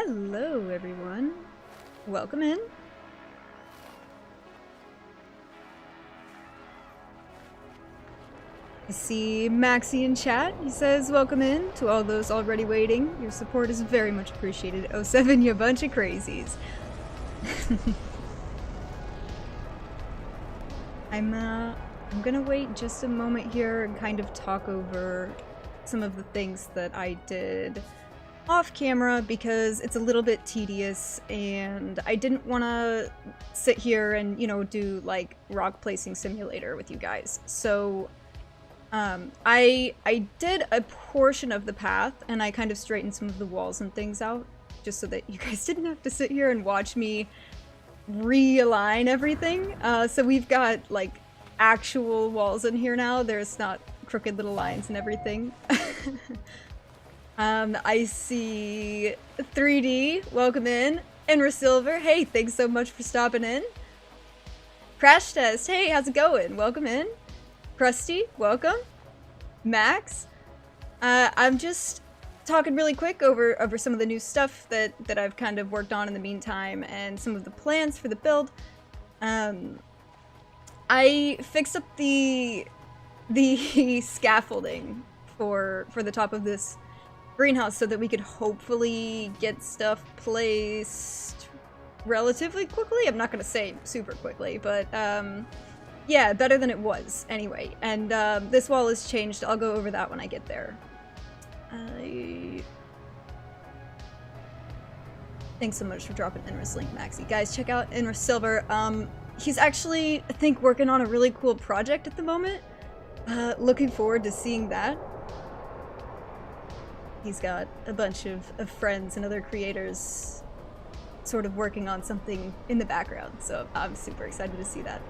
Hello, everyone. Welcome in. I see Maxie in chat. He says, welcome in. To all those already waiting, your support is very much appreciated. 07, you bunch of crazies. I'm gonna wait just a moment here and kind of talk over some of the things that I did off camera because it's a little bit tedious and I didn't want to sit here and, you know, do like rock placing simulator with you guys. So I did a portion of the path and I kind of straightened some of the walls and things out just so that you guys didn't have to sit here and watch me realign everything. So we've got like actual walls in here now. There's not crooked little lines and everything. I see 3D, welcome in. Enra Silver, hey, thanks so much for stopping in. Crash Test, hey, how's it going? Welcome in. Krusty, welcome. Max, I'm just talking really quick over some of the new stuff that I've kind of worked on in the meantime and some of the plans for the build. I fixed up the scaffolding for the top of this greenhouse so that we could hopefully get stuff placed relatively quickly. I'm not gonna say super quickly, but yeah, better than it was anyway. And this wall is changed. I'll go over that when I get there. Thanks so much for dropping Enra's link, Maxie. Guys, check out Enra Silver. He's actually, I think, working on a really cool project at the moment. Looking forward to seeing that. He's got a bunch of friends and other creators sort of working on something in the background, so I'm super excited to see that.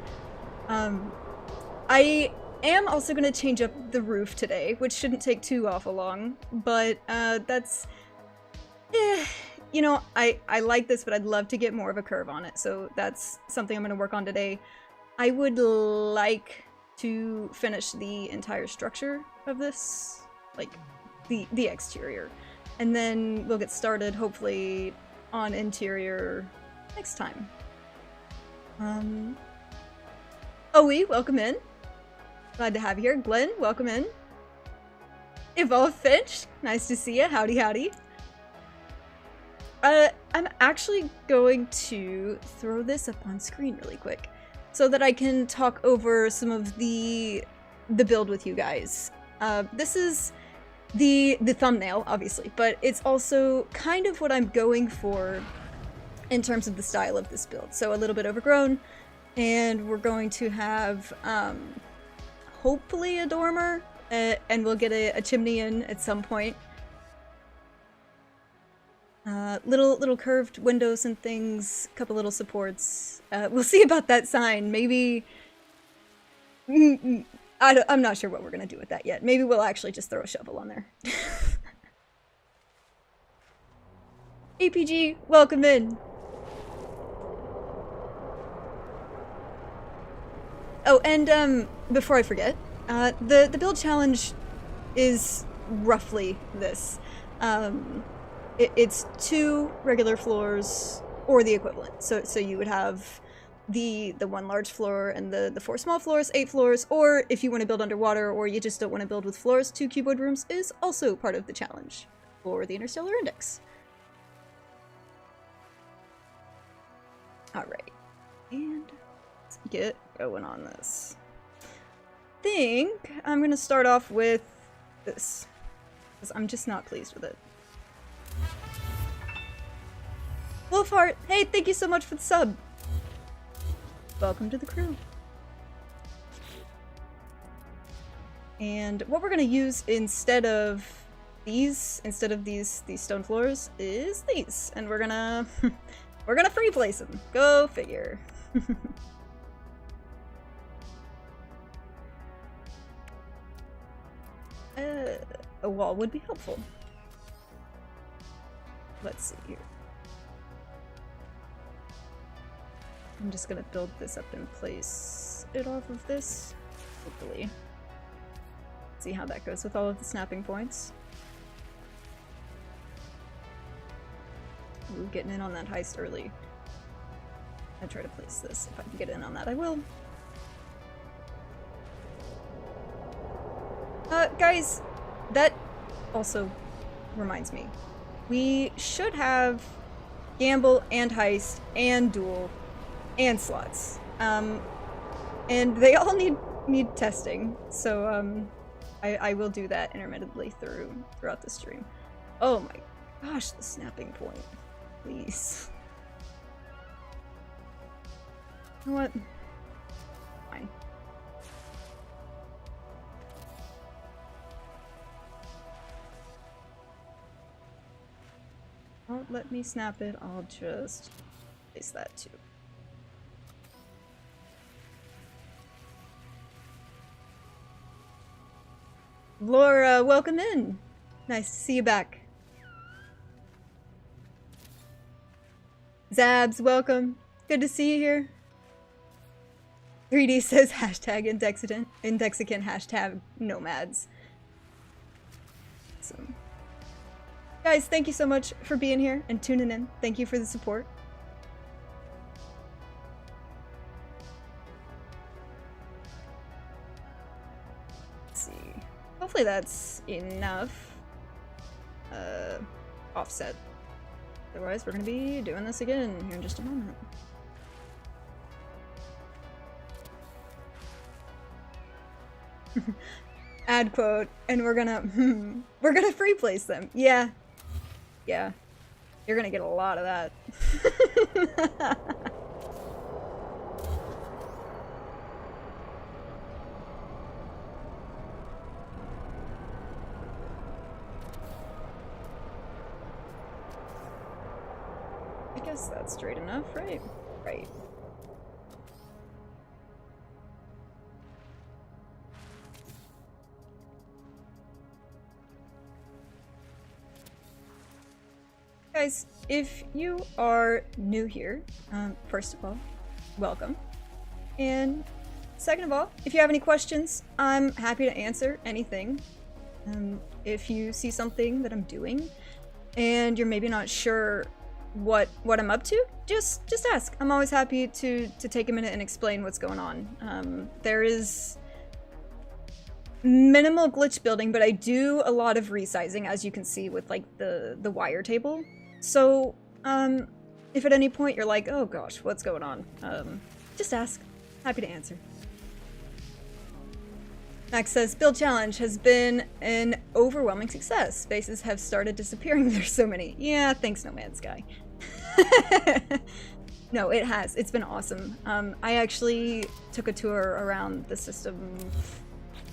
I am also going to change up the roof today, which shouldn't take too awful long, but that's... you know, I like this, but I'd love to get more of a curve on it, so that's something I'm going to work on today. I would like to finish the entire structure of this, like the exterior, and then we'll get started hopefully on interior next time. Owie, welcome in. Glad to have you here. Glenn, welcome in. Evolve Finch, nice to see you. Howdy, howdy. I'm actually going to throw this up on screen really quick so that I can talk over some of the build with you guys. This is the thumbnail, obviously, but it's also kind of what I'm going for in terms of the style of this build. So a little bit overgrown, and we're going to have hopefully a dormer, and we'll get a chimney in at some point. Little curved windows and things, a couple little supports. We'll see about that sign. Maybe... I'm not sure what we're gonna do with that yet. Maybe we'll actually just throw a shovel on there. APG, welcome in! Oh, and before I forget, the build challenge is roughly this. It's 2 regular floors, or the equivalent. So you would have the 1 large floor and the 4 small floors, 8 floors, or if you want to build underwater or you just don't want to build with floors, 2 cuboid rooms is also part of the challenge for the Interstellar Index. Alright, and let's get going on this. I think I'm gonna start off with this, because I'm just not pleased with it. Wolfheart, hey, thank you so much for the sub. Welcome to the crew. And what we're gonna use instead of these stone floors is these, and we're gonna free place them. Go figure. A wall would be helpful. Let's see here. I'm just gonna build this up and place it off of this, hopefully. See how that goes with all of the snapping points. Ooh, getting in on that heist early. I try to place this. If I can get in on that, I will. Guys, that also reminds me. We should have gamble and heist and duel and slots. And they all need testing. So I will do that intermittently throughout the stream. Oh my gosh, the snapping point. Please. You know what? Fine. Won't let me snap it, I'll just place that too. Laura, welcome in! Nice to see you back. Zabs, welcome. Good to see you here. 3D says hashtag indexicant, hashtag nomads. So, guys, thank you so much for being here and tuning in. Thank you for the support. Let's see. Hopefully that's enough offset. Otherwise, we're gonna be doing this again here in just a moment. Ad quote, and we're gonna free place them. Yeah. Yeah. You're gonna get a lot of that. I guess that's straight enough, right? Right. Guys, if you are new here, first of all, welcome. And second of all, if you have any questions, I'm happy to answer anything. If you see something that I'm doing and you're maybe not sure what I'm up to, just ask. I'm always happy to take a minute and explain what's going on. There is minimal glitch building, but I do a lot of resizing, as you can see with like the wire table. So, if at any point you're like, oh gosh, what's going on? Just ask. Happy to answer. Max says, build challenge has been an overwhelming success. Spaces have started disappearing. There's so many. Yeah, thanks, No Man's Sky. No, it has. It's been awesome. I actually took a tour around the system,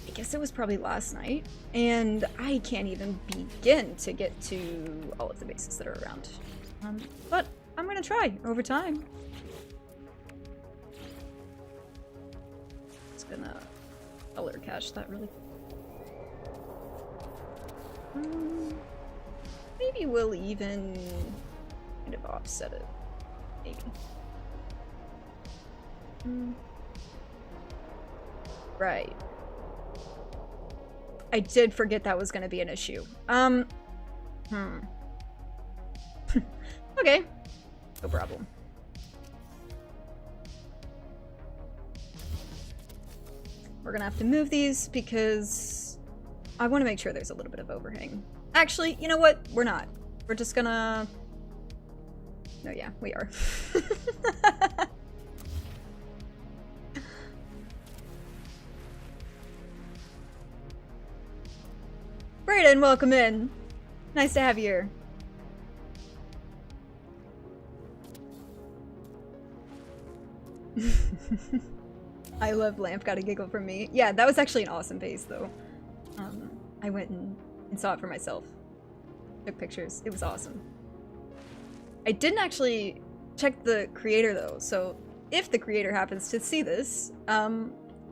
I guess it was probably last night, and I can't even begin to get to all of the bases that are around. But I'm gonna try over time. Just gonna color cache that really. Maybe we'll even kind of offset it. Maybe. Right. I did forget that was going to be an issue. Okay. No problem. We're gonna have to move these because I want to make sure there's a little bit of overhang. Actually, you know what? We're not. We're just gonna... No, yeah, we are. Brayden, welcome in. Nice to have you here. I love Lamp got a giggle from me. Yeah, that was actually an awesome base, though. I went and saw it for myself. Took pictures. It was awesome. I didn't actually check the creator, though, so if the creator happens to see this,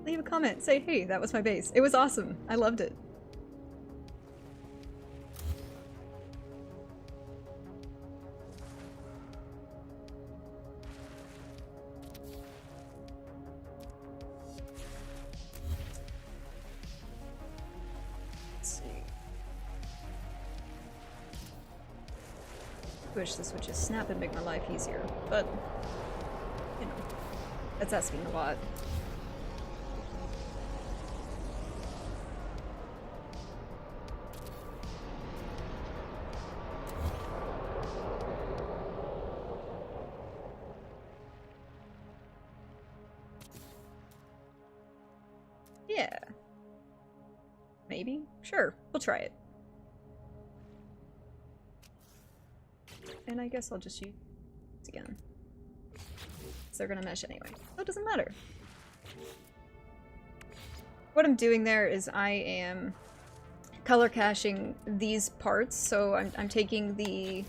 leave a comment. Say, hey, that was my base. It was awesome. I loved it. squish the switches, snap, and make my life easier. But, you know, that's asking a lot. Yeah. Maybe? Sure, we'll try it. And I guess I'll just use this again. So they're gonna mesh anyway. So it doesn't matter. What I'm doing there is I am color caching these parts. So I'm taking the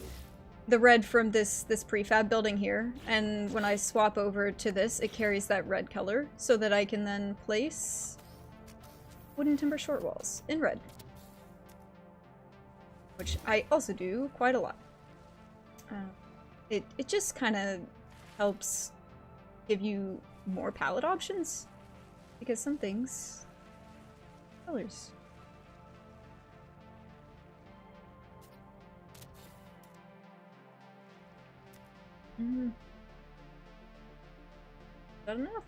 red from this prefab building here, and when I swap over to this, it carries that red color so that I can then place wooden timber short walls in red. Which I also do quite a lot. It just kind of helps give you more palette options, because some things colors. Is that enough?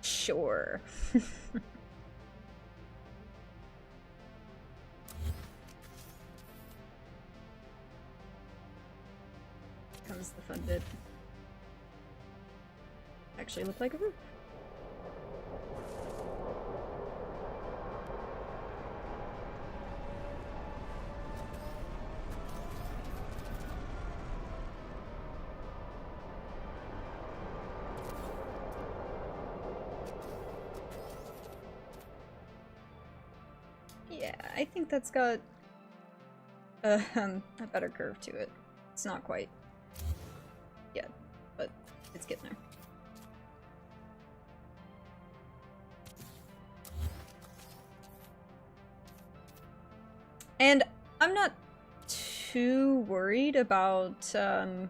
Sure. Comes the fun bit. Actually look like a roof. Yeah, I think that's got a better curve to it. It's not quite yet, but it's getting there. And I'm not too worried about the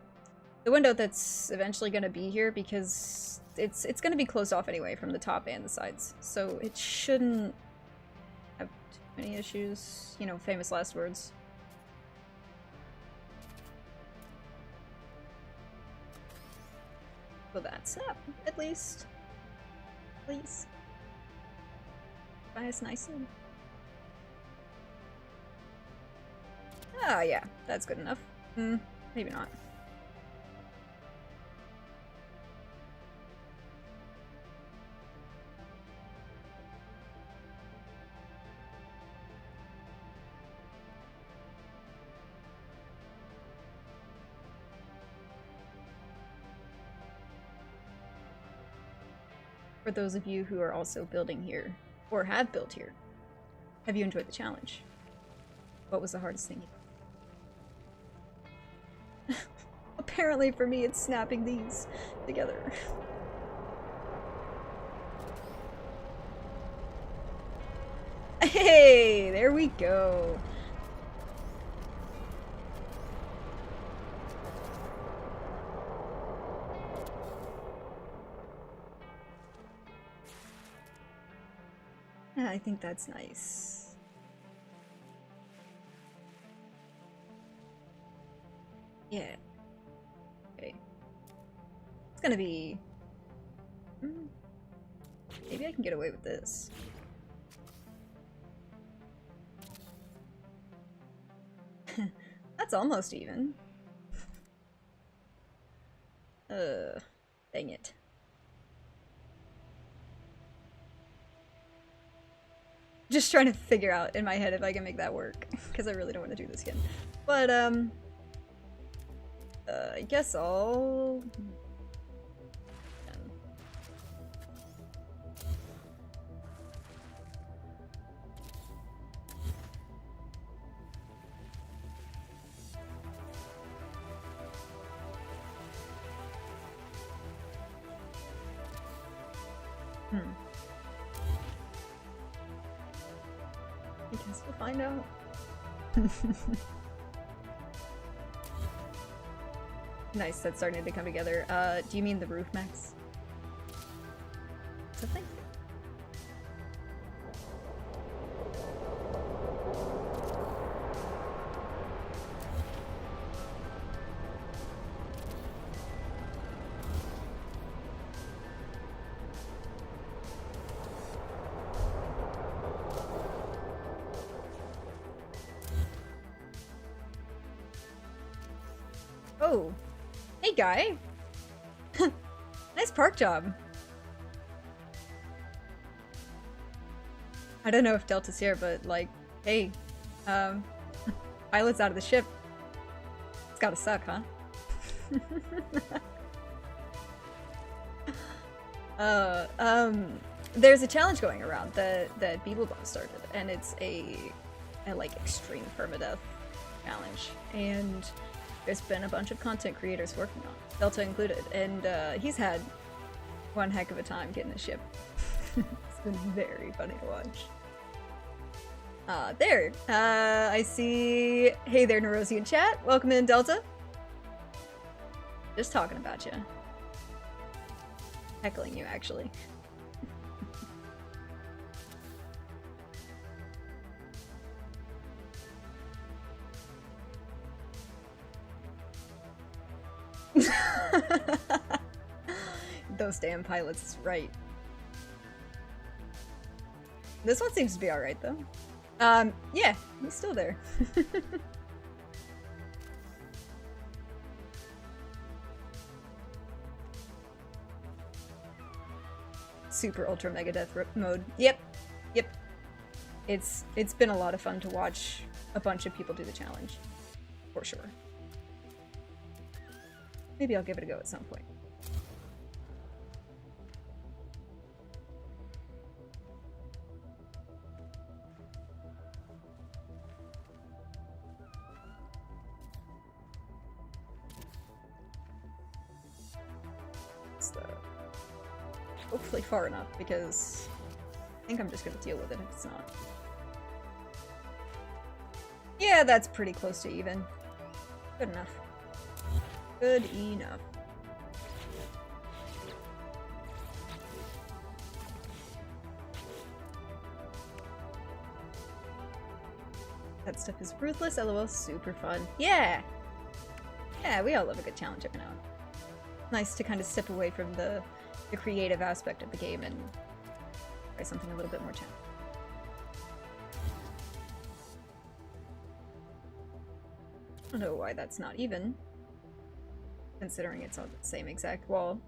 window that's eventually going to be here, because it's going to be closed off anyway from the top and the sides, so it shouldn't have too many issues. You know, famous last words. Well, that's up, at least. Please. Bias nicely. Ah, yeah, that's good enough. Maybe not. For those of you who are also building here, or have built here, have you enjoyed the challenge? What was the hardest thing? Apparently for me it's snapping these together. Hey, there we go. I think that's nice. Yeah. Okay. It's gonna be... maybe I can get away with this. That's almost even. Dang it. Just trying to figure out in my head if I can make that work, because I really don't want to do this again. But, I guess I'll... I guess we'll find out. Nice, that's starting to come together. Do you mean the roof, Max? Something? Oh, hey guy. Nice park job. I don't know if Delta's here, but like, hey, pilot's out of the ship. It's gotta suck, huh? There's a challenge going around that Beeblebum started, and it's a like extreme permadeath challenge, and there's been a bunch of content creators working on it, Delta included, and he's had one heck of a time getting the ship. It's been very funny to watch. There. I see. Hey there, Nerosian chat. Welcome in, Delta. Just talking about you. Heckling you, actually. Those damn pilots, right. This one seems to be alright, though. Yeah, he's still there. Super ultra mega death mode. Yep. It's been a lot of fun to watch a bunch of people do the challenge. For sure. Maybe I'll give it a go at some point. Hopefully far enough, because I think I'm just gonna deal with it if it's not. Yeah, that's pretty close to even. Good enough. Good enough. That stuff is ruthless, lol, super fun. Yeah! Yeah, we all love a good challenge every now and then. Nice to kind of step away from the creative aspect of the game and try something a little bit more challenging. I don't know why that's not even, considering it's on the same exact wall.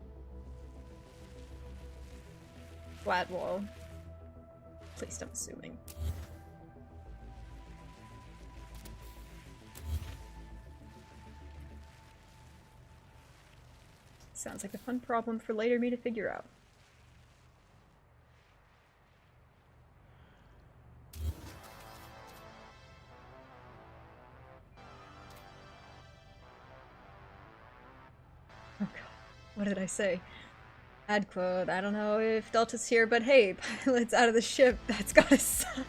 Flat wall. At least I'm assuming. Sounds like a fun problem for later me to figure out. Oh god, what did I say? Ad quote, I don't know if Delta's here, but hey, pilot's out of the ship, that's gotta suck.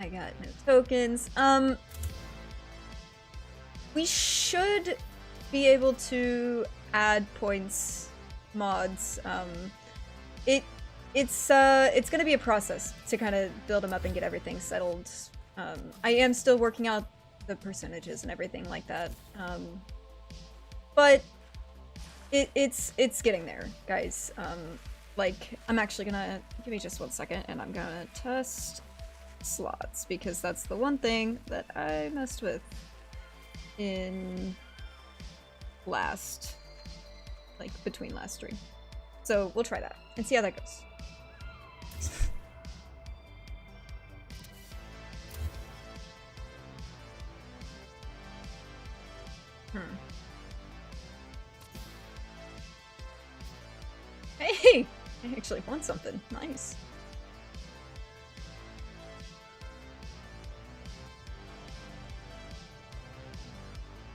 I got no tokens. We should be able to add points mods. It's gonna be a process to kind of build them up and get everything settled. I am still working out the percentages and everything like that. But it's getting there, guys. Like, I'm actually gonna give me just 1 second, and I'm gonna test slots, because that's the one thing that I messed with in between last stream. So we'll try that and see how that goes. Hey! I actually won something. Nice.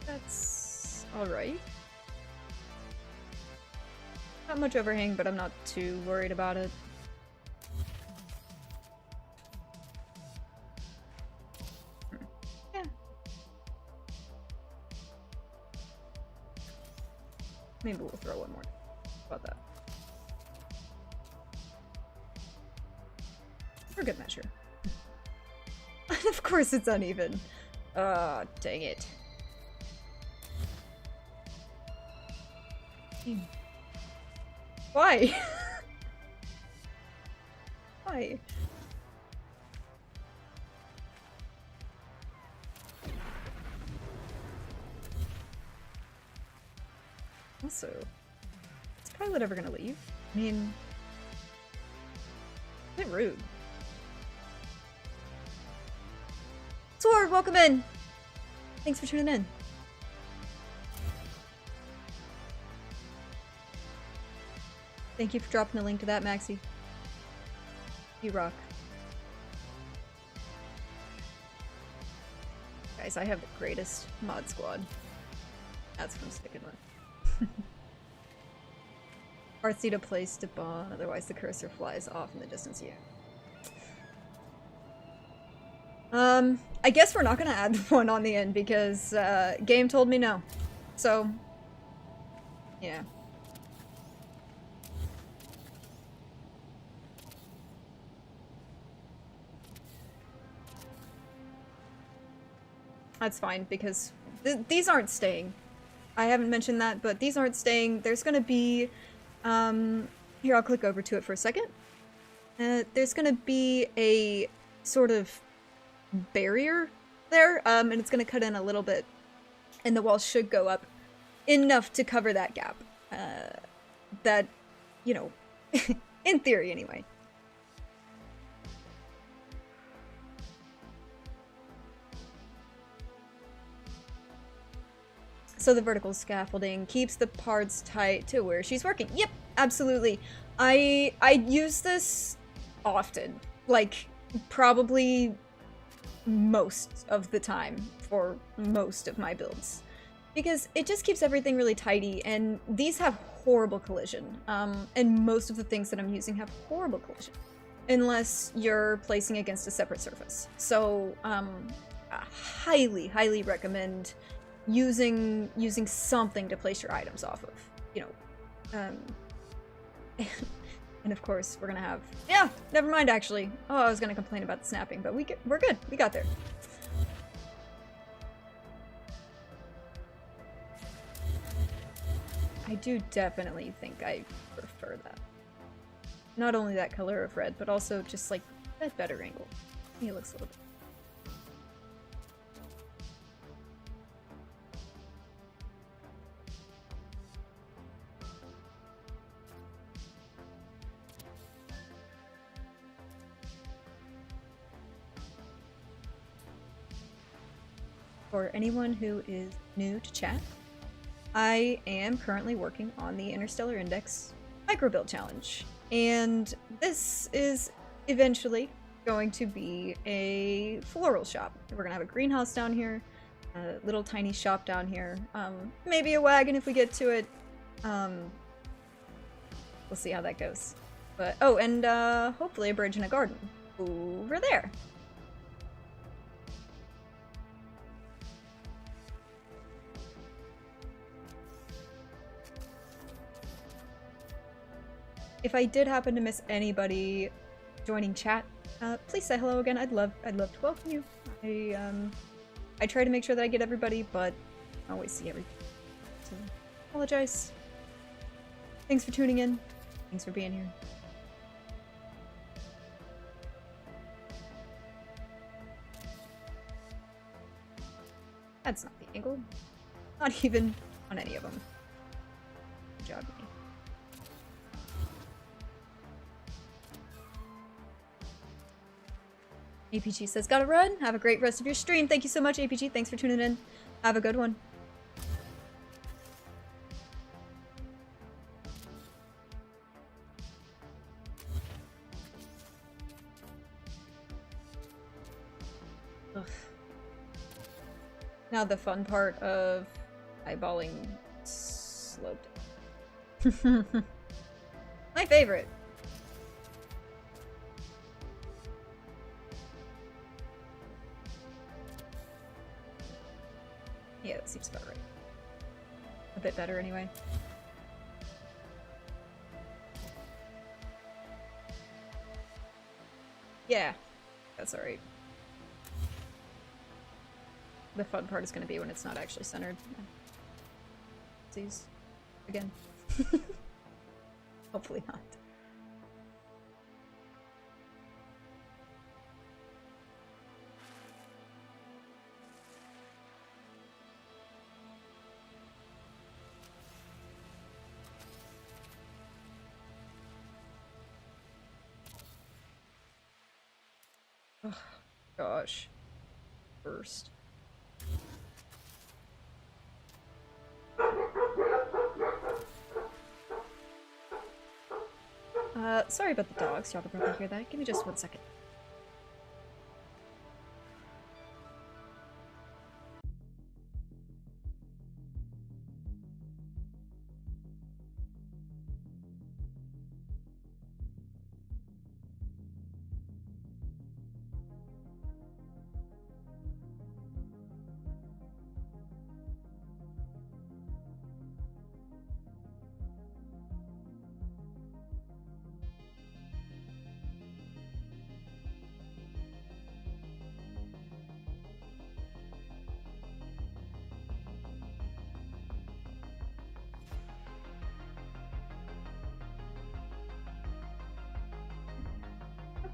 That's alright. Not much overhang, but I'm not too worried about it. Yeah. Maybe we'll throw one more. How about that? For good measure. Of course it's uneven. Ah, dang it. Why? Why? Also, is Pilot ever gonna leave? I mean, a bit rude. Sword, welcome in! Thanks for tuning in. Thank you for dropping a link to that, Maxie. You rock. Guys, I have the greatest mod squad. That's what I'm sticking with. Artsy to place to bond, otherwise the cursor flies off in the distance. Yeah. I guess we're not gonna add one on the end because game told me no. So, yeah. That's fine because these aren't staying. I haven't mentioned that, but these aren't staying. There's gonna be, here, I'll click over to it for a second. There's gonna be a sort of barrier there, and it's gonna cut in a little bit, and the wall should go up enough to cover that gap. That, you know, in theory anyway. So the vertical scaffolding keeps the parts tight to where she's working. Yep, absolutely. I use this often, like probably most of the time for most of my builds, because it just keeps everything really tidy, and these have horrible collision, and most of the things that I'm using have horrible collision, unless you're placing against a separate surface. So I highly, highly recommend using something to place your items off of, you know. And of course we're gonna have, yeah, never mind actually. Oh, I was gonna complain about the snapping, but we're good. We got there. I do definitely think I prefer that. Not only that color of red, but also just like that better angle. I think it looks a little bit. For anyone who is new to chat, I am currently working on the Interstellar Index MICROBULD challenge, and this is eventually going to be a floral shop. We're gonna have a greenhouse down here, a little tiny shop down here, maybe a wagon if we get to it. We'll see how that goes. But oh, and hopefully a bridge and a garden over there. If I did happen to miss anybody joining chat, please say hello again. I'd love to welcome you. I try to make sure that I get everybody, but I always see everything. So apologize. Thanks for tuning in. Thanks for being here. That's not the angle. Not even on any of them. Good job, me. APG says, gotta run. Have a great rest of your stream. Thank you so much, APG. Thanks for tuning in. Have a good one. Ugh. Now the fun part of eyeballing sloped. My favorite. Yeah, that seems about right. A bit better anyway. Yeah, that's alright. The fun part is going to be when it's not actually centered. Sees again. Hopefully not. Oh, gosh. First. Sorry about the dogs. Y'all can probably hear that. Give me just 1 second.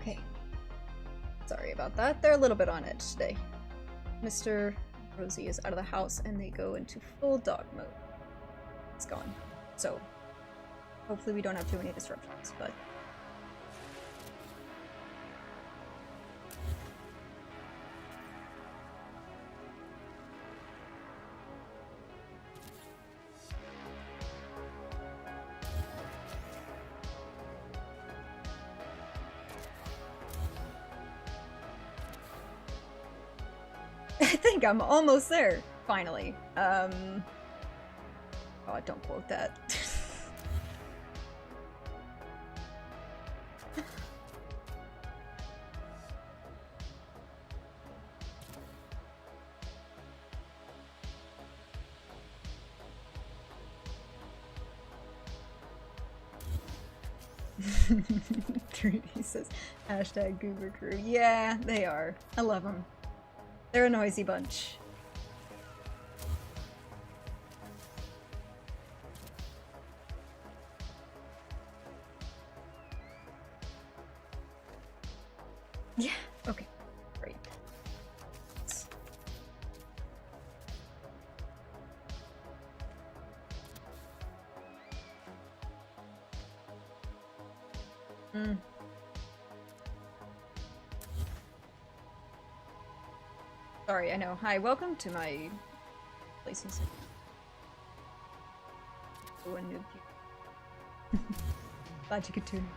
Okay. Sorry about that. They're a little bit on edge today. Mr. Rosie is out of the house and they go into full dog mode. It's gone. So, hopefully we don't have too many disruptions, but... I think I'm almost there, finally. Oh, don't quote that. He says, hashtag Goober Crew. Yeah, they are. I love them. They're a noisy bunch. Yeah, okay, great. Sorry, I know. Hi, welcome to my places. Oh, a noob. Glad you could tune.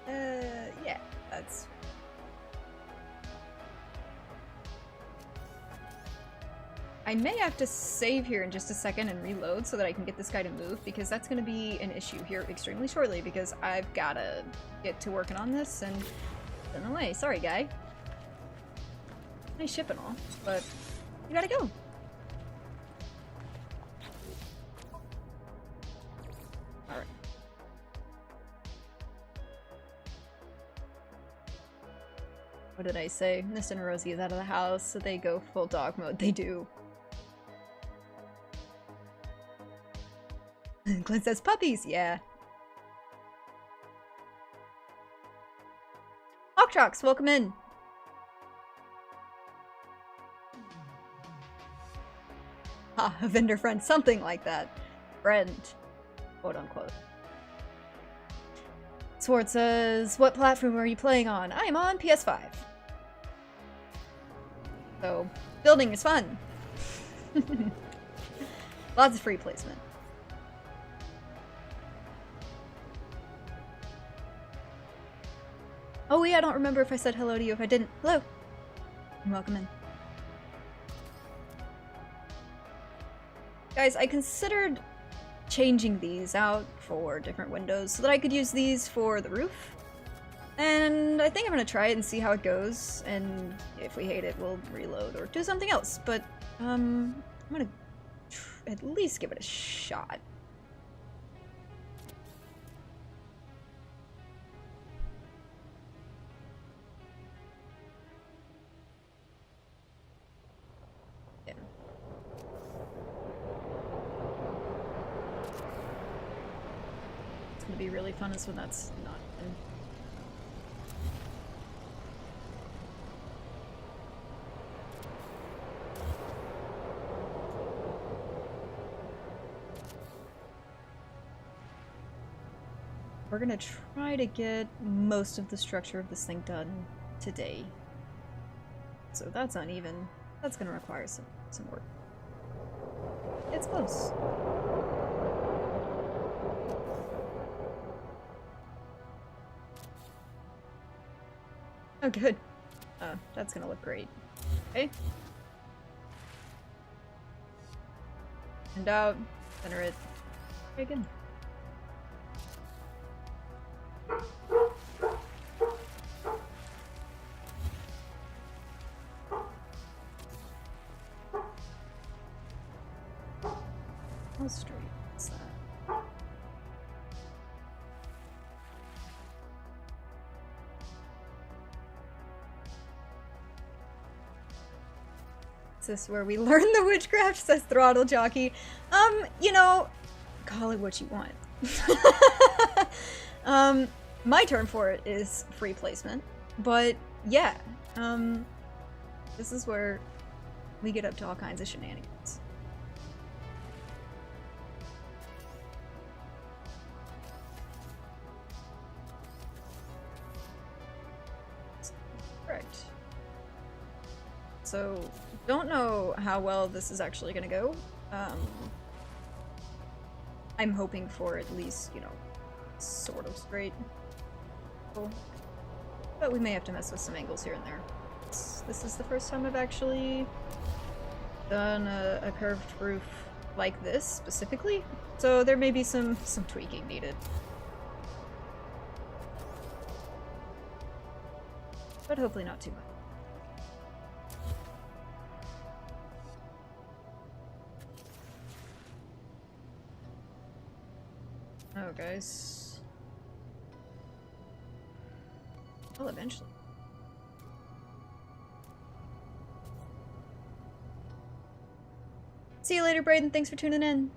Yeah, that's... I may have to save here in just a second and reload so that I can get this guy to move, because that's going to be an issue here extremely shortly, because I've got to get to working on this and... in the way. Sorry, guy. Nice ship and all, but you gotta go. Alright. What did I say? Mr. and Rosie is out of the house, so they go full dog mode. They do. Glenn says puppies, yeah. Hawktrox, welcome in. Ah, a vendor friend, something like that. Friend, quote unquote. Sword says, what platform are you playing on? I am on PS5. So, building is fun. Lots of free placement. Oh yeah, I don't remember if I said hello to you if I didn't. Hello. Welcome in. Guys, I considered changing these out for different windows so that I could use these for the roof. And I think I'm gonna try it and see how it goes, and if we hate it, we'll reload or do something else. But, I'm gonna at least give it a shot. Be really fun is when that's not in. we're gonna try to get most of the structure of this thing done today. So that's uneven. That's gonna require some work. It's close. Oh, good. That's gonna look great. Okay. And out. Center it. Very good. How straight is that? Is this where we learn the witchcraft? Says Throttle Jockey. You know, call it what you want. My term for it is free placement. But yeah, this is where we get up to all kinds of shenanigans. Correct. So, don't know how well this is actually gonna go. I'm hoping for at least, you know, sort of straight. Cool. But we may have to mess with some angles here and there. This is the first time I've actually done a curved roof like this, specifically. So there may be some tweaking needed. But hopefully not too much. Oh, guys. Well, eventually. See you later, Brayden. Thanks for tuning in.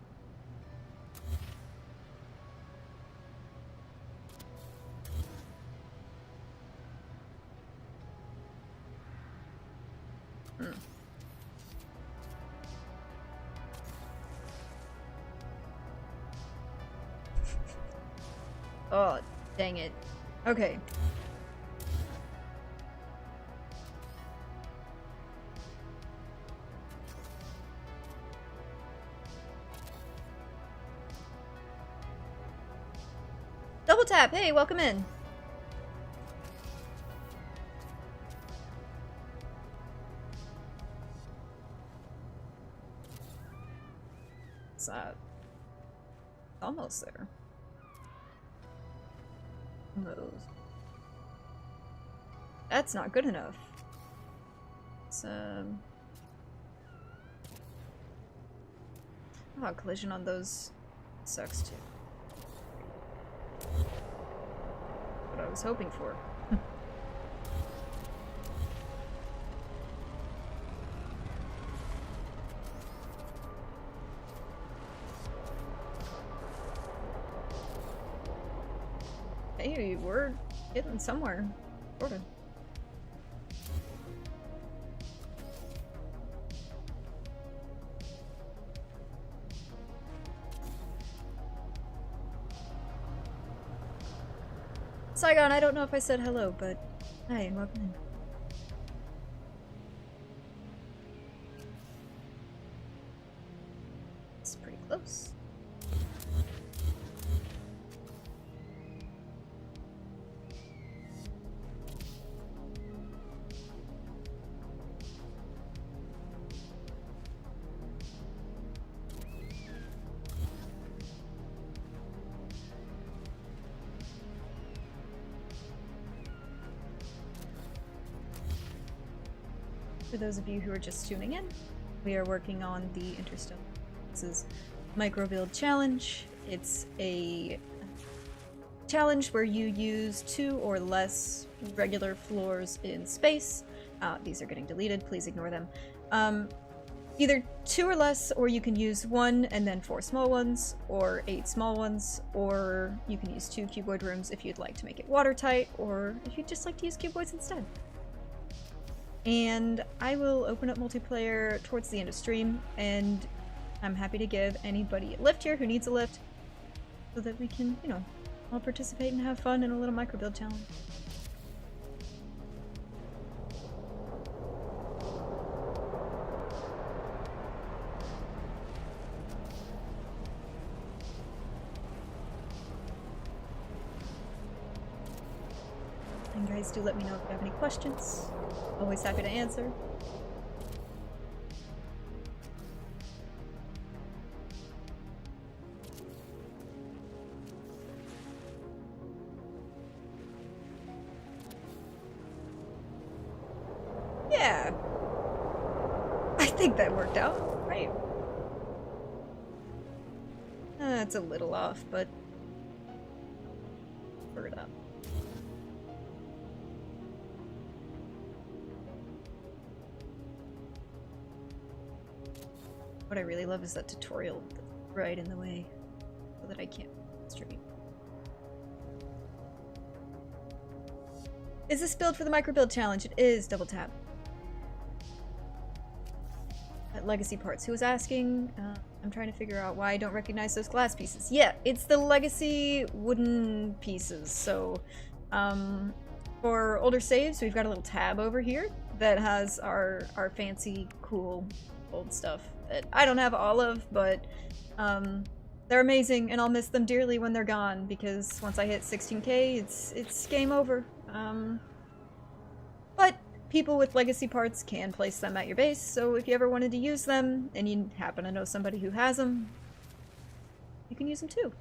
Oh, dang it. Okay. Double tap! Hey, welcome in! What's that? Almost there. That's not good enough. It's, oh, collision on those sucks too. What I was hoping for. Hey, we're getting somewhere. Sorta. Saigon, I don't know if I said hello, but hi and welcome in. It's pretty close. For those of you who are just tuning in, we are working on the Interstellar. This is MICROBULD challenge. It's a challenge where you use 2 or less regular floors in space. These are getting deleted, please ignore them. Either 2 or less, or you can use 1 and then 4 small ones, or 8 small ones, or you can use 2 cuboid rooms if you'd like to make it watertight, or if you'd just like to use cuboids instead. And I will open up multiplayer towards the end of stream, and I'm happy to give anybody a lift here who needs a lift, so that we can, you know, I'll participate and have fun in a little microbuild challenge. And guys, do let me know if you have any questions. Always happy to answer. Yeah. I think that worked out, right? It's a little off, but figure it out. What I really love is that tutorial right in the way so that I can't stream. Is this build for the microbuild challenge? It is. Double tap. Legacy parts. Who was asking? I'm trying to figure out why I don't recognize those glass pieces. Yeah, it's the legacy wooden pieces. So, for older saves, we've got a little tab over here that has our fancy, cool, old stuff that I don't have all of, but they're amazing, and I'll miss them dearly when they're gone, because once I hit 16K, it's game over. But people with legacy parts can place them at your base, so if you ever wanted to use them, and you happen to know somebody who has them, you can use them too.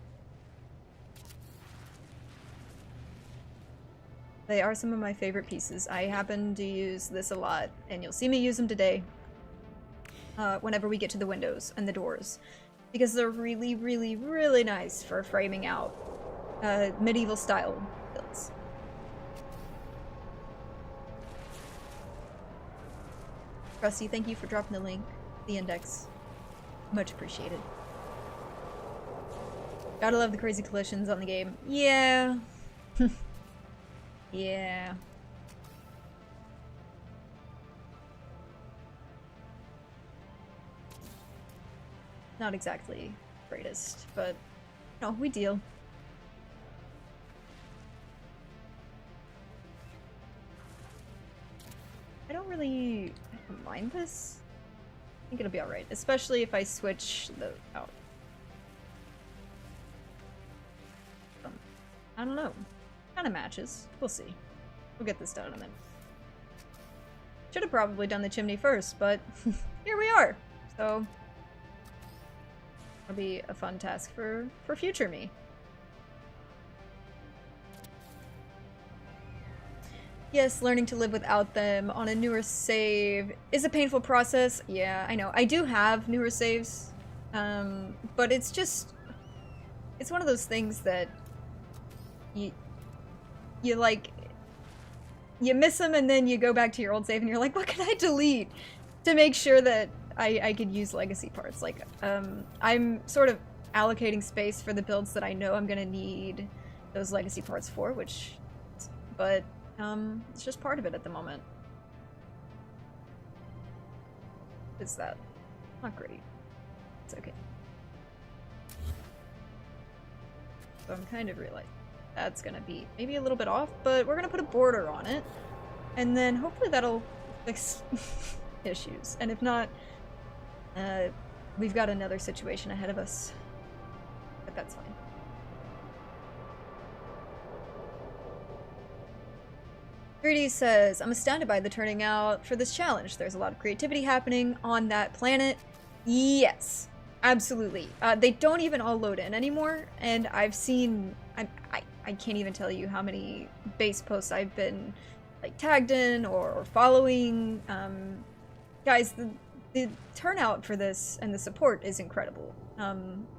They are some of my favorite pieces. I happen to use this a lot, and you'll see me use them today. Whenever we get to the windows and the doors, because they're really, really, really nice for framing out medieval style builds. Rusty, thank you for dropping the link, the index. Much appreciated. Gotta love the crazy collisions on the game. Yeah. Yeah. Not exactly greatest, but no, we deal. I don't mind this. I think it'll be alright, especially if I switch the out. I don't know. Kind of matches. We'll see. We'll get this done in a minute. Should have probably done the chimney first, but here we are. So it'll be a fun task for future me. Yes, learning to live without them on a newer save is a painful process. Yeah, I know. I do have newer saves, but it's just... it's one of those things that you like... you miss them and then you go back to your old save and you're like, what can I delete to make sure that I could use legacy parts? Like, I'm sort of allocating space for the builds that I know I'm gonna need those legacy parts for, which... but... it's just part of it at the moment. Is that not great? It's okay. So I'm kind of realizing that's gonna be maybe a little bit off, but we're gonna put a border on it, and then hopefully that'll fix issues. And if not, we've got another situation ahead of us, but that's fine. Greedy says, I'm astounded by the turning out for this challenge. There's a lot of creativity happening on that planet. Yes, absolutely. They don't even all load in anymore, and I've seen... I can't even tell you how many base posts I've been like tagged in or following. Guys, the turnout for this and the support is incredible.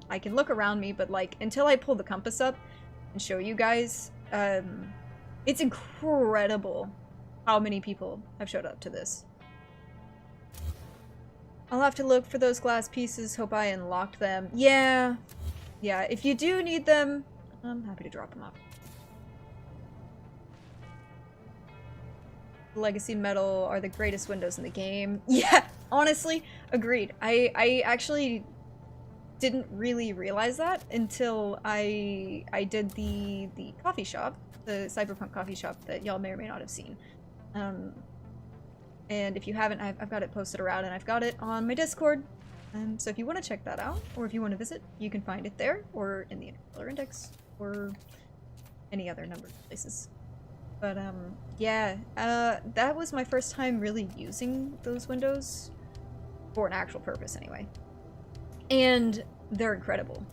I can look around me, but like until I pull the compass up and show you guys, it's incredible how many people have showed up to this. I'll have to look for those glass pieces, hope I unlocked them. Yeah, if you do need them, I'm happy to drop them up. Legacy metal are the greatest windows in the game. Yeah, honestly, agreed. I actually didn't really realize that until I did the coffee shop, the cyberpunk coffee shop that y'all may or may not have seen. And if you haven't, I've got it posted around, and I've got it on my Discord. So if you want to check that out, or if you want to visit, you can find it there, or in the Interstellar Index, or any other number of places. But yeah, that was my first time really using those windows for an actual purpose, anyway. And they're incredible.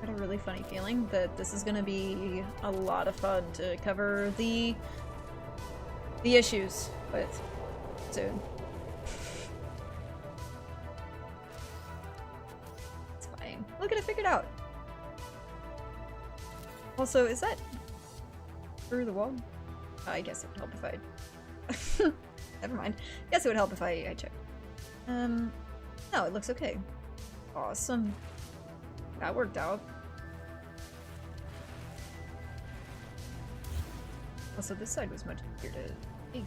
I had a really funny feeling that this is gonna be a lot of fun to cover the issues with soon. It's fine. Look at it figured out. Also, is that through the wall? I guess it would help if I... Never mind. Guess it would help if I checked. No, it looks okay. Awesome. That worked out. Also, this side was much easier to take.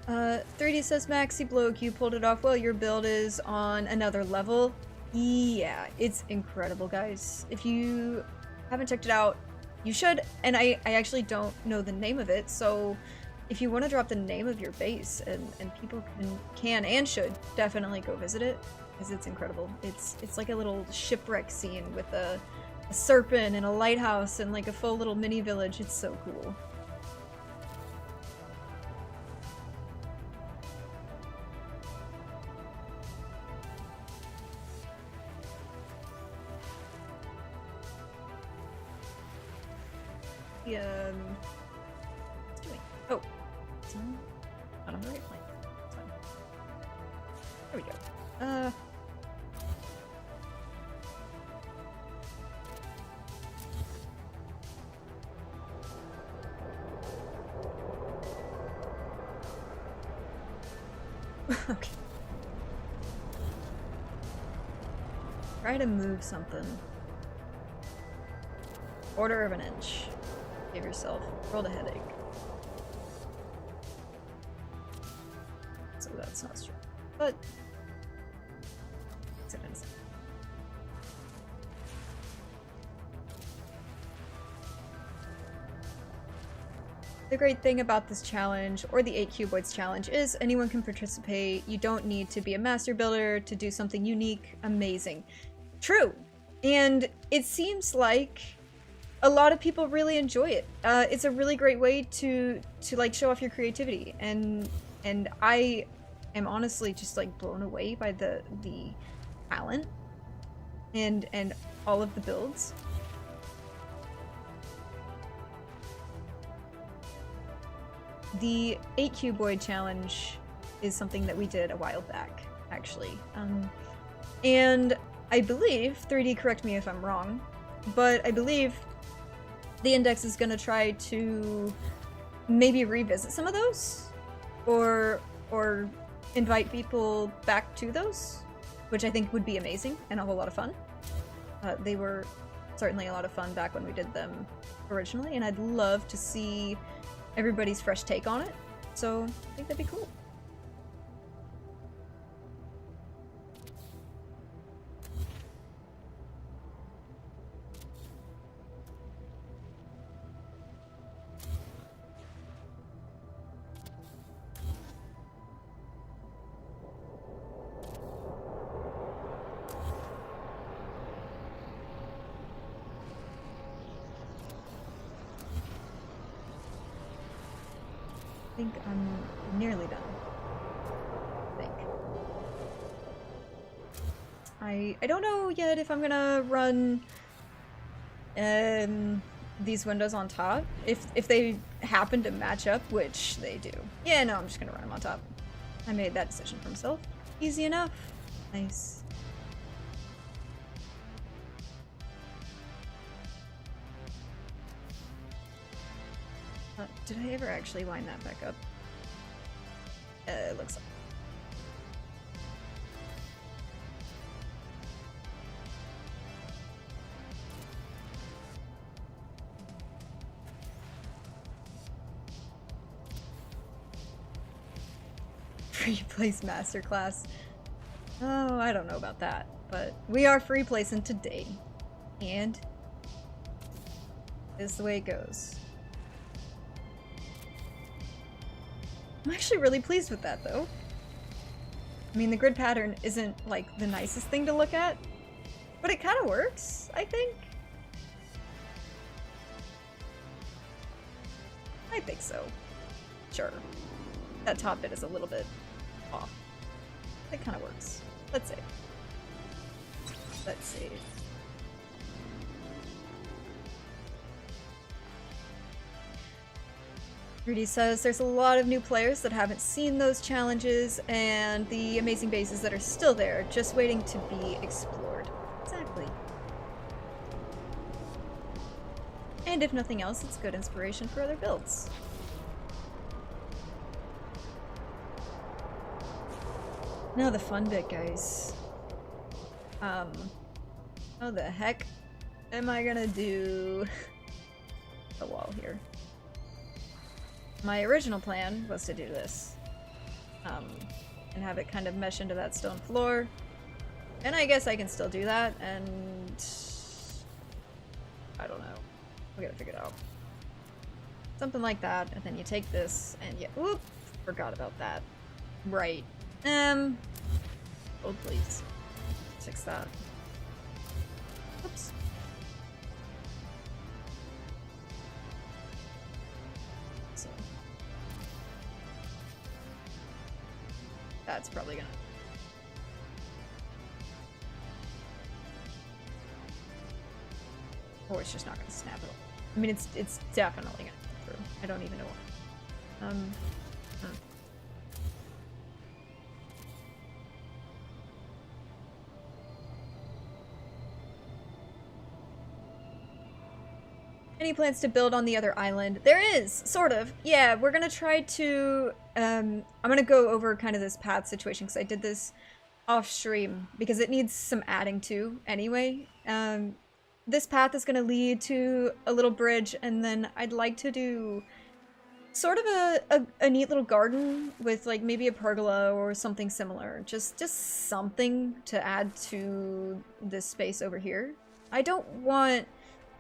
3D says Maxi Bloke, you pulled it off well. Your build is on another level. Yeah, it's incredible, guys. If you haven't checked it out, you should. And I actually don't know the name of it, so if you want to drop the name of your base, and people can and should definitely go visit it, because it's incredible. It's like a little shipwreck scene with a serpent and a lighthouse and like a full little mini village. It's so cool. What's doing? Oh, it's not on the right line. It's fine. There we go. Okay. Try to move something. Quarter of an inch. Give yourself rolled a headache. So that's not strong. But it's the great thing about this challenge, or the 8 Cuboids challenge, is anyone can participate. You don't need to be a master builder to do something unique, amazing. True. And it seems like a lot of people really enjoy it. It's a really great way to like show off your creativity, and I am honestly just like blown away by the talent and all of the builds. The 8 Cuboid challenge is something that we did a while back, actually. And I believe, 3D correct me if I'm wrong, but I believe the Index is gonna try to maybe revisit some of those, or invite people back to those, which I think would be amazing and a whole lot of fun. They were certainly a lot of fun back when we did them originally, and I'd love to see everybody's fresh take on it, so I think that'd be cool. I think I'm nearly done. I don't know yet if I'm gonna run these windows on top. If they happen to match up, which they do. Yeah, no, I'm just gonna run them on top. I made that decision for myself. Easy enough. Nice. Did I ever actually line that back up? It looks like. Free place masterclass. Oh, I don't know about that, but we are free placing today. And this is the way it goes. I'm actually really pleased with that, though. I mean, the grid pattern isn't, like, the nicest thing to look at, but it kind of works, I think. I think so. Sure. That top bit is a little bit off. It kind of works. Let's save. Let's save. Rudy says there's a lot of new players that haven't seen those challenges and the amazing bases that are still there, just waiting to be explored. Exactly. And if nothing else, it's good inspiration for other builds. Now the fun bit, guys. How the heck am I gonna do a wall here? My original plan was to do this. And have it kind of mesh into that stone floor. And I guess I can still do that, and I don't know. We gotta figure it out. Something like that, and then you take this, and you— whoop! Forgot about that. Right. Oh, please. Fix that. Oops. So. That's probably gonna— or it's just not gonna snap at all. I mean, it's definitely gonna go through. I don't even know why. Any plans to build on the other island? There is, sort of. Yeah, we're gonna try to, I'm gonna go over kind of this path situation, because I did this off stream, because it needs some adding to anyway. This path is gonna lead to a little bridge, and then I'd like to do sort of a neat little garden with, like, maybe a pergola or something similar. Just something to add to this space over here. I don't want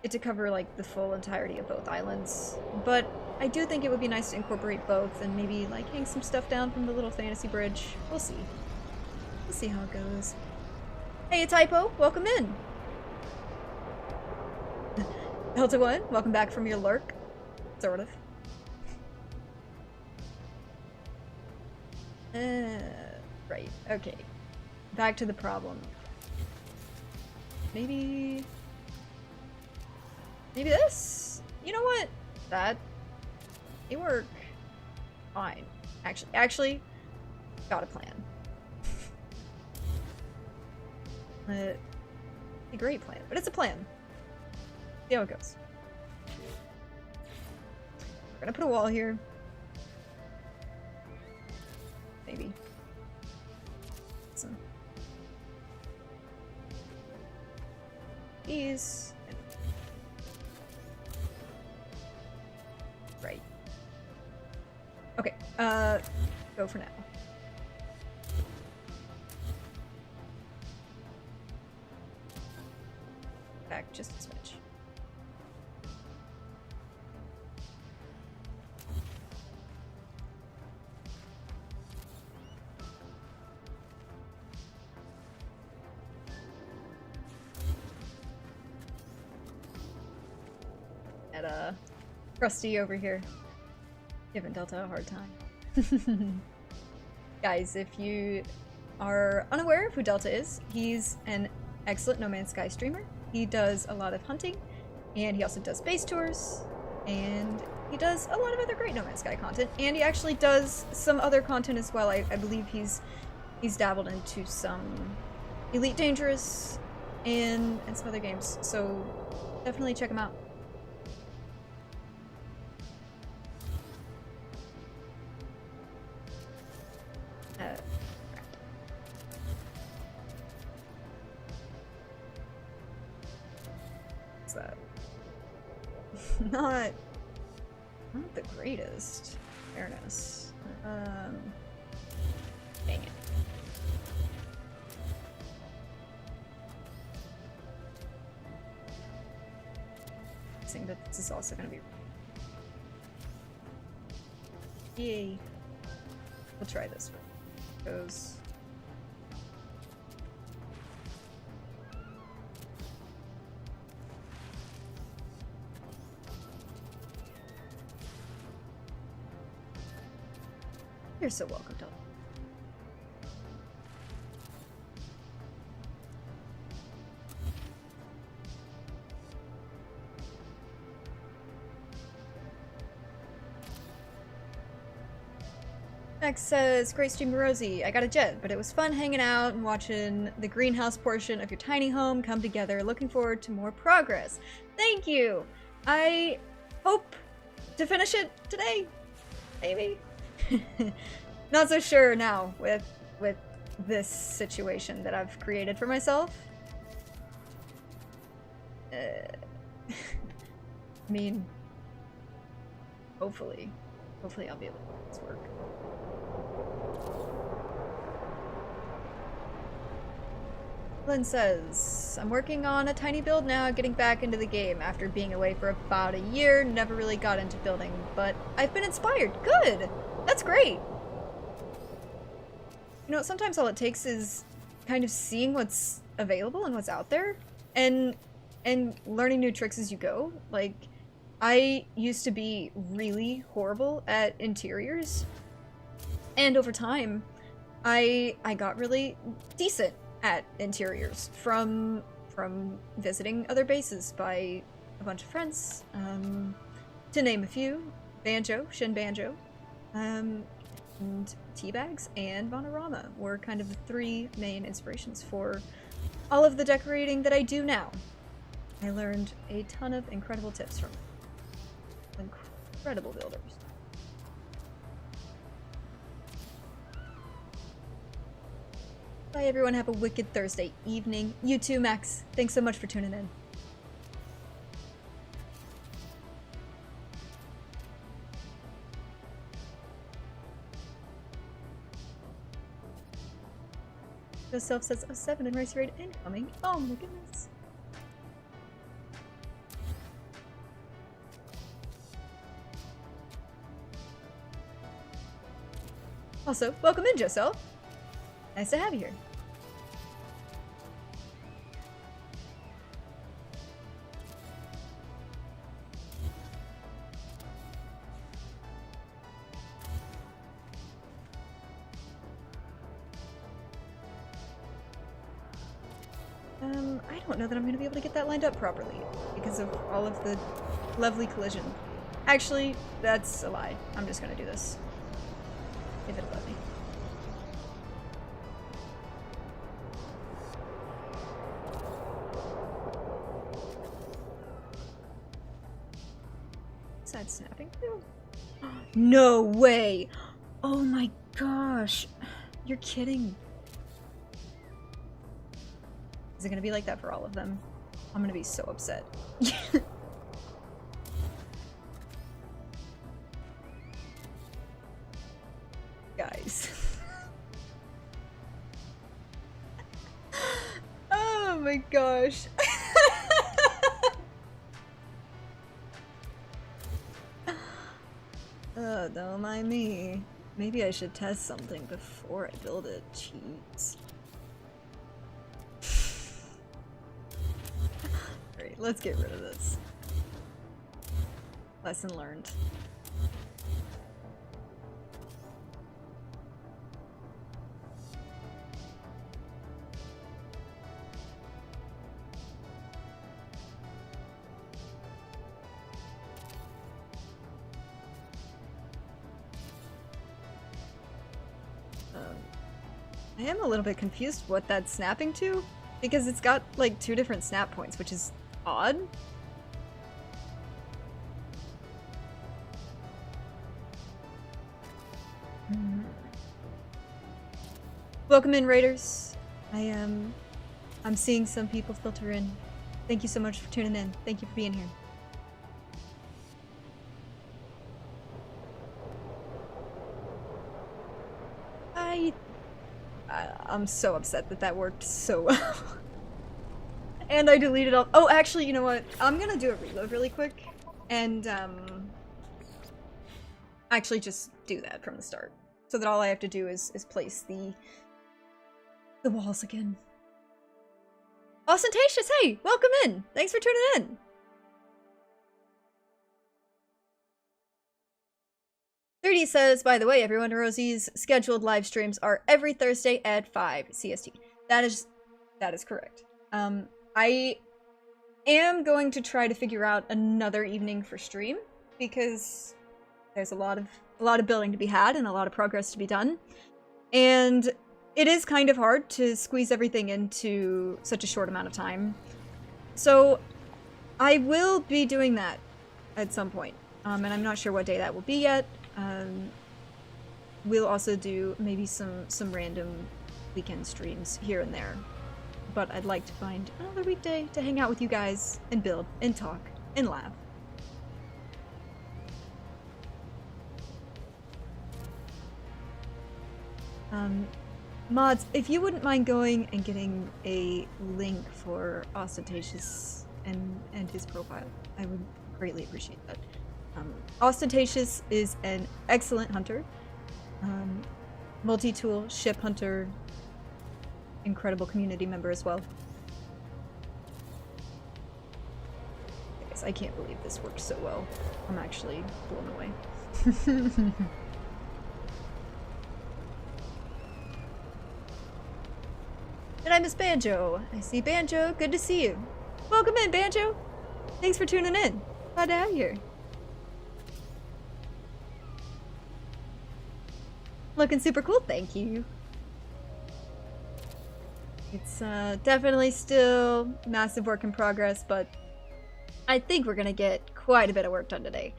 it to cover, like, the full entirety of both islands, but I do think it would be nice to incorporate both and maybe, like, hang some stuff down from the little fantasy bridge. We'll see. We'll see how it goes. Hey, Typo, welcome in. Delta One, welcome back from your lurk. Sort of. Right, okay. Back to the problem. Maybe this? You know what? That may work fine. Actually, got a plan. A great plan, but it's a plan. See how it goes. We're gonna put a wall here. Maybe. Some. These. Right. Okay, go for now. Back just a smidge. At Krusty over here, giving Delta a hard time. Guys, if you are unaware of who Delta is, he's an excellent No Man's Sky streamer. He does a lot of hunting, and he also does base tours, and he does a lot of other great No Man's Sky content, and he actually does some other content as well. I believe he's dabbled into some Elite Dangerous and some other games, so definitely check him out. That not the greatest fairness. Dang it. Guessing that this is also gonna be. Yay. We'll try this one. Goes. You're so welcome, Del. Max says, great stream, Rosie. I got a jet, but it was fun hanging out and watching the greenhouse portion of your tiny home come together. Looking forward to more progress. Thank you. I hope to finish it today. Maybe. Not so sure now with this situation that I've created for myself. I mean, hopefully I'll be able to make this work. Lynn says, I'm working on a tiny build now, getting back into the game after being away for about a year. Never really got into building, but I've been inspired. Good! That's great! You know, sometimes all it takes is kind of seeing what's available and what's out there, and learning new tricks as you go. Like, I used to be really horrible at interiors, and over time, I got really decent at interiors from visiting other bases by a bunch of friends, to name a few. Shin Banjo, and Teabags and Vanarama were kind of the three main inspirations for all of the decorating that I do now. I learned a ton of incredible tips from incredible builders. Bye everyone, have a wicked Thursday evening. You too, Max. Thanks so much for tuning in. Joseph says 07 and race rate incoming. Oh my goodness. Also, welcome in, Joseph. Nice to have you here. I don't know that I'm going to be able to get that lined up properly because of all of the lovely collision. Actually, that's a lie. I'm just going to do this. If it'll let me. Side snapping too? No way! Oh my gosh! You're kidding. Is it gonna be like that for all of them? I'm gonna be so upset. Guys. Oh my gosh. Don't mind me. Maybe I should test something before I build it. Jeez. Alright, let's get rid of this. Lesson learned. I am a little bit confused what that's snapping to, because it's got like 2 different snap points, which is odd. Welcome in, Raiders. I'm seeing some people filter in. Thank you so much for tuning in. Thank you for being here. I'm so upset that that worked so well. And I deleted all- Oh, actually, you know what? I'm gonna do a reload really quick. And, actually just do that from the start. So that all I have to do is place the walls again. Ostentatious, hey! Welcome in! Thanks for tuning in! .30 says, by the way, everyone, Rosie's scheduled live streams are every Thursday at 5 CST. That is correct. I am going to try to figure out another evening for stream because there's a lot of building to be had and a lot of progress to be done. And it is kind of hard to squeeze everything into such a short amount of time. So I will be doing that at some point. And I'm not sure what day that will be yet. We'll also do maybe some random weekend streams here and there. But I'd like to find another weekday to hang out with you guys and build and talk and laugh. Mods, if you wouldn't mind going and getting a link for Ostentatious and his profile, I would greatly appreciate that. Ostentatious is an excellent hunter, multi-tool ship hunter, incredible community member as well. Guys, I can't believe this worked so well. I'm actually blown away. Did I miss Banjo? I see Banjo. Good to see you. Welcome in, Banjo. Thanks for tuning in. Glad to have you here. Looking super cool, thank you. It's definitely still massive work in progress, but I think we're gonna get quite a bit of work done today.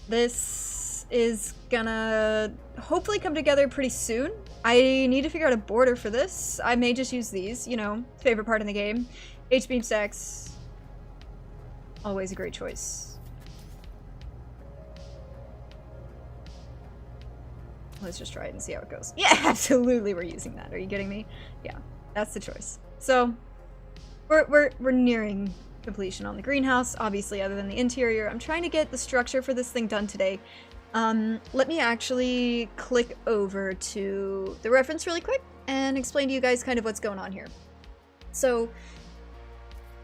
This is gonna hopefully come together pretty soon. I need to figure out a border for this. I may just use these, you know, favorite part in the game. H-beam stacks, always a great choice. Let's just try it and see how it goes. Yeah, absolutely we're using that. Are you kidding me? Yeah, that's the choice. So, we're nearing completion on the greenhouse, obviously, other than the interior. I'm trying to get the structure for this thing done today. Let me actually click over to the reference really quick and explain to you guys kind of what's going on here. So,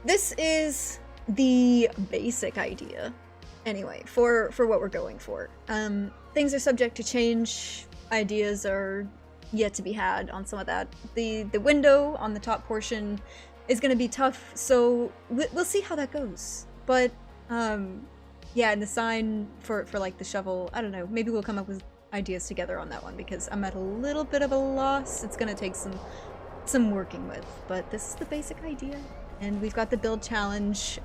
this is the basic idea, anyway, for what we're going for. Things are subject to change. Ideas are yet to be had on some of that. The window on the top portion is going to be tough, so we'll see how that goes. But yeah, and the sign for like the shovel, I don't know, maybe we'll come up with ideas together on that one because I'm at a little bit of a loss. It's going to take some working with, but this is the basic idea. And we've got the build challenge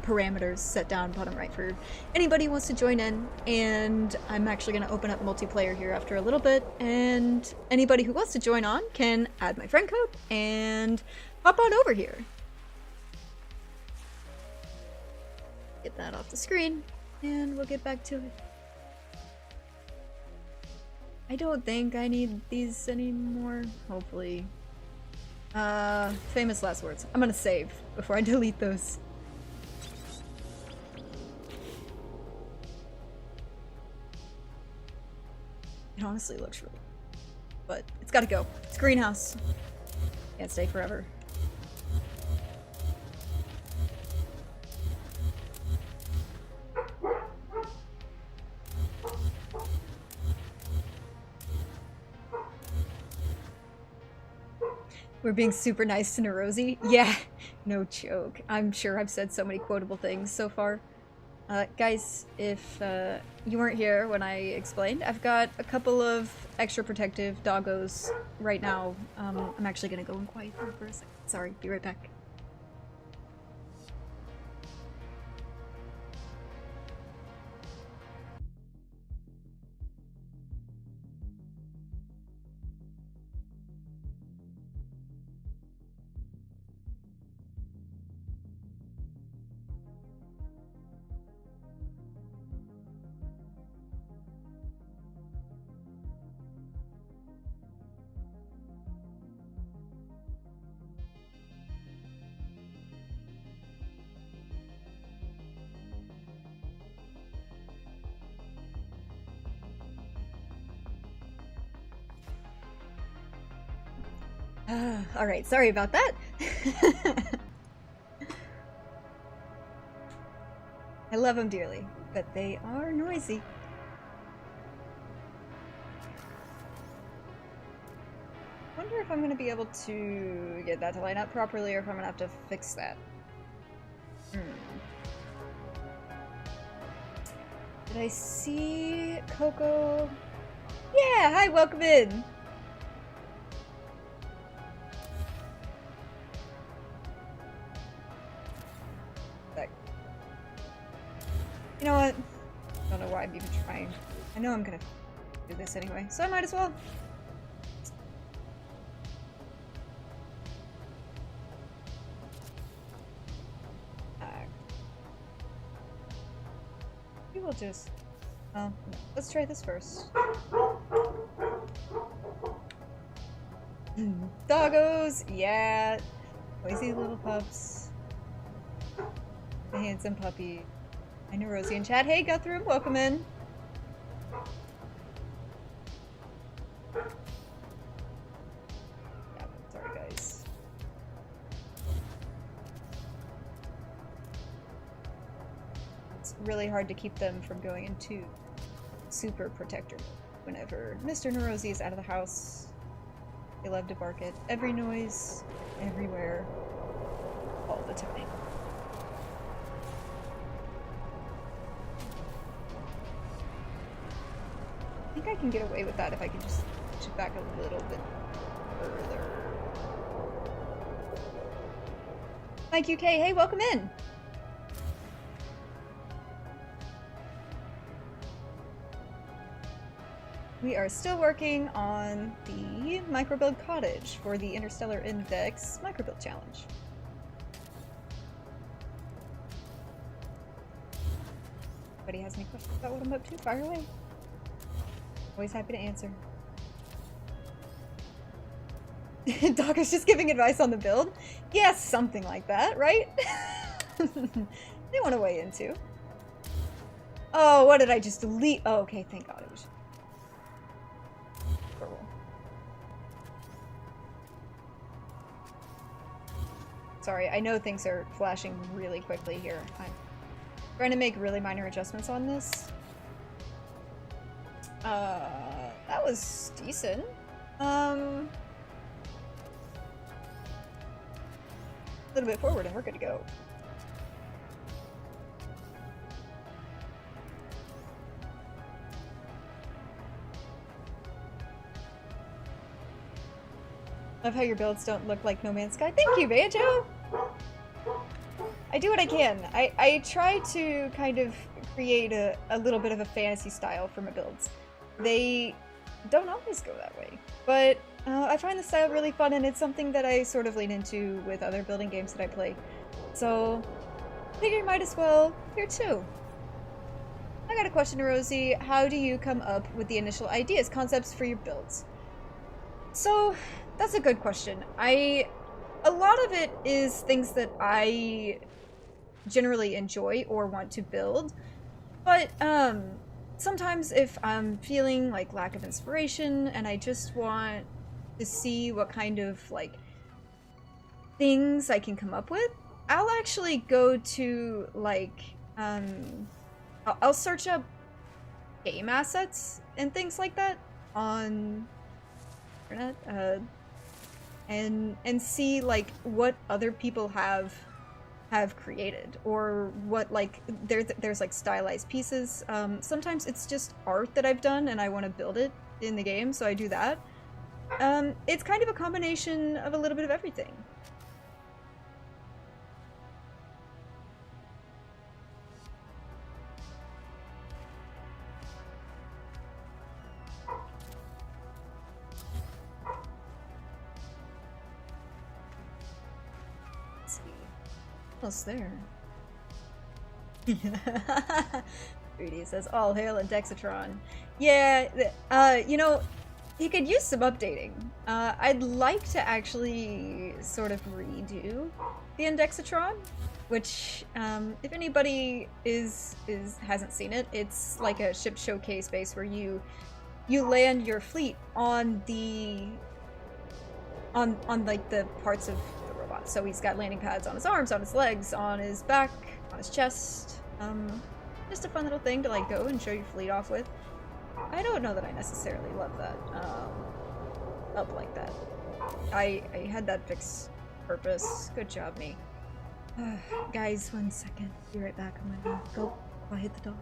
parameters set down bottom right for anybody who wants to join in, and I'm actually going to open up multiplayer here after a little bit, and anybody who wants to join on can add my friend code and hop on over here. Get that off the screen and we'll get back to it. I don't think I need these anymore, hopefully. Famous last words. I'm gonna save before I delete those. It honestly looks really, but it's gotta go. It's a greenhouse. Can't stay forever. We're being super nice to Nerosi? Yeah, no joke. I'm sure I've said so many quotable things so far. Guys, if you weren't here when I explained, I've got a couple of extra protective doggos right now. I'm actually gonna go and quiet them for a second. Sorry, be right back. Alright, sorry about that. I love them dearly, but they are noisy. I wonder if I'm going to be able to get that to line up properly, or if I'm going to have to fix that. Did I see Coco? Yeah, hi, welcome in! You know what? I don't know why I'm even trying. I know I'm gonna do this anyway, so I might as well. We will just... Oh, no. Let's try this first. Doggos! Yeah! Noisy little pups. The handsome puppy. I know Rosie in chat. Hey, Guthrum, welcome in. Yeah, sorry, guys. It's really hard to keep them from going into super protector mode whenever Mr. Neurosi is out of the house. They love to bark at every noise, everywhere, all the time. I think I can get away with that if I can just push it back a little bit further. Mike UK, hey, welcome in! We are still working on the MICROBULD cottage for the Interstellar Index MICROBULD challenge. Anybody has any questions about what I'm up to? Fire away. Always happy to answer. Doc is just giving advice on the build? Yes, something like that, right? They want to weigh in too. Oh, what did I just delete? Oh, okay, thank God it was... Sorry, I know things are flashing really quickly here. I'm trying to make really minor adjustments on this. That was decent. A little bit forward and we're good to go. Love how your builds don't look like No Man's Sky. Thank you, Banjo! I do what I can. I try to kind of create a little bit of a fantasy style for my builds. They don't always go that way, but I find the style really fun, and it's something that I sort of lean into with other building games that I play. So, I figure you might as well here too. I got a question to Rosie. How do you come up with the initial ideas, concepts for your builds? So, that's a good question. A lot of it is things that I generally enjoy or want to build, but sometimes if I'm feeling like lack of inspiration and I just want to see what kind of like things I can come up with, I'll actually go to like I'll search up game assets and things like that on internet and see like what other people have created, or what like there's like stylized pieces. Sometimes it's just art that I've done and I want to build it in the game, so I do that. It's kind of a combination of a little bit of everything. Almost there. 3D says, all hail Indexatron. Yeah, you know, he could use some updating. I'd like to actually sort of redo the Indexatron, which, if anybody hasn't seen it, it's like a ship showcase base where you land your fleet on the on like the parts of the robot. So he's got landing pads on his arms, on his legs, on his back, on his chest. Just a fun little thing to like go and show your fleet off with. I don't know that I necessarily love that up like that. I had that fixed purpose. Good job, me. Guys, 1 second. Be right back. I'm gonna go. I'll hit the dog.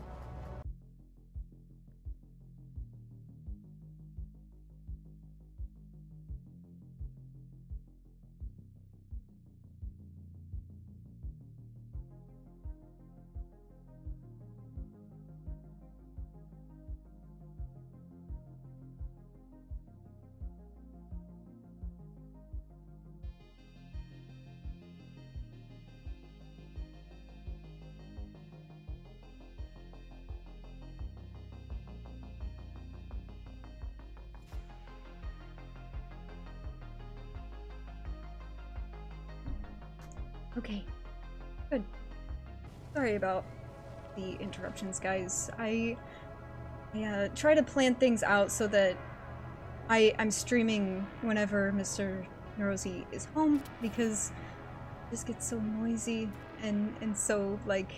Okay, good. Sorry about the interruptions, guys. I try to plan things out so that I'm streaming whenever Mr. Neurosi is home, because it just gets so noisy and so, like,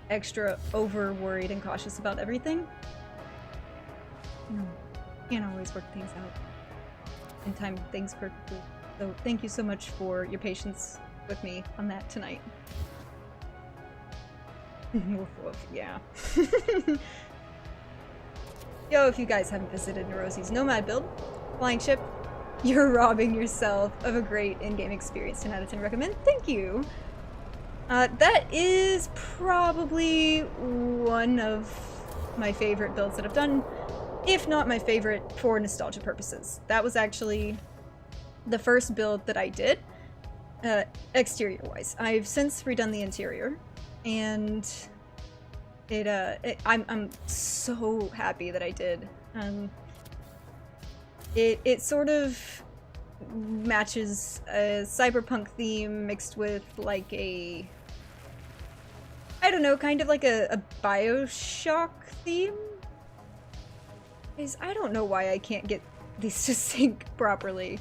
extra over-worried and cautious about everything. You know, can't always work things out and time things perfectly. So thank you so much for your patience with me on that tonight. Woof woof, yeah. Yo, if you guys haven't visited Neurosi's Nomad build, flying ship, you're robbing yourself of a great in-game experience. 10 out of 10 recommend. Thank you! That is probably one of my favorite builds that I've done, if not my favorite for nostalgia purposes. That was actually the first build that I did. Exterior-wise. I've since redone the interior, and I'm so happy that I did. It sort of matches a cyberpunk theme mixed with like a, I don't know, kind of like a BioShock theme? I don't know why I can't get these to sync properly.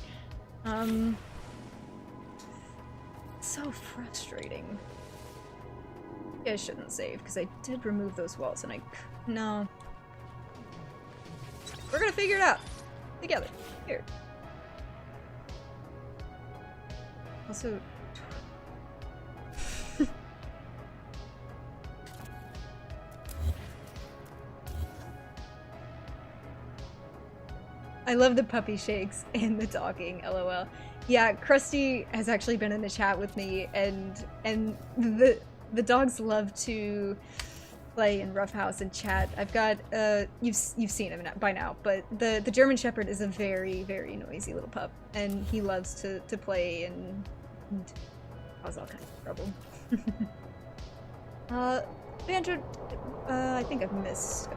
So frustrating. Maybe I shouldn't save, because I did remove those walls and no. We're gonna figure it out. Together. Here. Also... I love the puppy shakes and the talking, lol. Yeah, Krusty has actually been in the chat with me, and the dogs love to play in Roughhouse and chat. I've got you've seen him by now, but the German Shepherd is a very, very noisy little pup, and he loves to play and cause all kinds of trouble. Banjo, I think I've missed.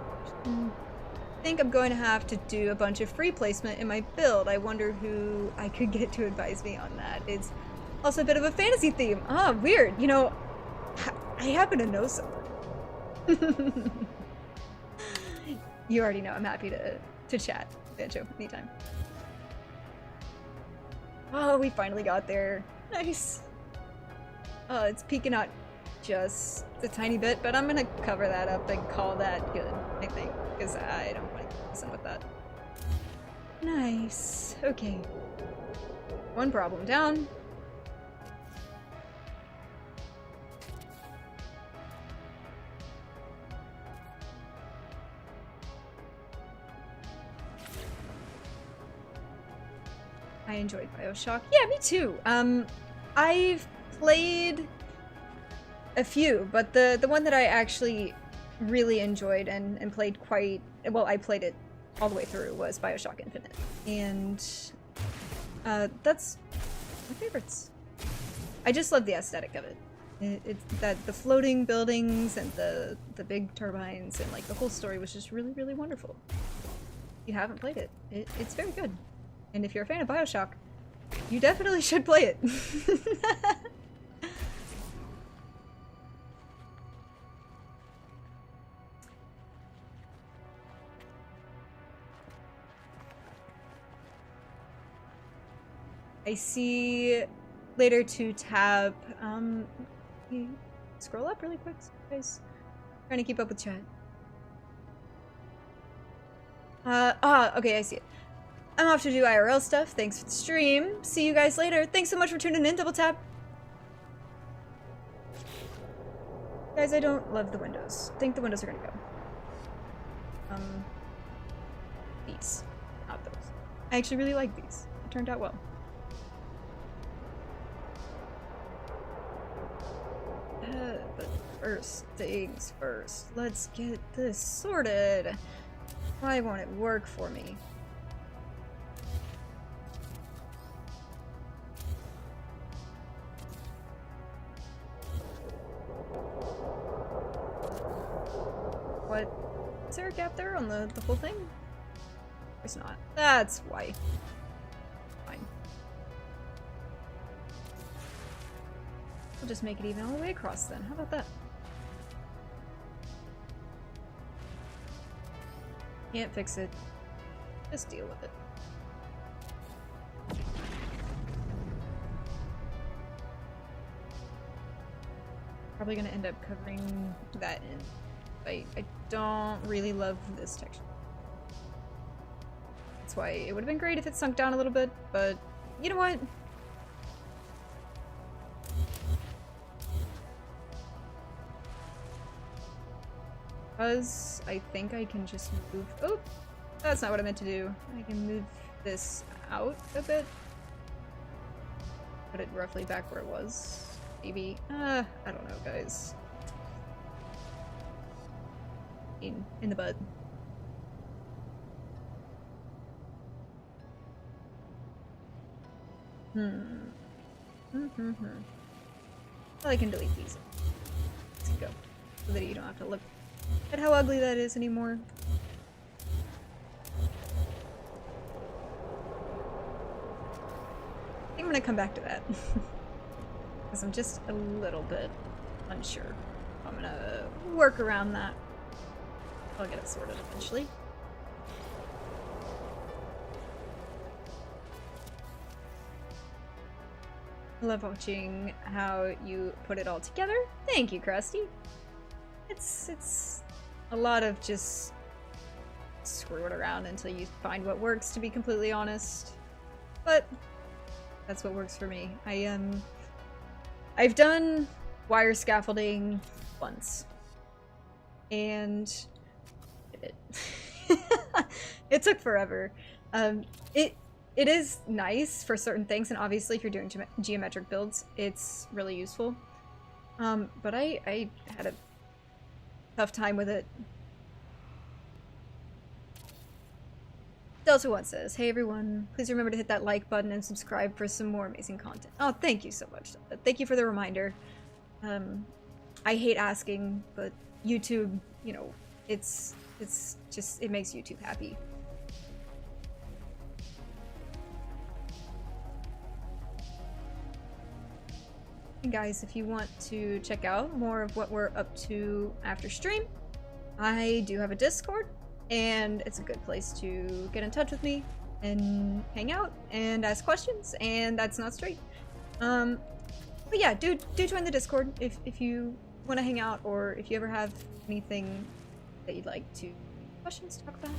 I think I'm going to have to do a bunch of free placement in my build. I wonder who I could get to advise me on that. It's also a bit of a fantasy theme. Ah, weird. You know, I happen to know someone. You already know I'm happy to chat, Banjo, anytime. Oh, we finally got there. Nice. It's peeking out just a tiny bit, but I'm gonna cover that up and call that good, I think, because I don't want to listen with that. Nice. Okay. One problem down. I enjoyed BioShock. Yeah, me too. I've played a few, but the one that I actually really enjoyed and played quite well, I played it all the way through, was BioShock Infinite, and that's my favorites. I just love the aesthetic of it. It's that the floating buildings and the big turbines and like the whole story was just really, really wonderful. If you haven't played it, it's very good, and if you're a fan of BioShock, you definitely should play it. I see later to tab. Scroll up really quick, guys. Trying to keep up with chat. Okay, I see it. I'm off to do IRL stuff. Thanks for the stream. See you guys later. Thanks so much for tuning in, Double Tap. Guys, I don't love the windows. I think the windows are gonna go. These. Not those. I actually really like these. It turned out well. But first things first. Let's get this sorted. Why won't it work for me? What? Is there a gap there on the whole thing? There's not. That's why. Fine. We'll just make it even all the way across then. How about that? Can't fix it. Just deal with it. Probably gonna end up covering that in. I don't really love this texture. That's why it would have been great if it sunk down a little bit, but you know what? Because I think I can just move. Oh, that's not what I meant to do. I can move this out a bit. Put it roughly back where it was. Maybe. I don't know, guys. In the butt. Well, I can delete these. Let's go. So that you don't have to look at how ugly that is anymore. I think I'm gonna come back to that. Because I'm just a little bit unsure. I'm gonna work around that. I'll get it sorted eventually. I love watching how you put it all together. Thank you, Krusty. It's a lot of just screw it around until you find what works, to be completely honest. But that's what works for me. I've done wire scaffolding once. And it took forever. It is nice for certain things, and obviously if you're doing geometric builds, it's really useful. But I had a tough time with it. Delta1 says, hey everyone, please remember to hit that like button and subscribe for some more amazing content. Oh, thank you so much. Thank you for the reminder. I hate asking, but YouTube, you know, it's just, it makes YouTube happy. And guys, if you want to check out more of what we're up to after stream, I do have a Discord, and it's a good place to get in touch with me and hang out and ask questions, and that's not straight. But yeah, do join the Discord if you want to hang out, or if you ever have anything that you'd like to questions to talk about,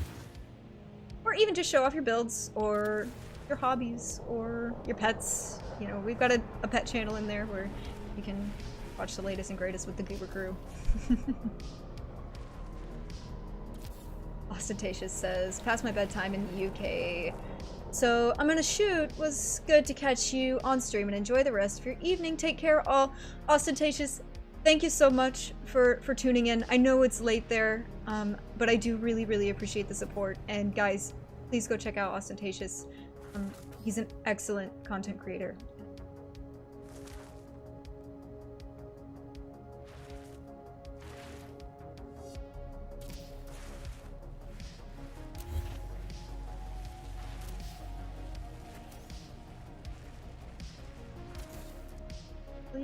or even just show off your builds or your hobbies or your pets. You know, we've got a pet channel in there where you can watch the latest and greatest with the Goober crew. Ostentatious says, past my bedtime in the UK. So I'm gonna shoot. Was good to catch you on stream, and enjoy the rest of your evening. Take care all. Ostentatious, thank you so much for tuning in. I know it's late there, but I do really appreciate the support. And guys, please go check out Ostentatious. He's an excellent content creator.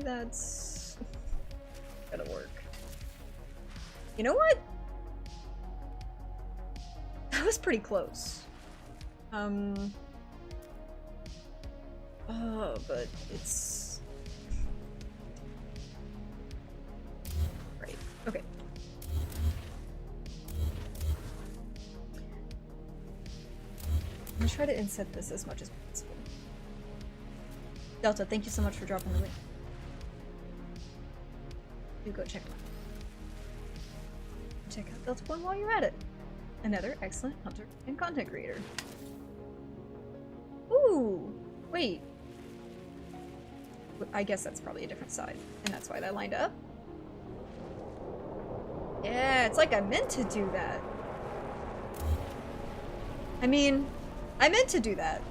That's gotta work. You know what? That was pretty close. But it's... Right. Okay. I'm gonna try to inset this as much as possible. Delta, thank you so much for dropping the link. Do go check them out. Check out Delta One while you're at it. Another excellent hunter and content creator. Ooh! Wait. I guess that's probably a different side, and that's why that lined up. Yeah, it's like I meant to do that. I mean, I meant to do that.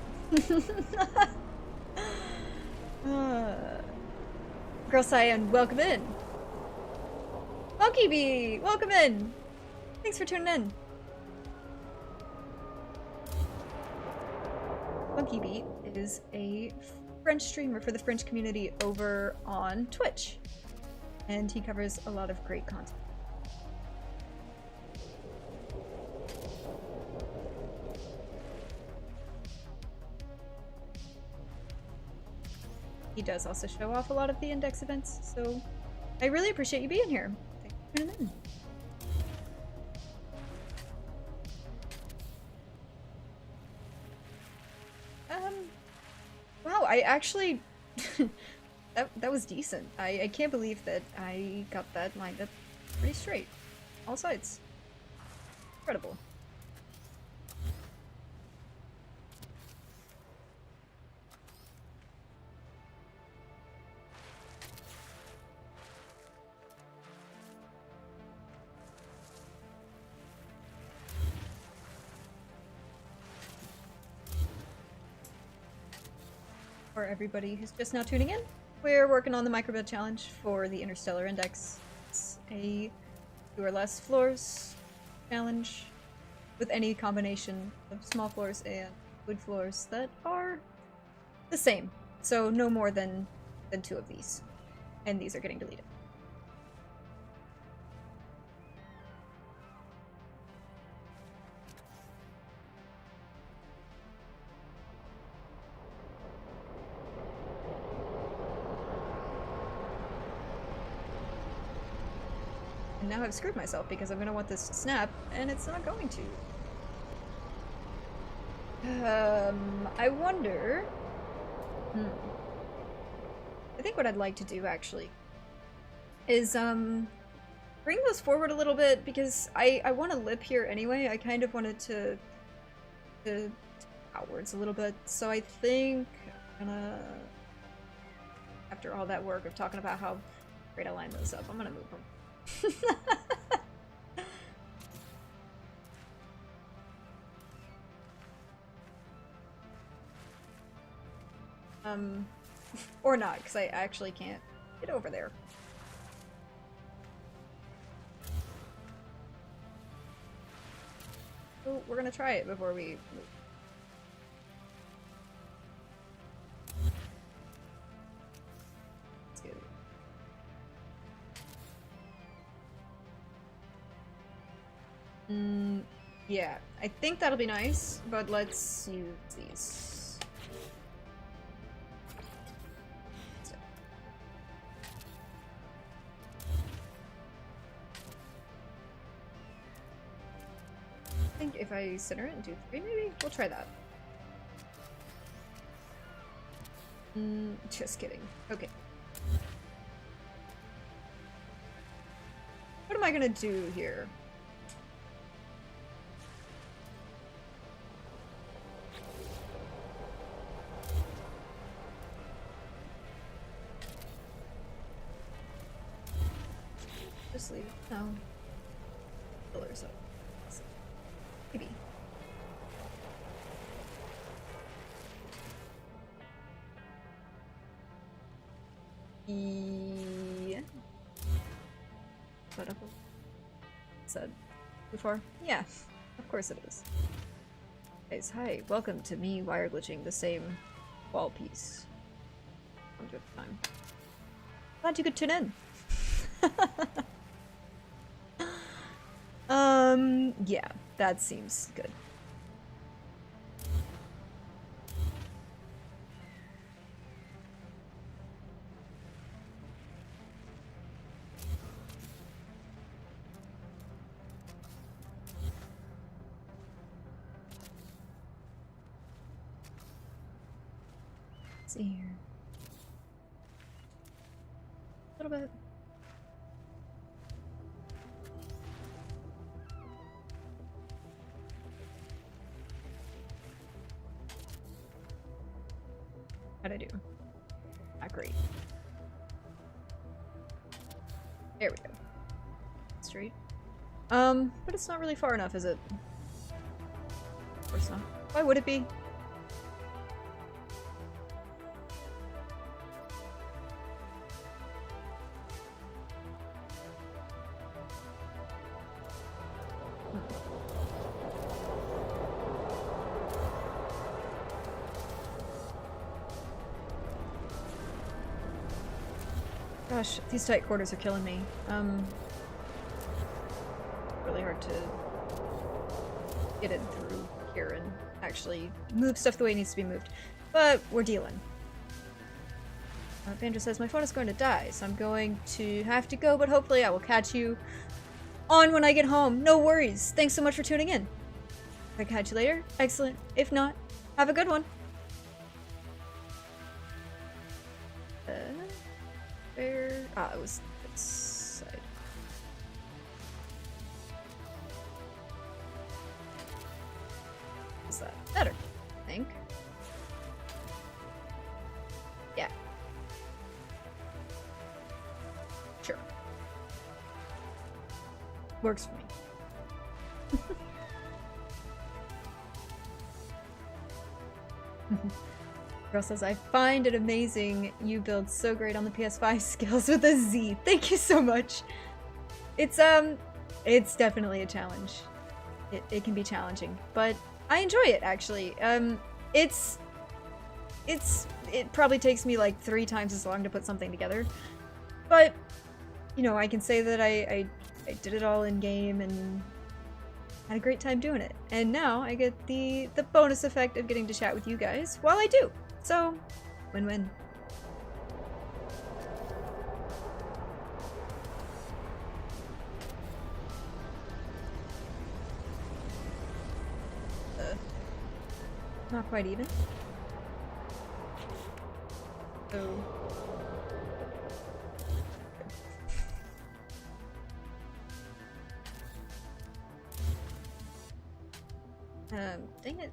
Girl Cyan, welcome in. Monkey Bee, welcome in. Thanks for tuning in. Monkey Bee is a French streamer for the French community over on Twitch, and he covers a lot of great content. He does also show off a lot of the index events, so I really appreciate you being here. Thanks for tuning in. Wow, I actually... that was decent. I can't believe that I got that lined up pretty straight. All sides. Incredible. For everybody who's just now tuning in, we're working on the MICROBULD challenge for the Interstellar Index. It's a 2 or less floors challenge with any combination of small floors and wood floors that are the same. So no more than 2 of these. And these are getting deleted. And now I've screwed myself because I'm going to want this to snap, and it's not going to. I wonder... I think what I'd like to do, actually, is, bring those forward a little bit, because I want to lip here anyway. I kind of wanted to outwards a little bit, so I think I'm gonna... After all that work of talking about how great I line those up, I'm gonna move them. Or not, because I actually can't get over there. So we're gonna try it before we move. Let's go. Yeah, I think that'll be nice, but let's use these. So. I think if I center it and do 3, maybe? We'll try that. Just kidding. Okay. What am I gonna do here? Just leave. No. Pillars up. Maybe. Yeah. What said before? Yeah, of course it is. Guys, hi. Welcome to me wire glitching the same wall piece. 100th time. Glad you could tune in. Yeah, that seems good. see here. A little bit. How'd I do? Not great. There we go. Straight. But it's not really far enough, is it? Of course not. Why would it be? Gosh, these tight quarters are killing me. Really hard to get it through here and actually move stuff the way it needs to be moved. But we're dealing. Bandra says, my phone is going to die, so I'm going to have to go, but hopefully I will catch you on when I get home. No worries. Thanks so much for tuning in. If I catch you later, excellent. If not, have a good one. Where? Ah, it was this side. Is that better? I think. Yeah. Sure. Works for me. Girl says, I find it amazing you build so great on the PS5 skills with a Z. Thank you so much. It's definitely a challenge. It can be challenging, but I enjoy it actually. It probably takes me like 3 times as long to put something together, but you know, I can say that I did it all in game and had a great time doing it. And now I get the bonus effect of getting to chat with you guys while I do. So, win-win. Not quite even. So... dang it.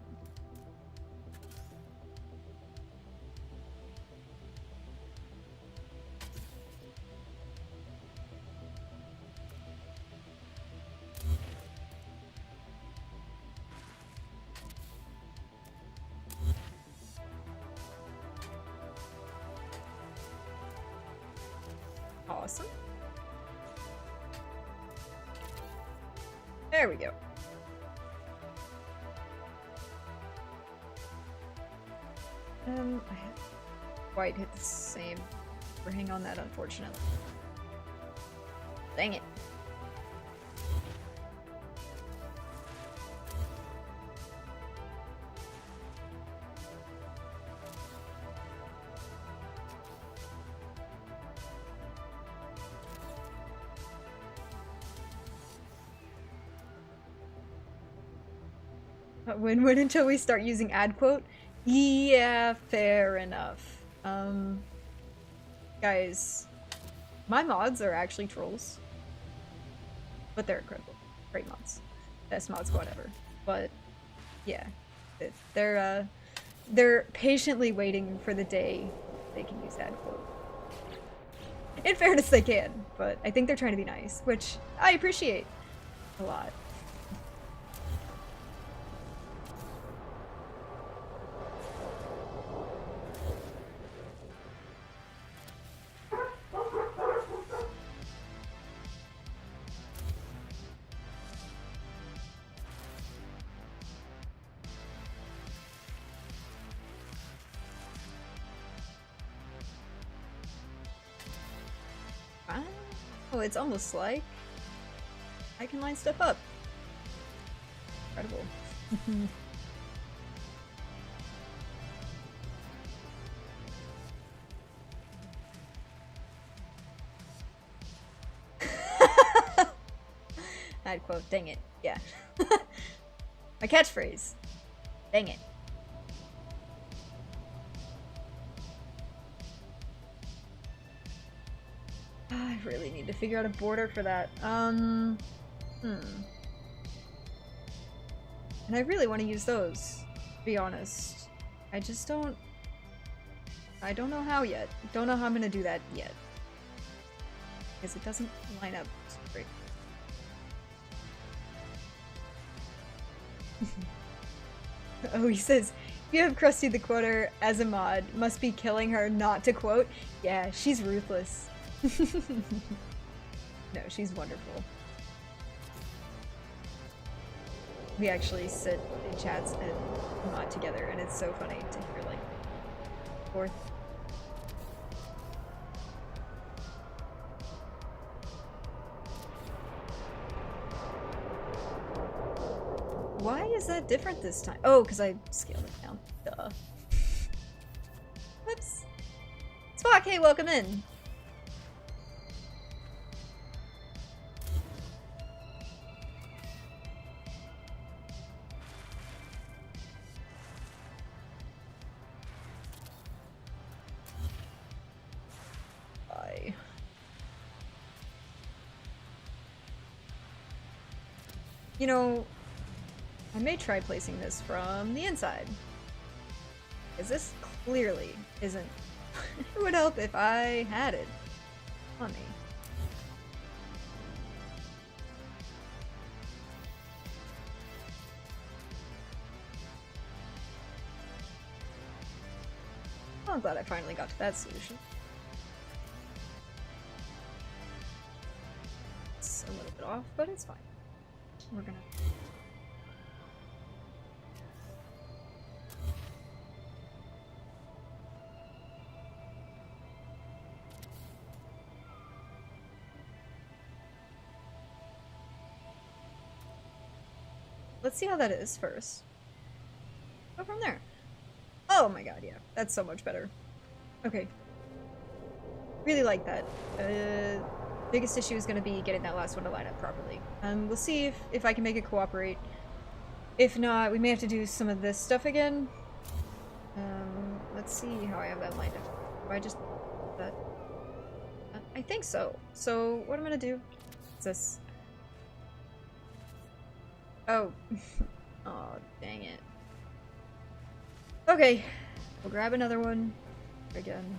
Awesome. There we go. I haven't quite hit the same ring on that, unfortunately. Dang it. Win-win until we start using ad quote? Yeah, fair enough. Guys, my mods are actually trolls. But they're incredible. Great mods. Best mod squad ever. But, yeah. They're patiently waiting for the day they can use ad quote. In fairness, they can, but I think they're trying to be nice, which I appreciate a lot. Oh, it's almost like I can line stuff up. Incredible. Ad quote, dang it. Yeah. My catchphrase. Dang it. I really need to figure out a border for that. And I really want to use those, to be honest. I just don't... I don't know how yet. Don't know how I'm gonna do that yet. Because it doesn't line up great. Oh, he says, if you have Krusty the Quoter as a mod, must be killing her not to quote. Yeah, she's ruthless. No, she's wonderful. We actually sit in chats and mod together, and it's so funny to hear, like, forth. Why is that different this time? Oh, because I scaled it down. Duh. Whoops. Spock, hey, welcome in. Bye. You know, I may try placing this from the inside. Because this clearly isn't... It would help if I had it on me. Well, I'm glad I finally got to that solution. It's a little bit off, but it's fine. We're gonna... Let's see how that is first. Go from there. Oh my god, yeah. That's so much better. Okay. Really like that. Biggest issue is going to be getting that last one to line up properly. We'll see if I can make it cooperate. If not, we may have to do some of this stuff again. Let's see how I have that lined up. Do I just... that? I think so. So, what I'm going to do is this. Oh. Oh, dang it. Okay. We'll grab another one. Again.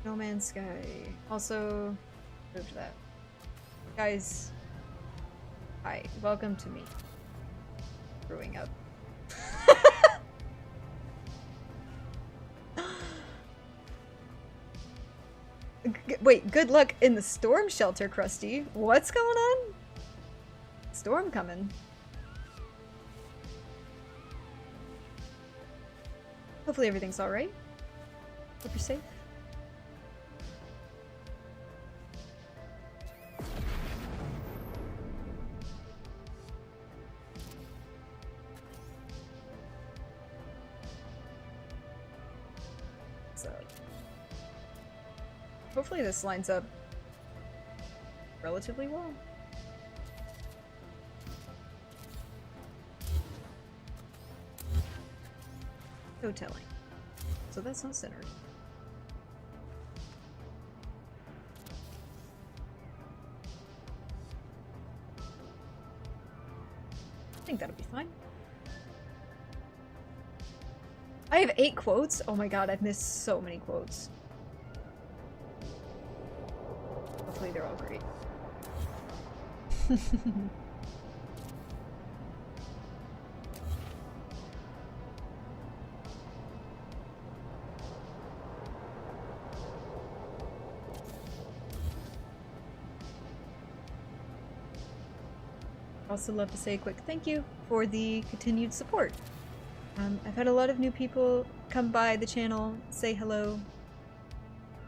No Man's Sky. Also, move to that. Guys. Hi. Welcome to me. Growing up. Wait, good luck in the storm shelter, Krusty. What's going on? Storm coming. Hopefully everything's alright. Hope you're safe. So, hopefully this lines up relatively well. No telling. So that's not centered. I think that'll be fine. I have 8 quotes? Oh my god, I've missed so many quotes. Hopefully they're all great. Also love to say a quick thank you for the continued support. I've had a lot of new people come by the channel, say hello,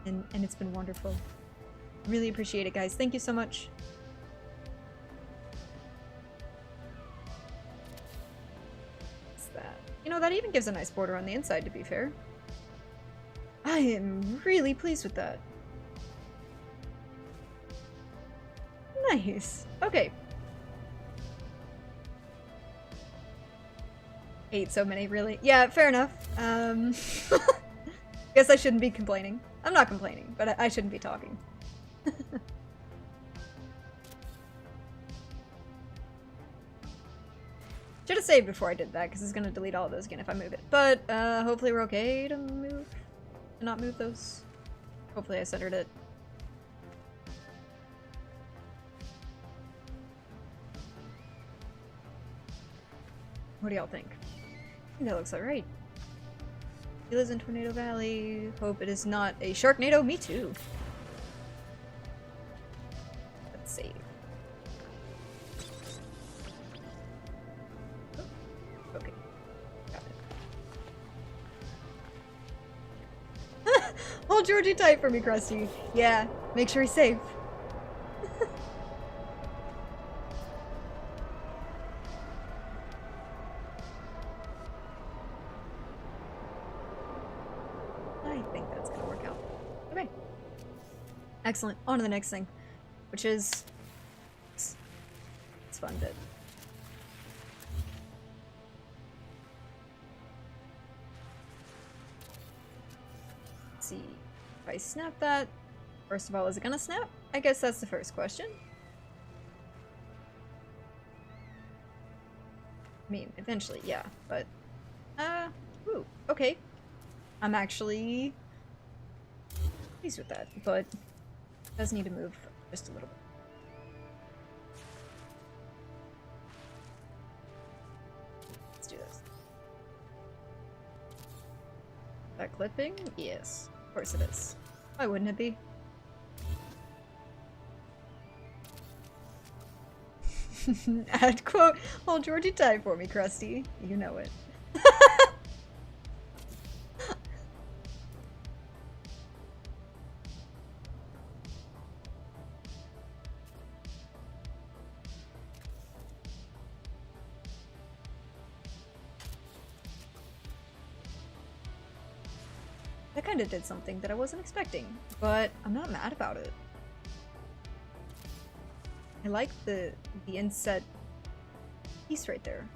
and it's been wonderful. Really appreciate it, guys. Thank you so much. What's that? You know, that even gives a nice border on the inside, to be fair. I am really pleased with that. Nice. Okay. Ate so many, really. Yeah, fair enough. Guess I shouldn't be complaining. I'm not complaining, but I shouldn't be talking. Should have saved before I did that, because it's going to delete all of those again if I move it. But, hopefully we're okay to move, to not move those. Hopefully I centered it. What do y'all think? I think that looks alright. He lives in Tornado Valley. Hope it is not a Sharknado. Me too. Let's save. Oh, okay. Got it. Hold Georgie tight for me, Krusty. Yeah, make sure he's safe. Excellent. On to the next thing, which is it's fun bit. Let's see if I snap that. First of all, is it gonna snap? I guess that's the first question. I mean, eventually, yeah, but ooh, okay. I'm actually pleased with that, but does need to move just a little bit. Let's do this. Is that clipping? Yes. Of course it is. Why wouldn't it be? Add quote, hold Georgie tight for me, Krusty. You know it. That kind of did something that I wasn't expecting, but I'm not mad about it. I like the inset piece right there.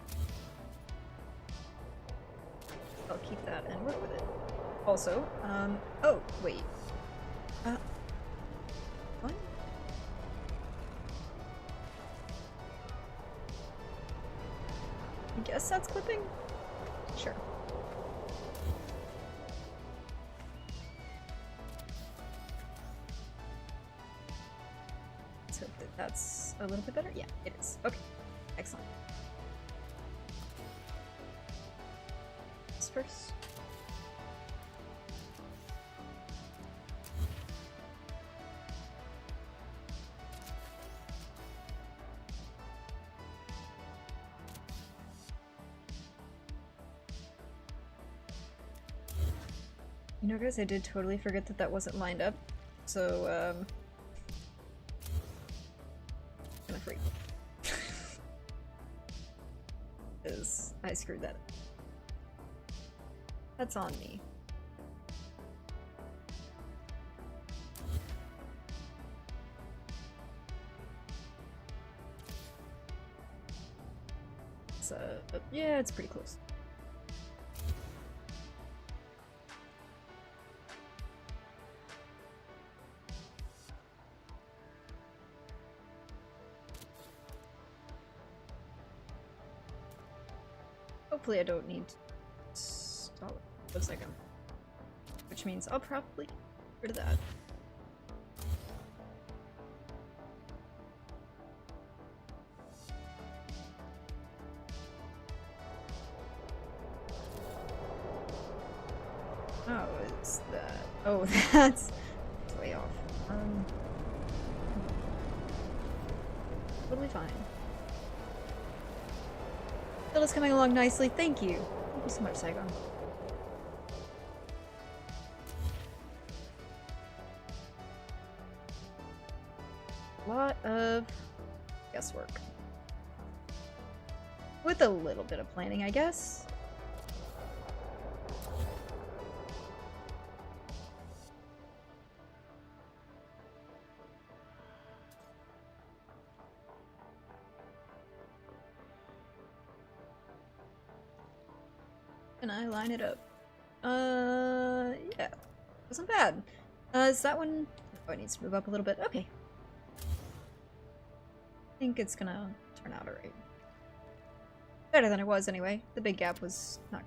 I'll keep that and work with it. Also, oh, wait. What? I guess that's clipping? Sure. Let's hope that that's a little bit better. Yeah, it is. Okay, excellent. This first. You know, guys, I did totally forget that that wasn't lined up, so, kinda freak. Because I screwed that up. That's on me. So, yeah, it's pretty close. Hopefully I don't need to stop. Looks like I'm. Which means I'll probably get rid of that. Oh, is that? Oh, that's way off. Totally fine. Build is coming along nicely. Thank you. Thank you so much, Saigon. A lot of guesswork. With a little bit of planning, I guess. Can I line it up? Yeah. Wasn't bad. Is that one? Oh, it needs to move up a little bit. Okay. I think it's gonna turn out alright. Better than it was anyway. The big gap was not.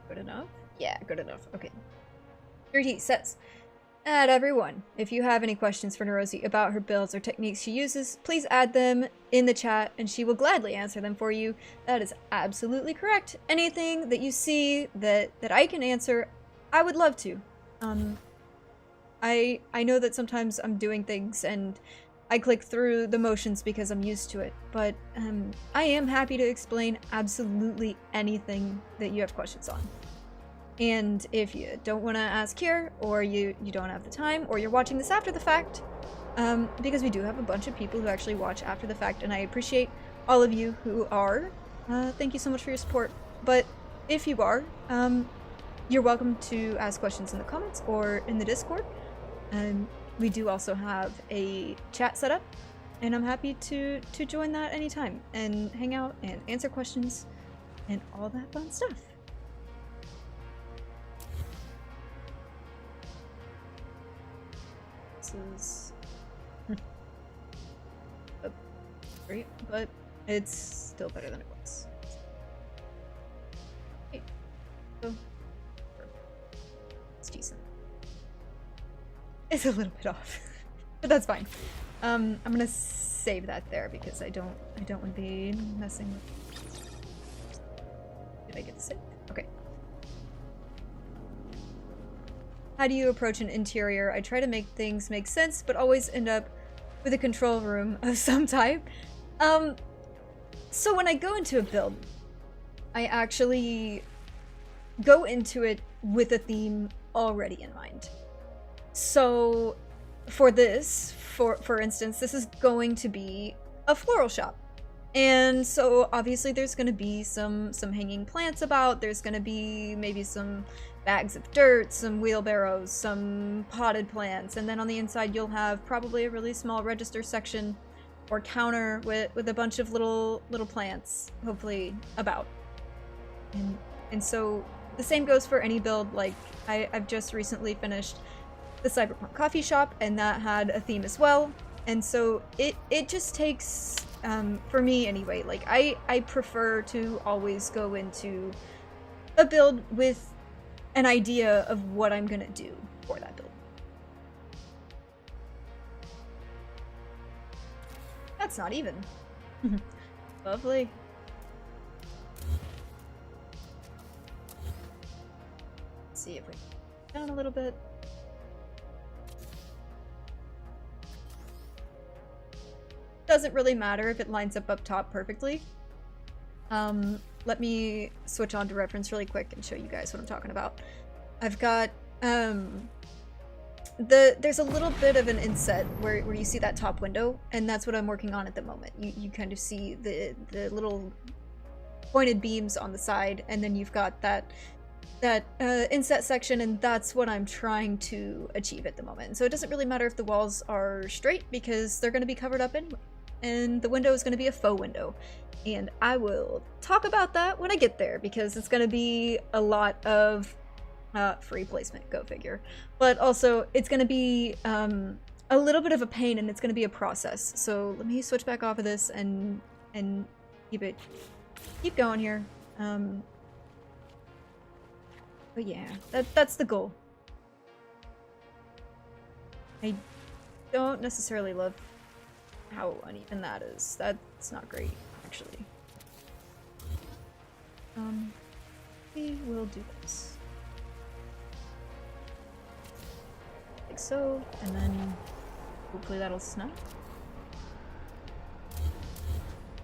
Good enough? Yeah, good enough. Okay. 3D says, add everyone. If you have any questions for Neurosi about her builds or techniques she uses, please add them in the chat and she will gladly answer them for you. That is absolutely correct. Anything that you see that I can answer, I would love to. I know that sometimes I'm doing things and I click through the motions because I'm used to it, but I am happy to explain absolutely anything that you have questions on. And if you don't want to ask here, or you don't have the time, or you're watching this after the fact, because we do have a bunch of people who actually watch after the fact, and I appreciate all of you who are. Thank you so much for your support. But if you are, you're welcome to ask questions in the comments or in the Discord. We do also have a chat set up, and I'm happy to join that anytime and hang out and answer questions and all that fun stuff. This is great, but it's still better than it was. Okay. So it's decent. It's a little bit off, but that's fine. I'm gonna save that there because I don't want to be messing with. Did I get to save? Okay. How do you approach an interior? I try to make things make sense, but always end up with a control room of some type. So when I go into a build, I actually go into it with a theme already in mind. So for this, for instance, this is going to be a floral shop. And so obviously there's going to be some hanging plants about, there's going to be maybe some bags of dirt, some wheelbarrows, some potted plants, and then on the inside you'll have probably a really small register section or counter with a bunch of little plants, hopefully about. And so the same goes for any build. Like I've just recently finished the Cyberpunk coffee shop, and that had a theme as well. And so it just takes, for me anyway, like I prefer to always go into a build with an idea of what I'm gonna do for that build. That's not even. Lovely. Let's see if we down a little bit. Doesn't really matter if it lines up top perfectly. Let me switch on to reference really quick and show you guys what I'm talking about. I've got there's a little bit of an inset where you see that top window, and that's what I'm working on at the moment. You kind of see the little pointed beams on the side, and then you've got that inset section, and that's what I'm trying to achieve at the moment. So it doesn't really matter if the walls are straight because they're going to be covered up anyway. And the window is going to be a faux window. And I will talk about that when I get there, because it's going to be a lot of free placement, go figure. But also, it's going to be a little bit of a pain, and it's going to be a process. So let me switch back off of this and keep going here. But yeah, that's the goal. I don't necessarily love how uneven that is. That's not great, actually. We will do this. Like so, and then hopefully that'll snap.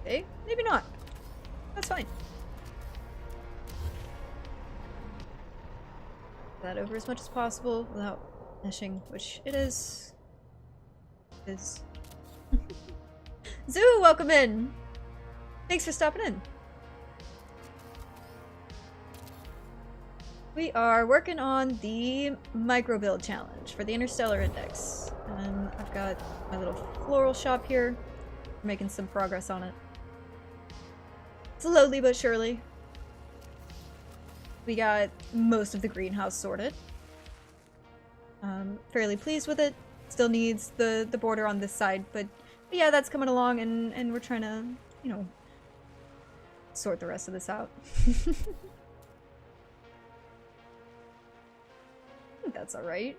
Okay, maybe not. That's fine. That over as much as possible without meshing, which it is. Zoo, welcome in! Thanks for stopping in. We are working on the MICROBULD challenge for the Interstellar Index. And I've got my little floral shop here. We're making some progress on it. Slowly but surely. We got most of the greenhouse sorted. Fairly pleased with it. Still needs the border on this side, but yeah, that's coming along, and we're trying to, you know, sort the rest of this out. I think that's alright.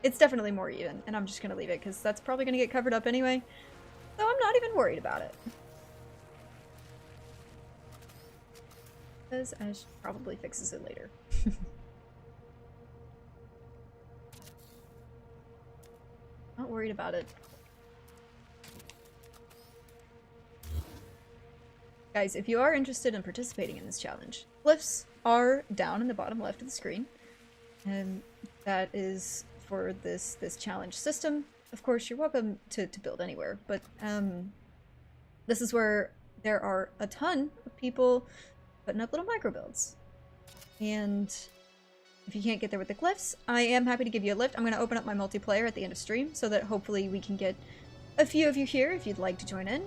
It's definitely more even, and I'm just gonna leave it, because that's probably gonna get covered up anyway. So I'm not even worried about it. Because Ash probably fixes it later. Not worried about it. Guys, if you are interested in participating in this challenge, glyphs are down in the bottom left of the screen. And that is for this challenge system. Of course, you're welcome to build anywhere, but this is where there are a ton of people putting up little micro builds. And if you can't get there with the glyphs, I am happy to give you a lift. I'm going to open up my multiplayer at the end of stream so that hopefully we can get a few of you here if you'd like to join in.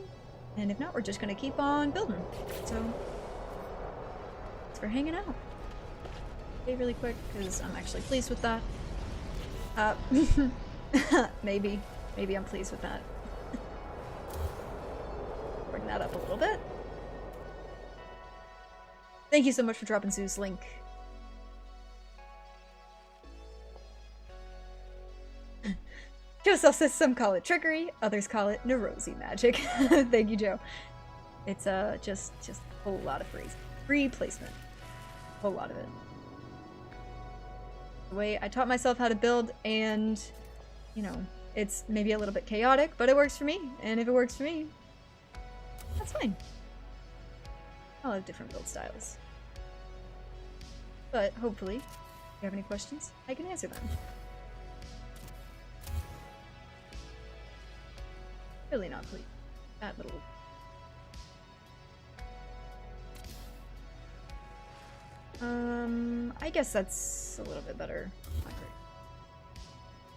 And if not, we're just going to keep on building. So, thanks for hanging out. Okay, really quick, because I'm actually pleased with that. Maybe I'm pleased with that. Bring that up a little bit. Thank you so much for dropping Zeus link. Joseph says some call it trickery, others call it Neurosi magic. Thank you, Joe. It's just a whole lot of free placement. A whole lot of it. The way I taught myself how to build, and you know, it's maybe a little bit chaotic, but it works for me. And if it works for me, that's fine. I'll have different build styles. But hopefully, if you have any questions, I can answer them. Really not pleased. That little... I guess that's a little bit better. Not great.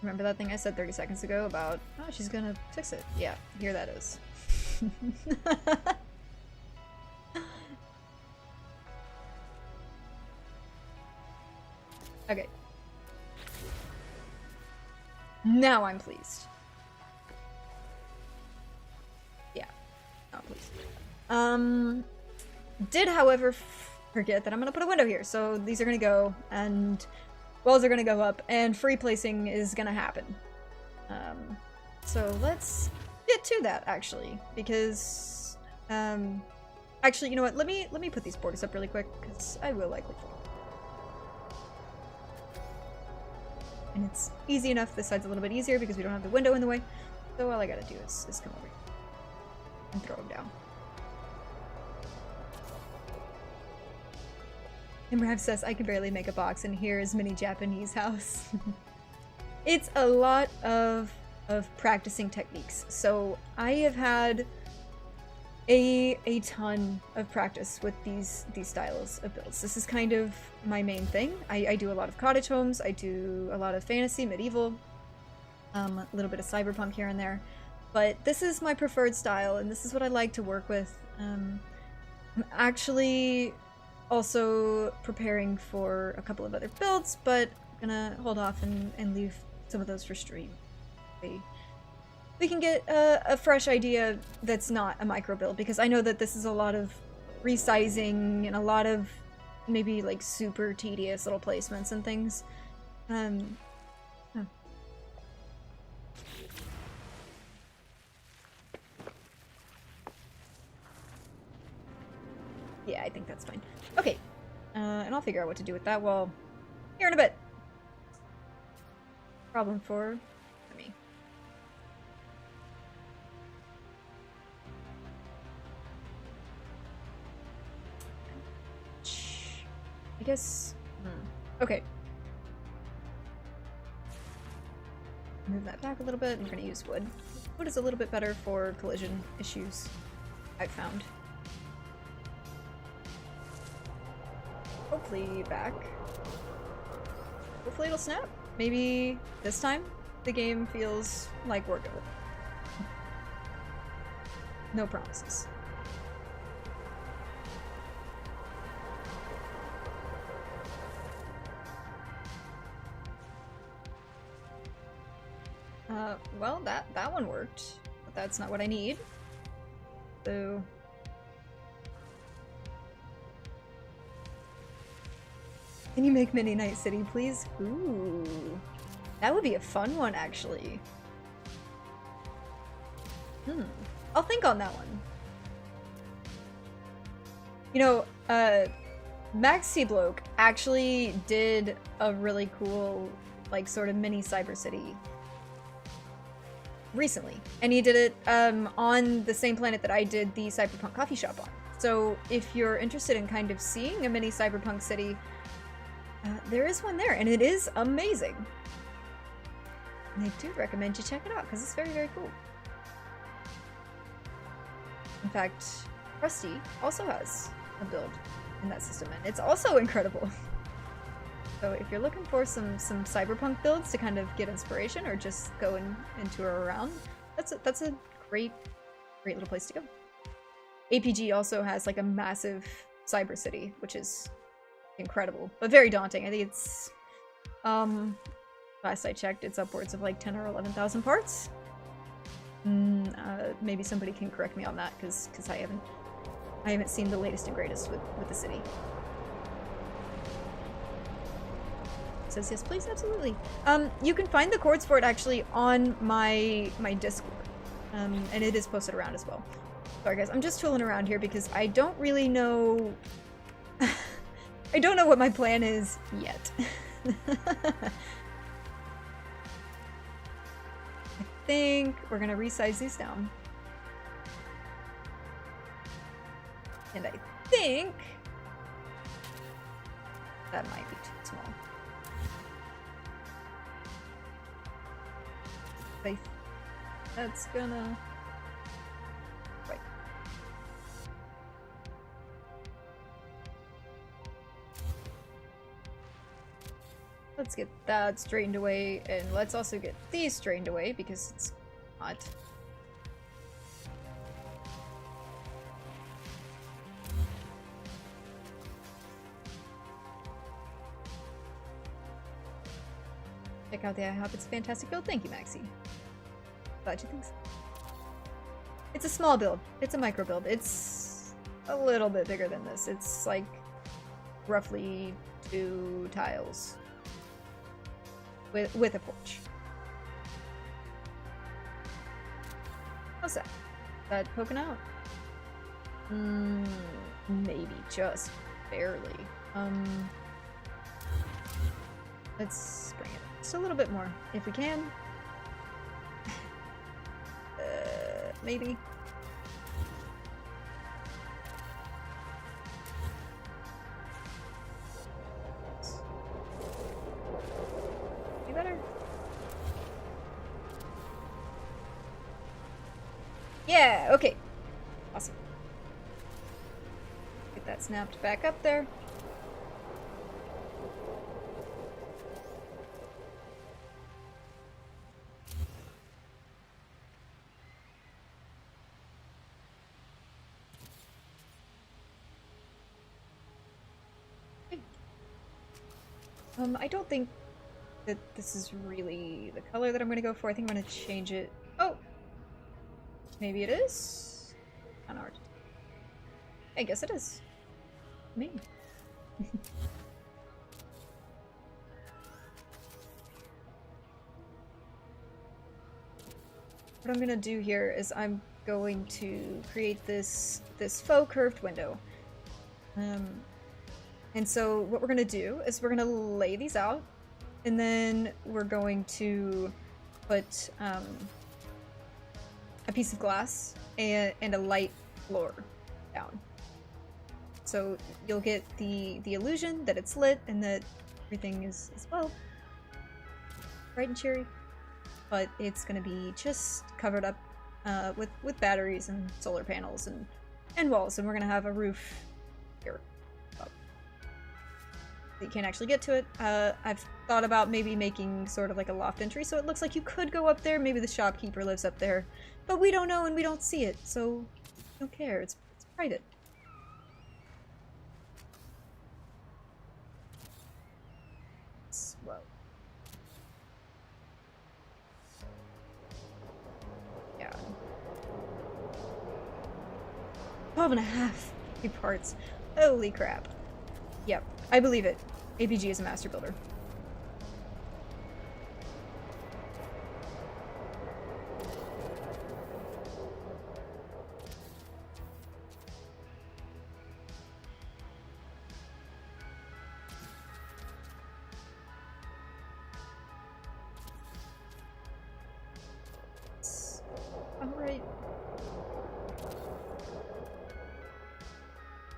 Remember that thing I said 30 seconds ago about, oh, she's gonna fix it. Yeah, here that is. Okay. Now I'm pleased. Yeah, not pleased. Did, however, forget that I'm gonna put a window here, so these are gonna go, and walls are gonna go up, and free placing is gonna happen. So let's get to that, actually, because, actually, you know what, let me put these borders up really quick, because I will likely forget. And it's easy enough, this side's a little bit easier because we don't have the window in the way, so all I gotta do is come over here and throw them down. Imrav says, I can barely make a box, and here is mini Japanese house. It's a lot of practicing techniques. So I have had a ton of practice with these styles of builds. This is kind of my main thing. I do a lot of cottage homes, I do a lot of fantasy, medieval, a little bit of cyberpunk here and there. But this is my preferred style, and this is what I like to work with. I'm actually also preparing for a couple of other builds, but I'm gonna hold off and leave some of those for stream. We can get a fresh idea that's not a micro build, because I know that this is a lot of resizing and a lot of maybe like super tedious little placements and things. Yeah, I think that's fine. Okay, and I'll figure out what to do with that. Well, here in a bit. Problem for me. I guess. Okay. Move that back a little bit. I'm going to use wood. Wood is a little bit better for collision issues, I've found. Oh. safely back. Hopefully it'll snap. Maybe this time the game feels like we're good. No promises. Well, that one worked, but that's not what I need. So... Can you make Mini Night City, please? Ooh. That would be a fun one, actually. I'll think on that one. You know, MaxiBloke actually did a really cool, like, sort of mini Cyber City recently. And he did it on the same planet that I did the Cyberpunk coffee shop on. So if you're interested in kind of seeing a mini Cyberpunk city, there is one there, and it is amazing. And I do recommend you check it out, because it's very, very cool. In fact, Krusty also has a build in that system, and it's also incredible. So if you're looking for some cyberpunk builds to kind of get inspiration, or just go into or around, that's a great little place to go. APG also has like a massive cyber city, which is incredible, but very daunting. I think it's, last I checked, it's upwards of like 10 or 11,000 parts. Maybe somebody can correct me on that, because I haven't seen the latest and greatest with the city. Says yes, please, absolutely. You can find the codes for it actually on my Discord, and it is posted around as well. Sorry guys, I'm just tooling around here because I don't really know. I don't know what my plan is yet. I think we're gonna resize these down. And I think that might be too small. That's gonna... Right. Let's get that straightened away, and let's also get these straightened away because it's not. Check out the IHOP, it's a fantastic build. Thank you, Maxi. Glad you think so. It's a small build. It's a micro build. It's a little bit bigger than this. It's like roughly 2 tiles with a porch. How's that? Is that poking out? Maybe just barely. Let's bring it up just a little bit more if we can. Maybe. Be better. Yeah, okay. Awesome. Get that snapped back up there. I don't think that this is really the color that I'm going to go for. I think I'm going to change it. Oh! Maybe it is? Kind of hard. I guess it is. Me. What I'm going to do here is I'm going to create this faux curved window. And so what we're going to do is we're going to lay these out, and then we're going to put a piece of glass and a light floor down. So you'll get the illusion that it's lit and that everything is well bright and cheery, but it's going to be just covered up with batteries and solar panels and walls, and we're going to have a roof here. you can't actually get to it. I've thought about maybe making sort of like a loft entry, so it looks like you could go up there. Maybe the shopkeeper lives up there, but we don't know and we don't see it, so I don't care. It's private. Whoa. Yeah. 12.5 parts. Holy crap. Yep, I believe it. APG is a master builder. Alright.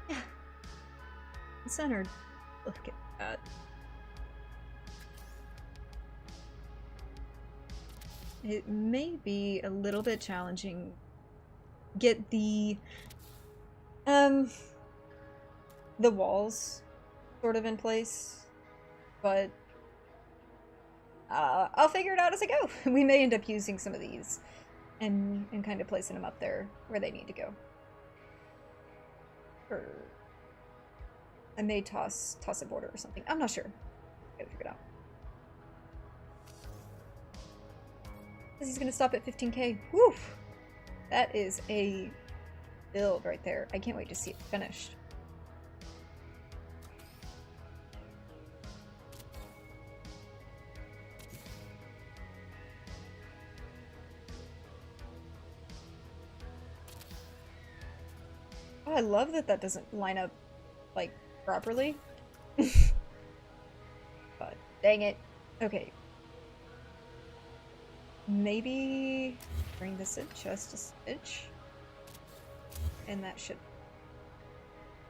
Yeah. Centered. Look at that. It may be a little bit challenging. Get the walls sort of in place, but I'll figure it out as I go. We may end up using some of these and kind of placing them up there where they need to go. Or I may toss a border or something. I'm not sure. Gotta figure it out. Because he's gonna stop at 15k. Woo! That is a build right there. I can't wait to see it finished. Oh, I love that that doesn't line up, like, properly. But, dang it. Okay. Maybe bring this in just a smidge. And that should...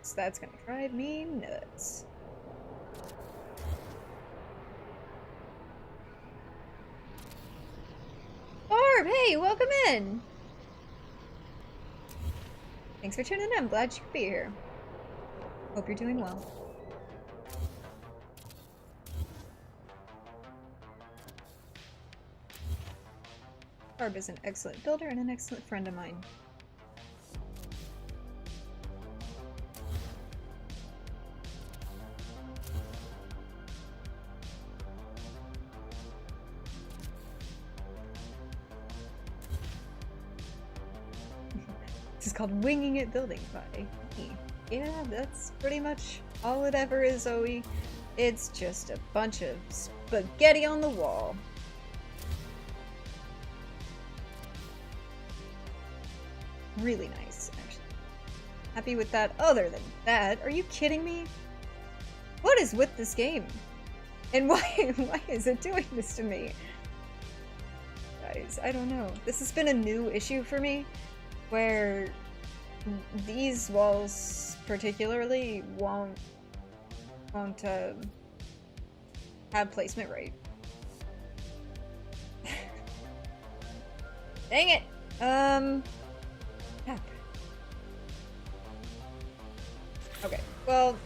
So that's gonna drive me nuts. Barb, hey, welcome in! Thanks for tuning in. I'm glad you could be here. Hope you're doing well. Barb is an excellent builder and an excellent friend of mine. This is called Winging It Building by me. Yeah, that's pretty much all it ever is, Zoe. It's just a bunch of spaghetti on the wall. Really nice, actually. Happy with that. Other than that, are you kidding me? What is with this game? And why is it doing this to me? Guys, I don't know. This has been a new issue for me, where these walls particularly won't have placement right. Dang it! Okay, well,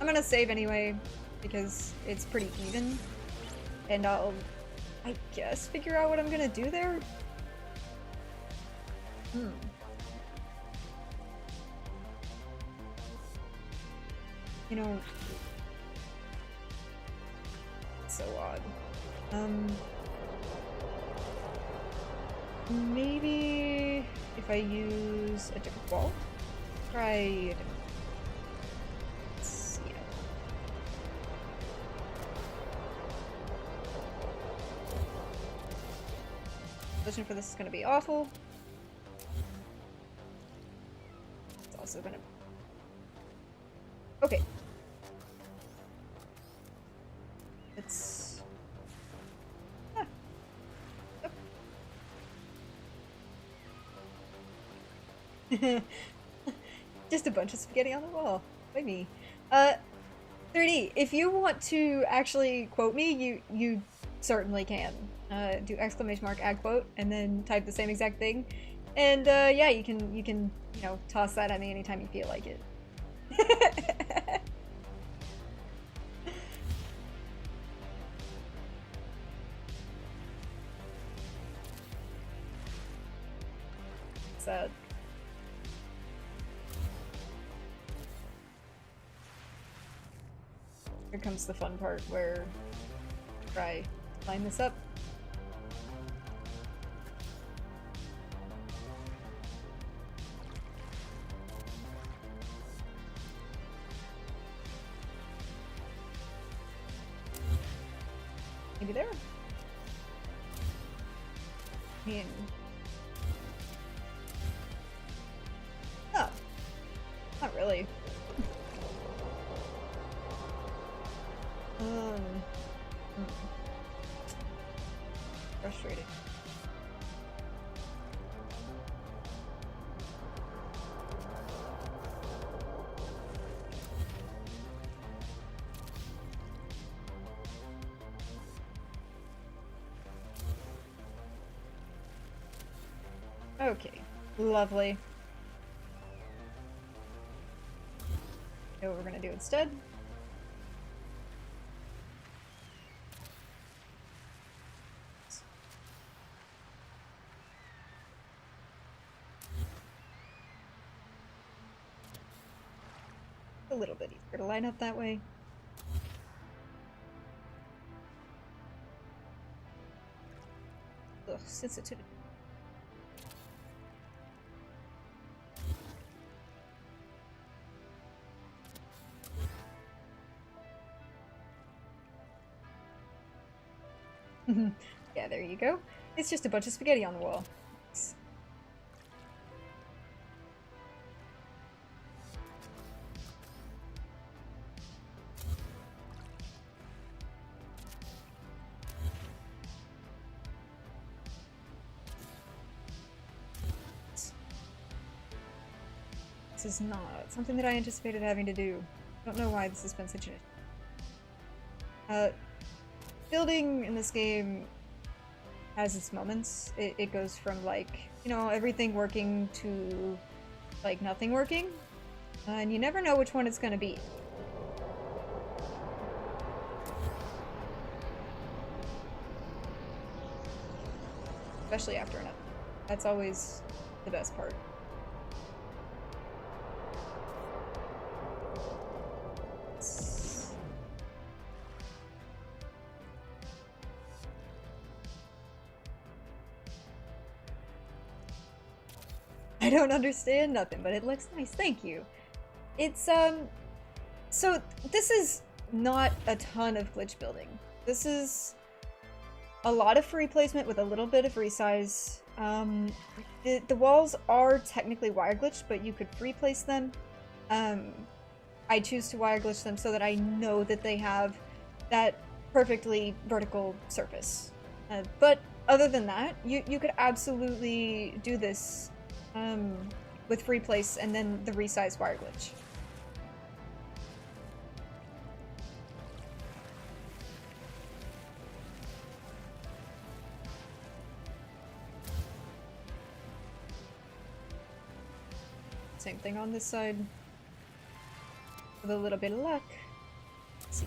I'm gonna save anyway, because it's pretty even, and I'll, I guess, figure out what I'm gonna do there? You know, it's so odd. Maybe if I use a different wall? Try a different... Let's see. Vision for this is gonna be awful. It's also gonna... Okay. It's... Ah. Oh. Just a bunch of spaghetti on the wall. By me. 3D, if you want to actually quote me, you certainly can. Do exclamation mark add quote and then type the same exact thing. And yeah, you can, you know, toss that at me anytime you feel like it. that. Here comes the fun part where I line this up. Maybe there? I mean... Oh. Not really. Frustrating. Okay, lovely. You know what we're gonna do instead? A little bit easier to line up that way. Ugh, sensitivity. Yeah, there you go. It's just a bunch of spaghetti on the wall. This is not something that I anticipated having to do. Don't know why this has been such an building in this game has its moments. It goes from, like, you know, everything working to, like, nothing working. And you never know which one it's gonna be. Especially after an update. That's always the best part. I don't understand nothing, but it looks nice. Thank you. It's, so this is not a ton of glitch building. This is a lot of free placement with a little bit of resize. The walls are technically wire glitched, but you could free place them. I choose to wire glitch them so that I know that they have that perfectly vertical surface. But other than that, you could absolutely do this with free place and then the resize wire glitch. Same thing on this side. With a little bit of luck. Let's see.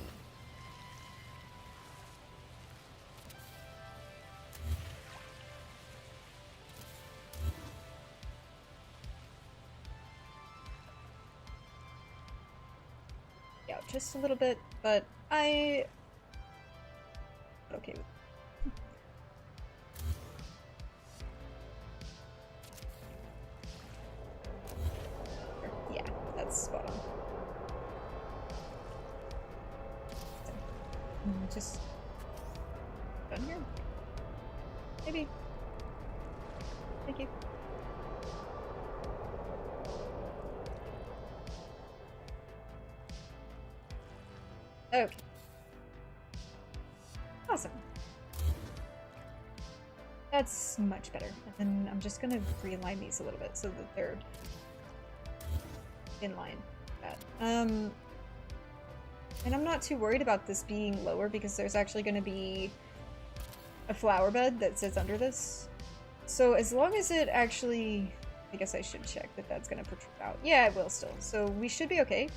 Yeah, just a little bit, but okay with it. Yeah, that's spot on. Just done here? Maybe. Thank you. Okay. Awesome. That's much better. And then I'm just gonna realign these a little bit so that they're in line with that. And I'm not too worried about this being lower because there's actually gonna be a flower bed that sits under this. So as long as it actually, I guess I should check that that's gonna protrude out. Yeah, it will still. So we should be okay.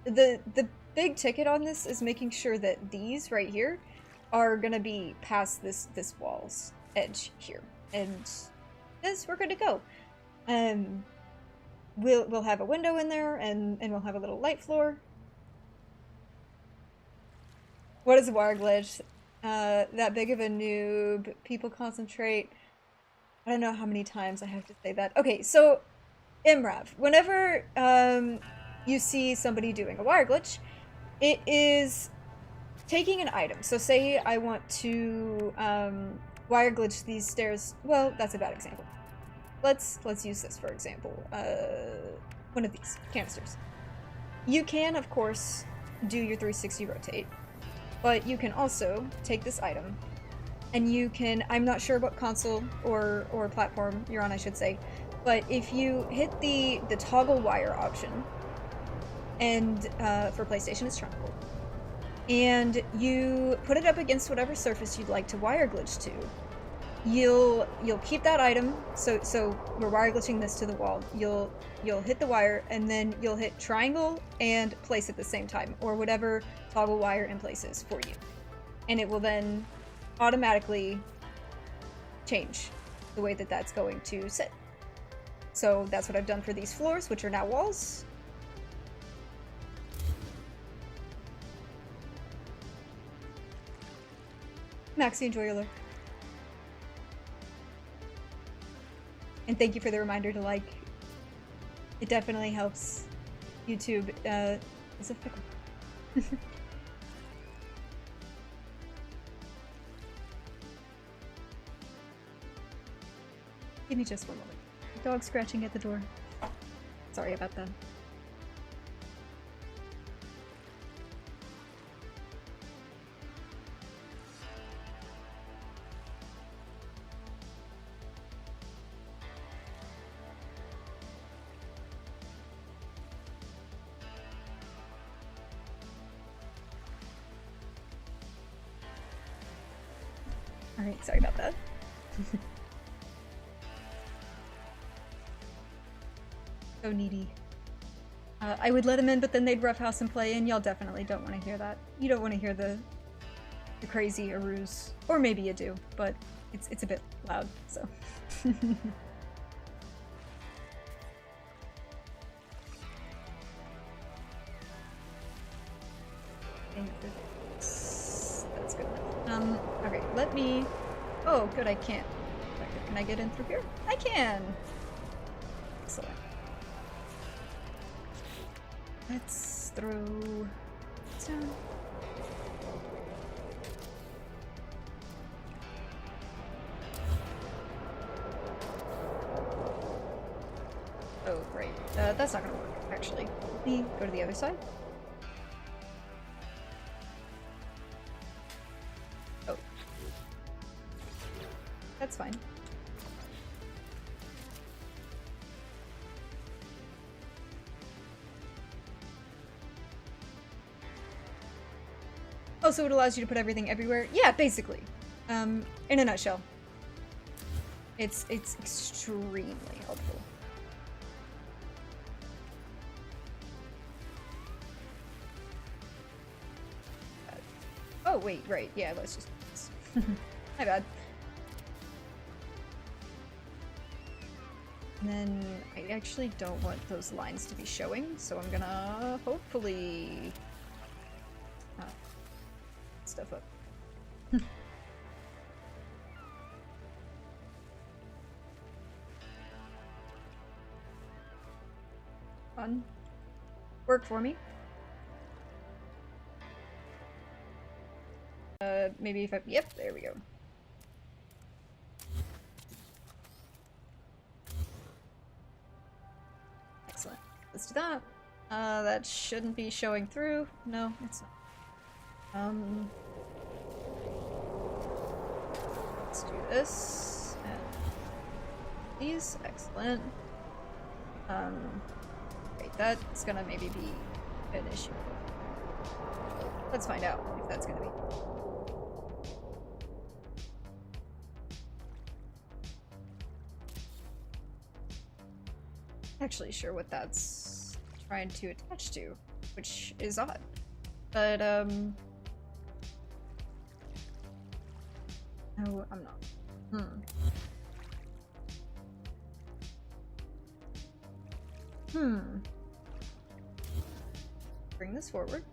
The big ticket on this is making sure that these right here are gonna be past this wall's edge here. And is we're good to go. We'll have a window in there, and we'll have a little light floor. What is a wire glitch? That big of a noob. People concentrate. I don't know how many times I have to say that. Okay, so Imrav, whenever you see somebody doing a wire glitch, it is taking an item. So say I want to wire glitch these stairs. Well, that's a bad example. Let's use this for example. One of these canisters. You can, of course, do your 360 rotate, but you can also take this item, and you can, I'm not sure what console or platform you're on, I should say, but if you hit the toggle wire option, and for PlayStation it's triangle, and you put it up against whatever surface you'd like to wire glitch to, you'll keep that item. So we're wire glitching this to the wall. You'll hit the wire, and then you'll hit triangle and place at the same time, or whatever toggle wire in place is for you, and it will then automatically change the way that that's going to sit. So that's what I've done for these floors, which are now walls. Maxie, enjoy your look. And thank you for the reminder to like. It definitely helps. YouTube is a fickle. Give me just one moment. Dog scratching at the door. Sorry about that. Alright, sorry about that. So needy. I would let him in, but then they'd roughhouse and play, and y'all definitely don't want to hear that. You don't want to hear the crazy aruse. Or maybe you do, but it's a bit loud, so. That's good enough. Okay, let me... Oh, good, I can't. Can I get in through here? I can! Excellent. Let's throw this down. Oh, great. That's not gonna work, actually. Let me go to the other side. Oh. That's fine. Oh, so it allows you to put everything everywhere? Yeah, basically. In a nutshell. It's extremely helpful. Oh, wait, right. Yeah, let's just... My bad. And then I actually don't want those lines to be showing, so I'm gonna hopefully... stuff up. Fun. Work for me. Maybe if I... Yep, there we go. Excellent. Let's do that. That shouldn't be showing through. No, it's not. Let's do this. And these. Excellent. Wait, that's gonna maybe be an issue. Let's find out if that's gonna be. Actually sure what that's trying to attach to, which is odd. But, no, I'm not. Bring this forward.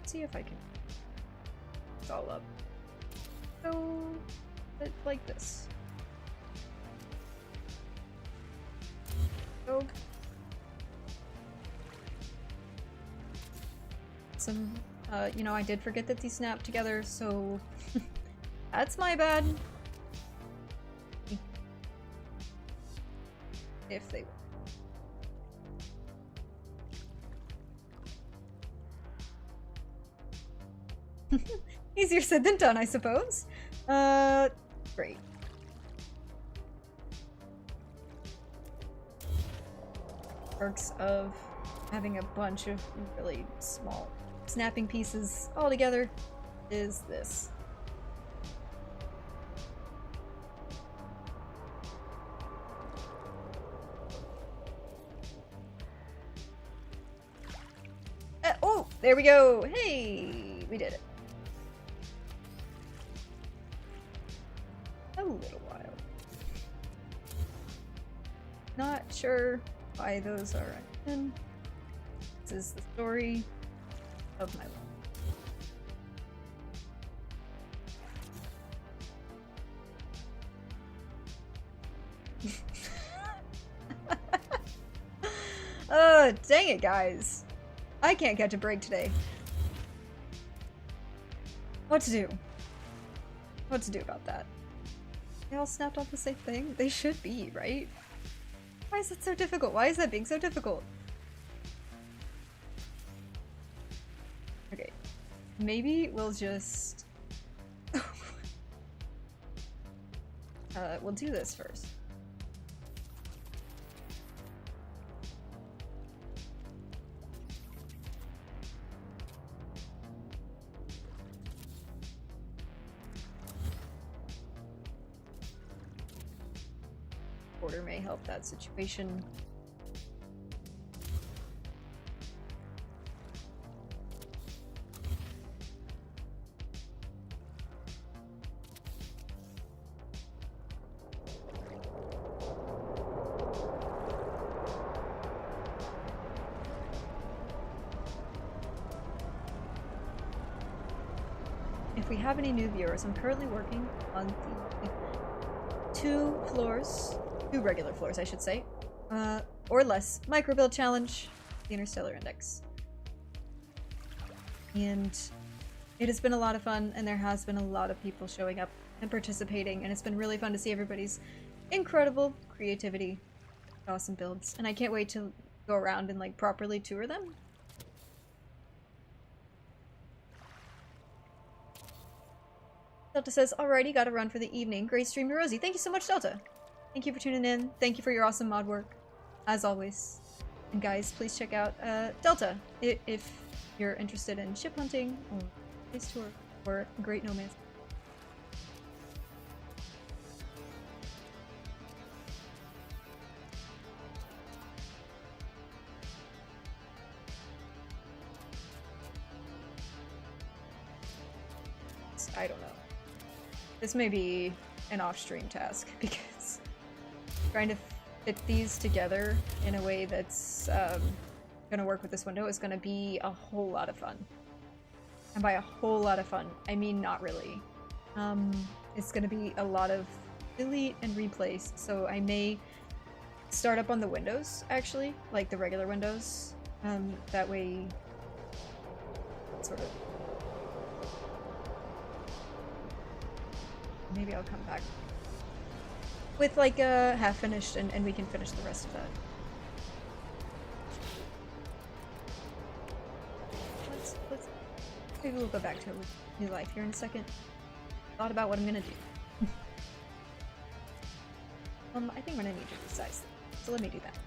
See if I can it's all up. So, like this. Go. Some, you know, I did forget that these snap together, so that's my bad. If they easier said than done, I suppose. Great. Perks of having a bunch of really small snapping pieces all together is this. Oh, there we go. Hey, we did it. A little while. Not sure why those are in. This is the story of my life. Oh, dang it, guys. I can't catch a break today. What to do? What to do about that? They all snapped off the same thing? They should be, right? Why is it so difficult? Why is that being so difficult? Okay. Maybe we'll just... we'll do this first. Order may help that situation. If we have any new viewers, I'm currently working on the two regular floors, I should say, or less, MICROBULD challenge, the Interstellar Index. And it has been a lot of fun, and there has been a lot of people showing up and participating, and it's been really fun to see everybody's incredible creativity, awesome builds, and I can't wait to go around and like properly tour them. Delta says, alrighty, gotta run for the evening. Great stream, Rosie. Thank you so much, Delta. Thank you for tuning in. Thank you for your awesome mod work, as always. And guys, please check out Delta if you're interested in ship hunting or space tour or Great No Man's. I don't know. This may be an off-stream task because trying to fit these together in a way that's gonna work with this window is gonna be a whole lot of fun. And by a whole lot of fun, I mean not really. It's gonna be a lot of delete and replace, so I may start up on the windows, actually, like the regular windows. That way, sort of. Maybe I'll come back with like a half finished and we can finish the rest of that. Maybe we'll go back to new life here in a second. Thought about what I'm gonna do. I think we're gonna need to resize, so let me do that.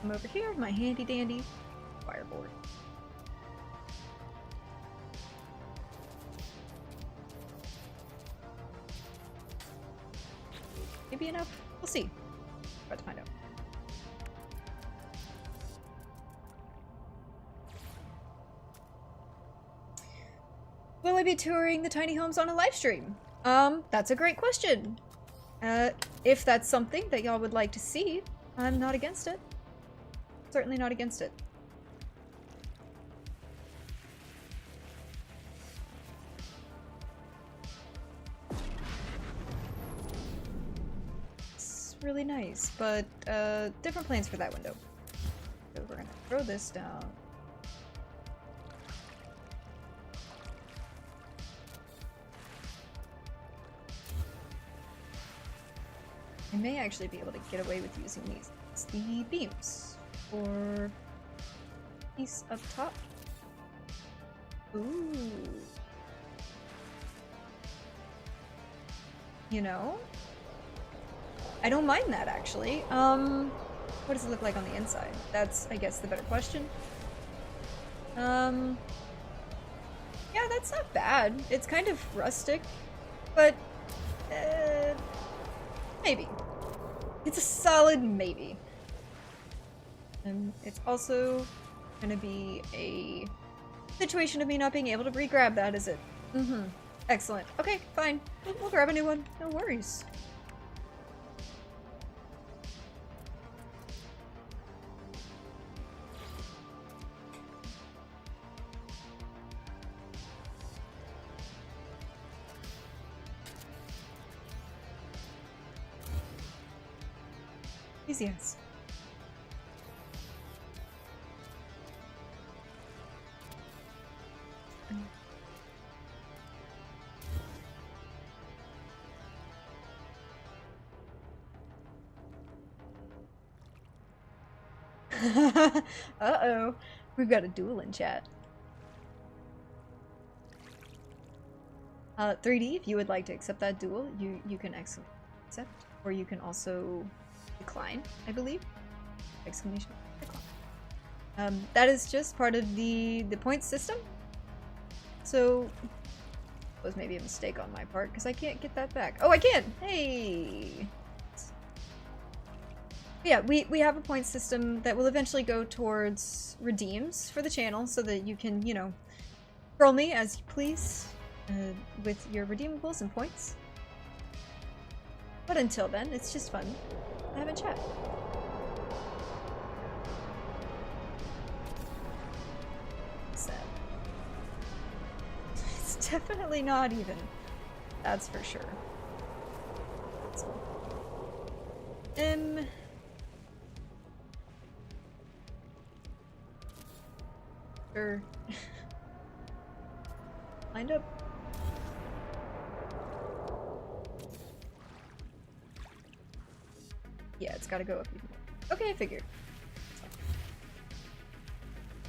I'm over here, my handy dandy fireboard. maybe enough? We'll see. About to find out. Will I be touring the tiny homes on a live stream? That's a great question. If that's something that y'all would like to see, I'm not against it. Certainly not against it. It's really nice, but different plans for that window. So we're gonna throw this down. I may actually be able to get away with using these. It's the beams. Or piece up top. Ooh. You know? I don't mind that, actually. What does it look like on the inside? That's, I guess, the better question. Yeah, that's not bad. It's kind of rustic, but maybe. It's a solid maybe. And it's also gonna be a situation of me not being able to re-grab that, is it? Mm-hmm. Excellent. Okay, fine. We'll grab a new one. No worries. Easy as. Uh-oh. We've got a duel in chat. 3D, if you would like to accept that duel, you can accept, or you can also decline, I believe. Exclamation. Decline. That is just part of the points system. So, was maybe a mistake on my part, because I can't get that back. Oh, I can! Hey! Yeah, we have a point system that will eventually go towards redeems for the channel, so that you can, you know, troll me as you please with your redeemables and points. But until then, it's just fun to have a chat. Sad. It's definitely not even. That's for sure. Sure. Lined up. Yeah, it's gotta go up even more. Okay, I figured.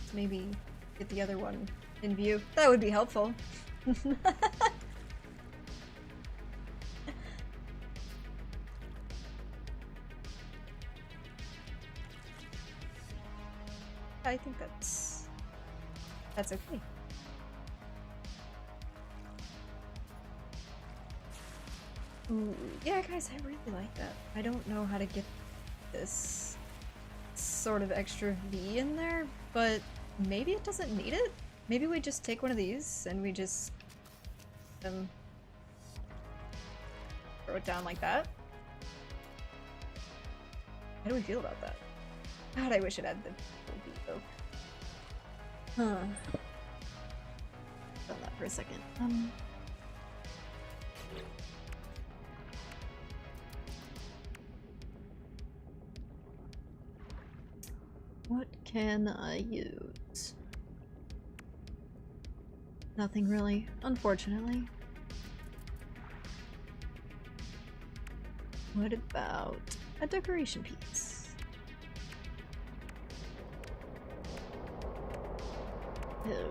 So maybe get the other one in view. That would be helpful. I think that's okay. Ooh, yeah, guys, I really like that. I don't know how to get this sort of extra V in there, but maybe it doesn't need it? Maybe we just take one of these and we just throw it down like that? How do we feel about that? God, I wish it had the full V though. Huh. Done that for a second. What can I use? Nothing really, unfortunately. What about a decoration piece? Ew.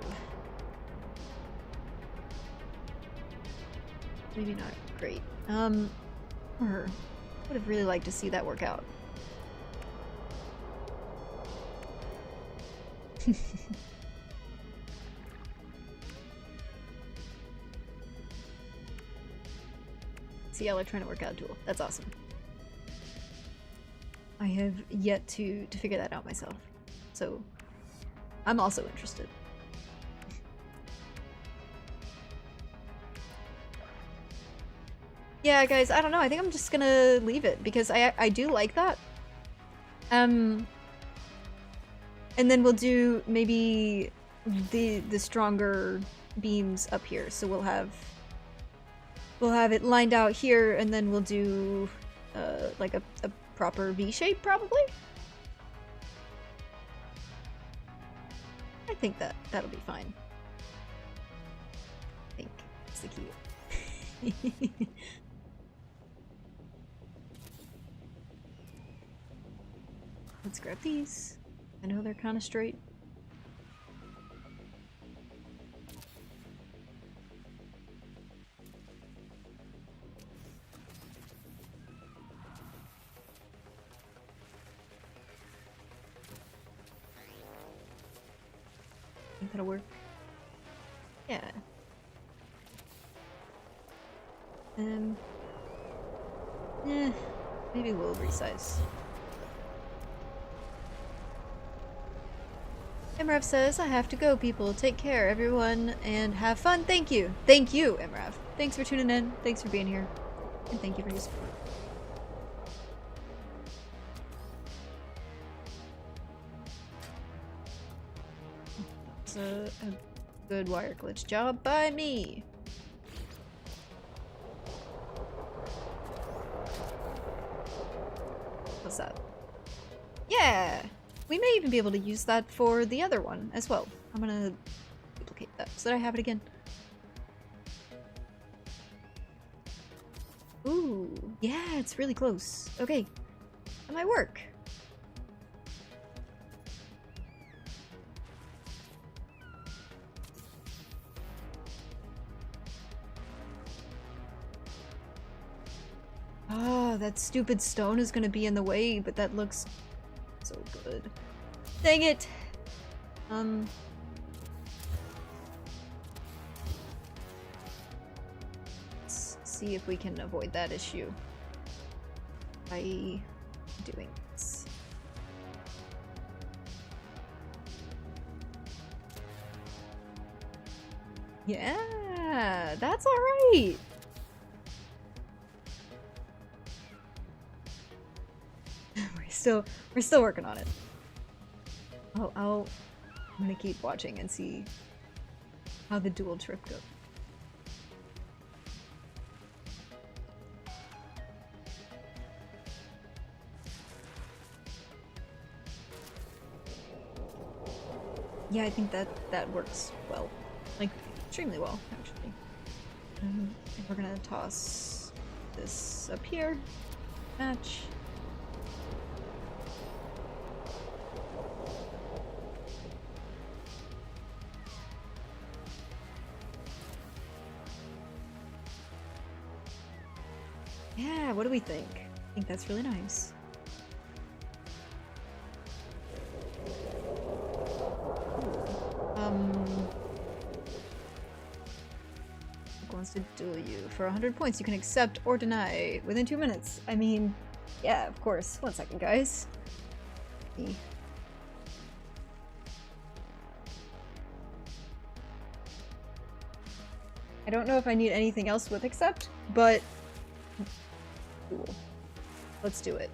Maybe not great. Would have really liked to see that work out. See, y'all are trying to work out a duel. That's awesome. I have yet to figure that out myself. So I'm also interested. Yeah, guys, I don't know. I think I'm just gonna leave it because I do like that. And then we'll do maybe the stronger beams up here. So we'll have it lined out here, and then we'll do like a proper V shape probably. I think that'll be fine. I think it's the key. Let's grab these. I know they're kind of straight. I think that'll work. Yeah. Maybe we'll resize. Emrav says, I have to go, people. Take care, everyone, and have fun. Thank you. Thank you, Emrav. Thanks for tuning in. Thanks for being here. And thank you for your support. That's a good wire glitch job by me. What's that? Yeah! We may even be able to use that for the other one as well. I'm gonna duplicate that so that I have it again. Ooh, yeah, it's really close. Okay, that might work. Ah, that stupid stone is gonna be in the way, but that looks so good. Dang it! Let's see if we can avoid that issue by doing this. Yeah, that's alright! We're still working on it. I'm gonna keep watching and see how the dual trip goes. Yeah, I think that works well. Like, extremely well, actually. And we're gonna toss this up here. Match. Yeah, what do we think? I think that's really nice. Wants to duel you. For 100 points, you can accept or deny within 2 minutes. I mean, yeah, of course. 1 second, guys. I don't know if I need anything else with accept, but cool. Let's do it.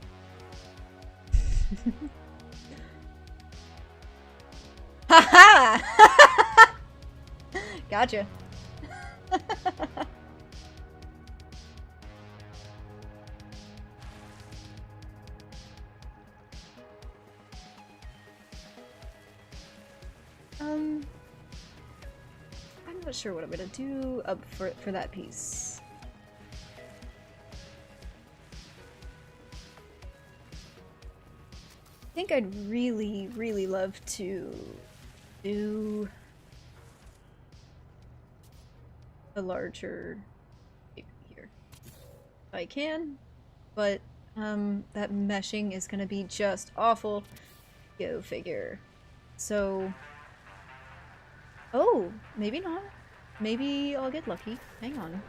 Haha! Gotcha. I'm not sure what I'm gonna do up for that piece. I think I'd really, really love to do a larger here if I can, but that meshing is gonna be just awful. Go figure. So, oh, maybe not. Maybe I'll get lucky. Hang on.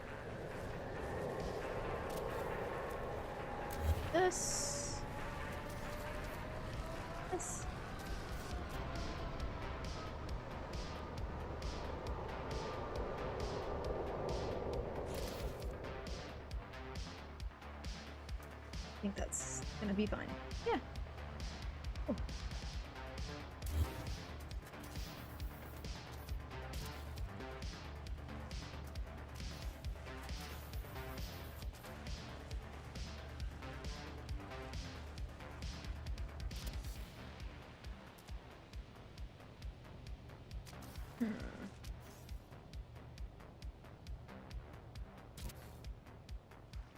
This. think that's gonna be fine. Yeah. Cool.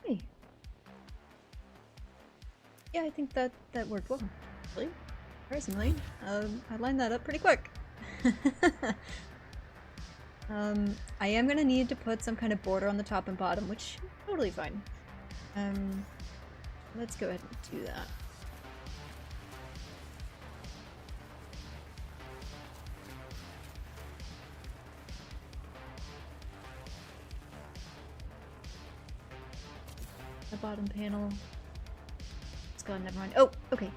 Hey. Yeah, I think that worked well. Really? Surprisingly. I lined that up pretty quick. I am gonna need to put some kind of border on the top and bottom, which is totally fine. Let's go ahead and do that. The bottom panel. It's gone, never mind. Oh, okay.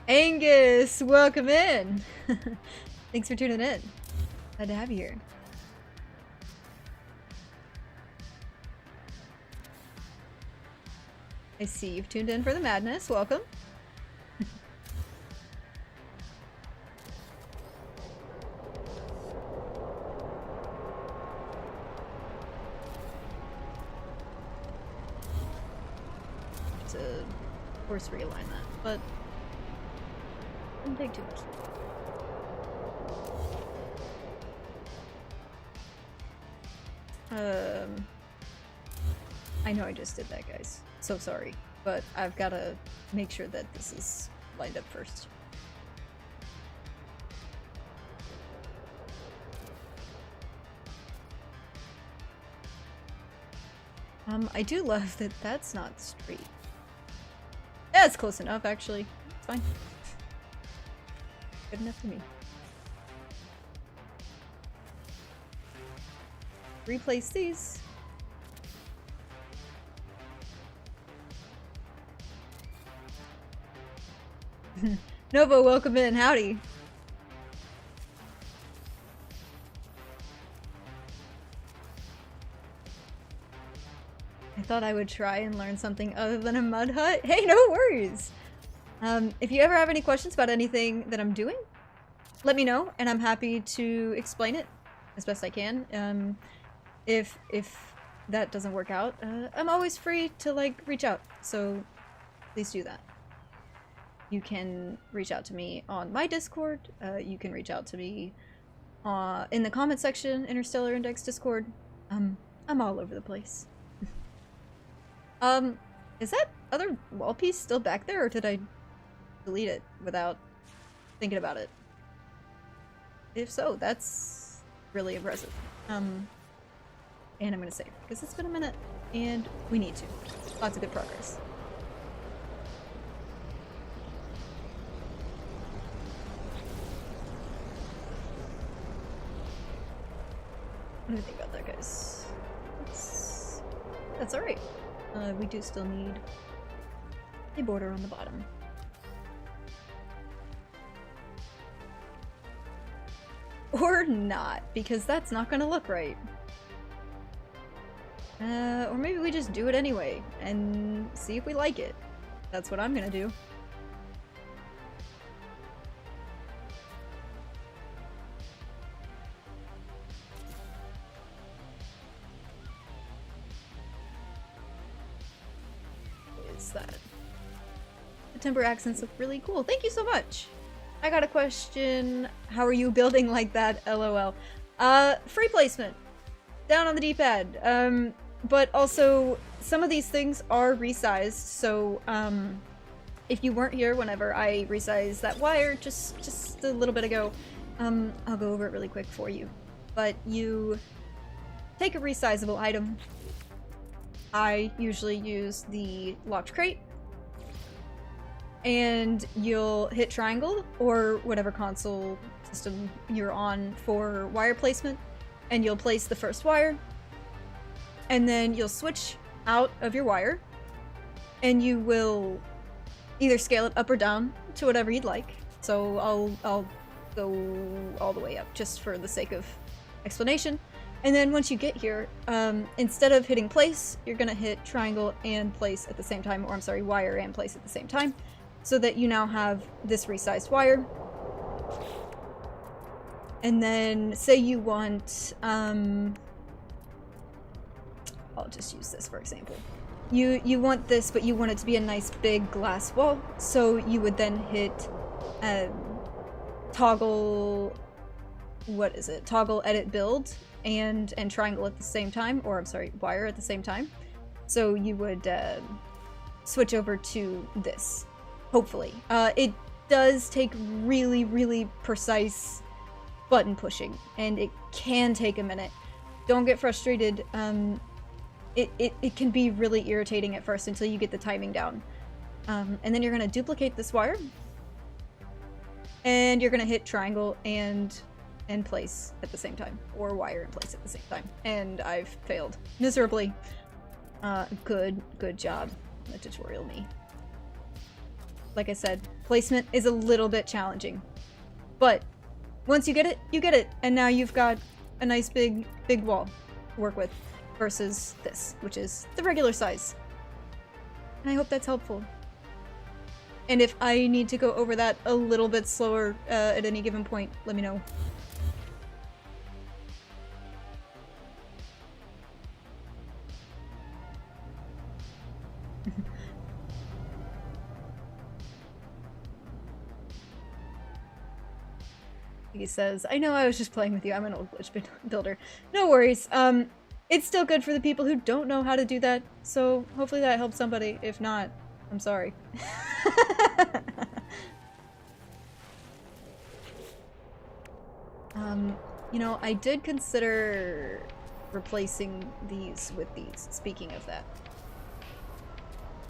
Angus, welcome in! Thanks for tuning in. Glad to have you here. I see you've tuned in for the madness. Welcome. To, of course, realign that, but don't take too much. I know I just did that, guys. So sorry, but I've got to make sure that this is lined up first. I do love that that's not straight. Yeah, it's close enough, actually. It's fine. Good enough for me. Replace these. Nova, welcome in. Howdy. I thought I would try and learn something other than a mud hut. Hey, no worries. If you ever have any questions about anything that I'm doing, let me know, and I'm happy to explain it as best I can. If that doesn't work out, I'm always free to, like, reach out, so please do that. You can reach out to me on my Discord, you can reach out to me in the comment section, Interstellar Index Discord. I'm all over the place. Is that other wall piece still back there, or did I delete it without thinking about it? If so, that's really impressive. And I'm gonna save, because it's been a minute, and we need to. Lots of good progress. What do you think about that, guys? That's alright. We do still need a border on the bottom. Or not, because that's not gonna look right. Or maybe we just do it anyway, and see if we like it. That's what I'm gonna do. That the timber accents look really cool. Thank you so much. I got a question. How are you building like that? LOL. Free placement down on the D-pad. But also some of these things are resized, so if you weren't here whenever I resized that wire just a little bit ago, I'll go over it really quick for you. But you take a resizable item. I usually use the locked crate, and you'll hit triangle or whatever console system you're on for wire placement, and you'll place the first wire, and then you'll switch out of your wire, and you will either scale it up or down to whatever you'd like. So I'll go all the way up just for the sake of explanation. And then once you get here, instead of hitting place, you're gonna hit triangle and place at the same time, or I'm sorry, wire and place at the same time, so that you now have this resized wire. And then say you want, I'll just use this for example. You want this, but you want it to be a nice big glass wall, so you would then hit toggle, what is it? Toggle edit build and triangle at the same time, or I'm sorry, wire at the same time. So you would switch over to this, hopefully. It does take really, really precise button pushing, and it can take a minute. Don't get frustrated. It can be really irritating at first until you get the timing down. And then you're gonna duplicate this wire, and you're gonna hit triangle and place at the same time, or wire and place at the same time. And I've failed miserably. Good job, the tutorial me. Like I said, placement is a little bit challenging, but once you get it, you get it, and now you've got a nice big wall to work with, versus this, which is the regular size. And I hope that's helpful. And if I need to go over that a little bit slower at any given point, let me know. He says, I know I was just playing with you, I'm an old glitch builder. No worries. It's still good for the people who don't know how to do that, so hopefully that helps somebody. If not, I'm sorry. You know, I did consider replacing these with these, speaking of that.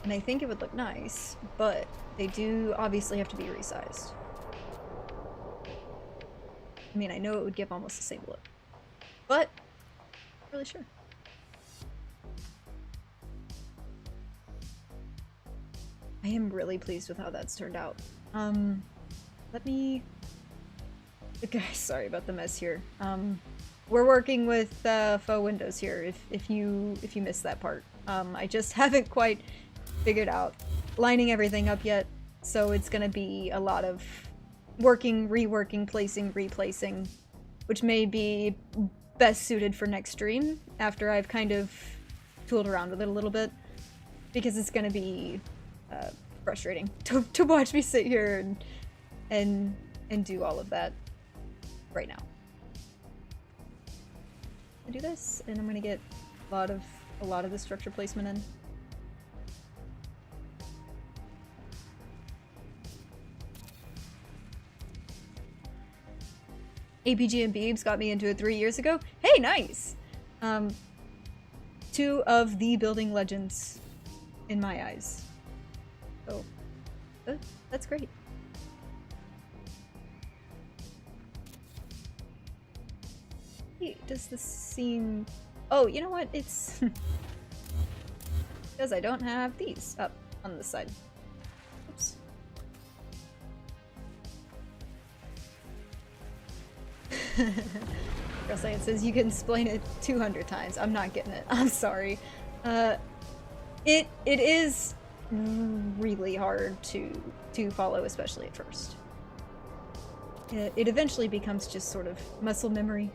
And I think it would look nice, but they do obviously have to be resized. I mean, I know it would give almost the same look, but I'm not really sure. I am really pleased with how that's turned out. Let me... Guys, sorry about the mess here. We're working with faux windows here, if you missed that part. I just haven't quite figured out lining everything up yet, so it's gonna be a lot of working, reworking, placing, replacing, which may be best suited for next stream after I've kind of tooled around with it a little bit, because it's gonna be frustrating to watch me sit here and do all of that right now. I do this, and I'm gonna get a lot of the structure placement in. APG and Beebs got me into it 3 years ago. Hey, nice! Two of the building legends in my eyes. So, that's great. Hey, does this seem... Oh, you know what? It's... because I don't have these up on this side. Oops. Girl Science says you can explain it 200 times. I'm not getting it. I'm sorry. It is really hard to follow, especially at first. It eventually becomes just sort of muscle memory.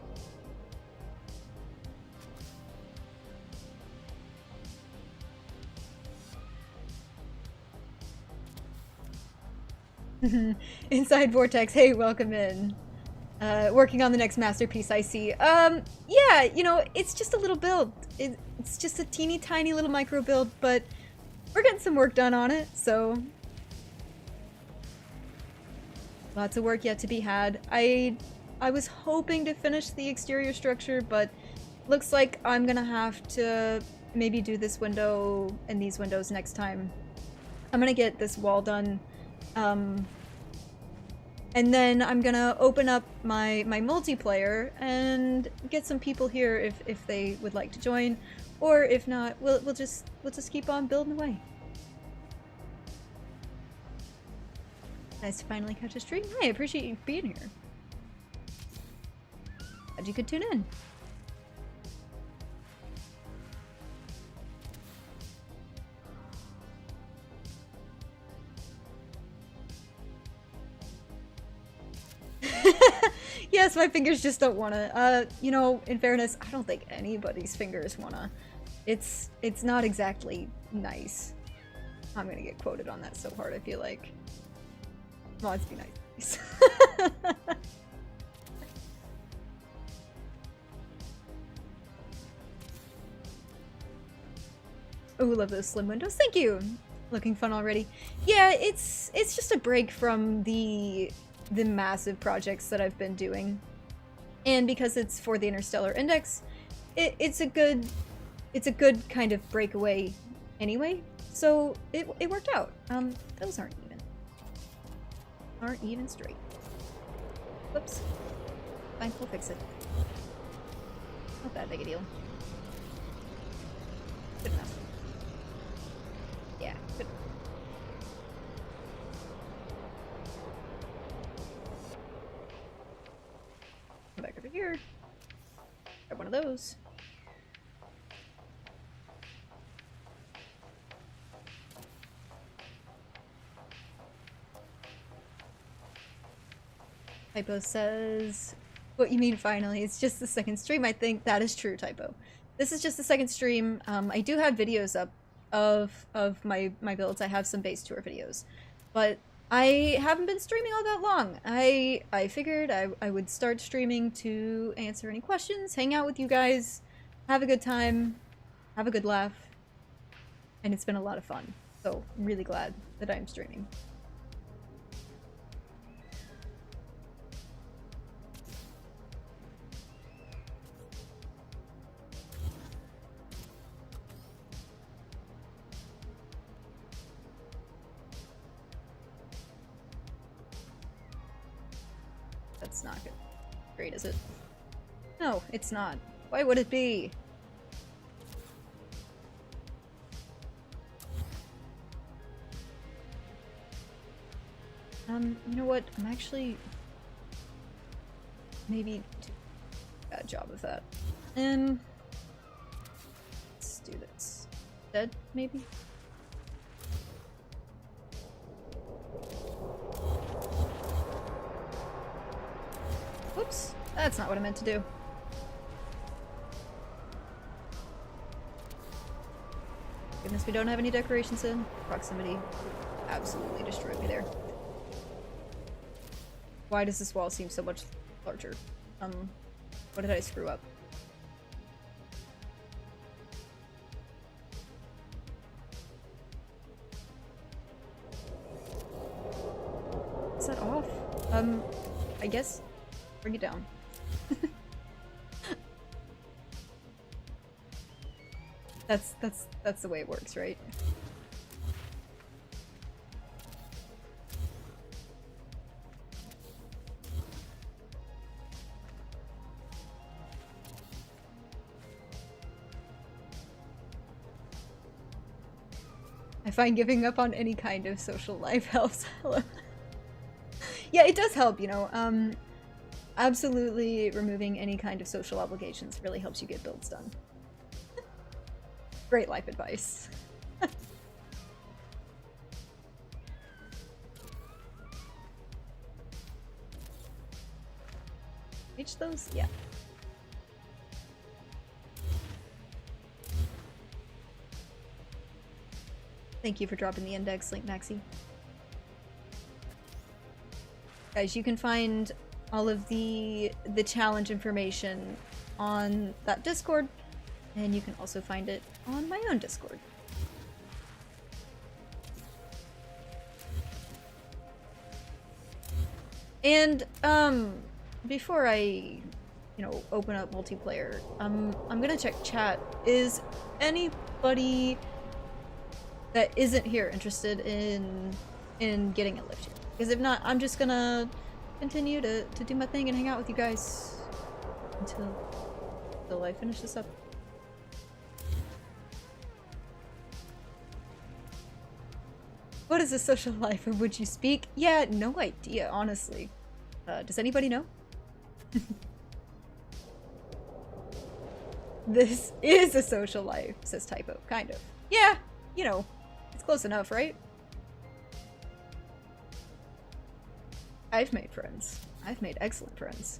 Inside Vortex, hey, welcome in. Working on the next masterpiece, I see. Yeah, you know, it's just a little build. It's just a teeny tiny little micro build, but we're getting some work done on it, so... Lots of work yet to be had. I was hoping to finish the exterior structure, but looks like I'm gonna have to maybe do this window and these windows next time. I'm gonna get this wall done, and then I'm gonna open up my multiplayer and get some people here if they would like to join, or if not, we'll just keep on building away. Nice to finally catch a stream. Hey, I appreciate you being here. you could tune in. Yes, my fingers just don't wanna. You know, in fairness, I don't think anybody's fingers wanna. It's not exactly nice. I'm gonna get quoted on that so hard, I feel like. Mods be nice. Oh, love those slim windows. Thank you! Looking fun already. Yeah, it's just a break from the massive projects that I've been doing. And because it's for the Interstellar Index, it's a good kind of breakaway anyway. So it worked out. Those aren't even straight. Whoops. Fine, we'll fix it. Not that big a deal. Good enough. Yeah, good. Come back over here. Grab one of those. Typo says, what you mean finally? It's just the second stream. I think that is true, Typo. This is just the second stream. I do have videos up of my builds. I have some base tour videos, but I haven't been streaming all that long. I figured I would start streaming to answer any questions, hang out with you guys, have a good time, have a good laugh, and it's been a lot of fun. So I'm really glad that I'm streaming. That's not good. Great, is it? No, it's not. Why would it be? You know what? I'm actually maybe doing a bad job of that. Let's do this. Dead, maybe? Whoops, that's not what I meant to do. Goodness, we don't have any decorations in. Proximity absolutely destroyed me there. Why does this wall seem so much larger? What did I screw up? Is that off? I guess bring it down. That's the way it works, right? I find giving up on any kind of social life helps. Yeah, it does help, you know. Absolutely removing any kind of social obligations really helps you get builds done. Great life advice. Reach those? Yeah. Thank you for dropping the index link, Maxi. Guys, you can find all of the challenge information on that Discord, and you can also find it on my own Discord. And before I, you know, open up multiplayer, I'm gonna check chat. Is anybody that isn't here interested in getting a lift here? Because if not, I'm just gonna continue to do my thing and hang out with you guys until I finish this up. What is a social life, or would you speak? Yeah, no idea, honestly. Does anybody know? This is a social life, says Typo. Kind of. Yeah, you know, it's close enough, right? I've made friends. I've made excellent friends.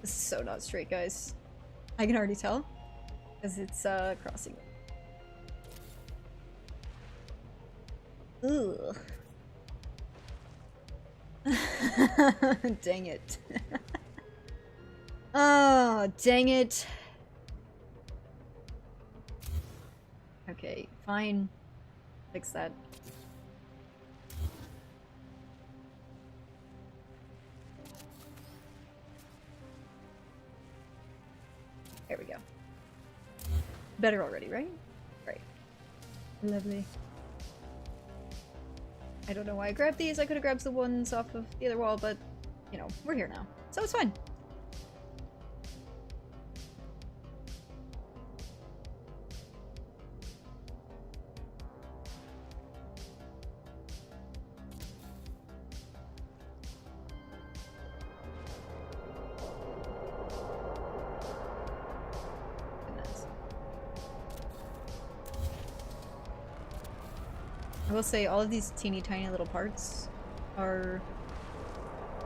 This is so not straight, guys. I can already tell. Because it's, crossing. Ugh. Dang it. Oh, dang it. Okay, fine. Fix that. There we go. Better already, right? Right. Lovely. I don't know why I grabbed these. I could have grabbed the ones off of the other wall, but, you know, we're here now. So it's fine. I will say all of these teeny tiny little parts are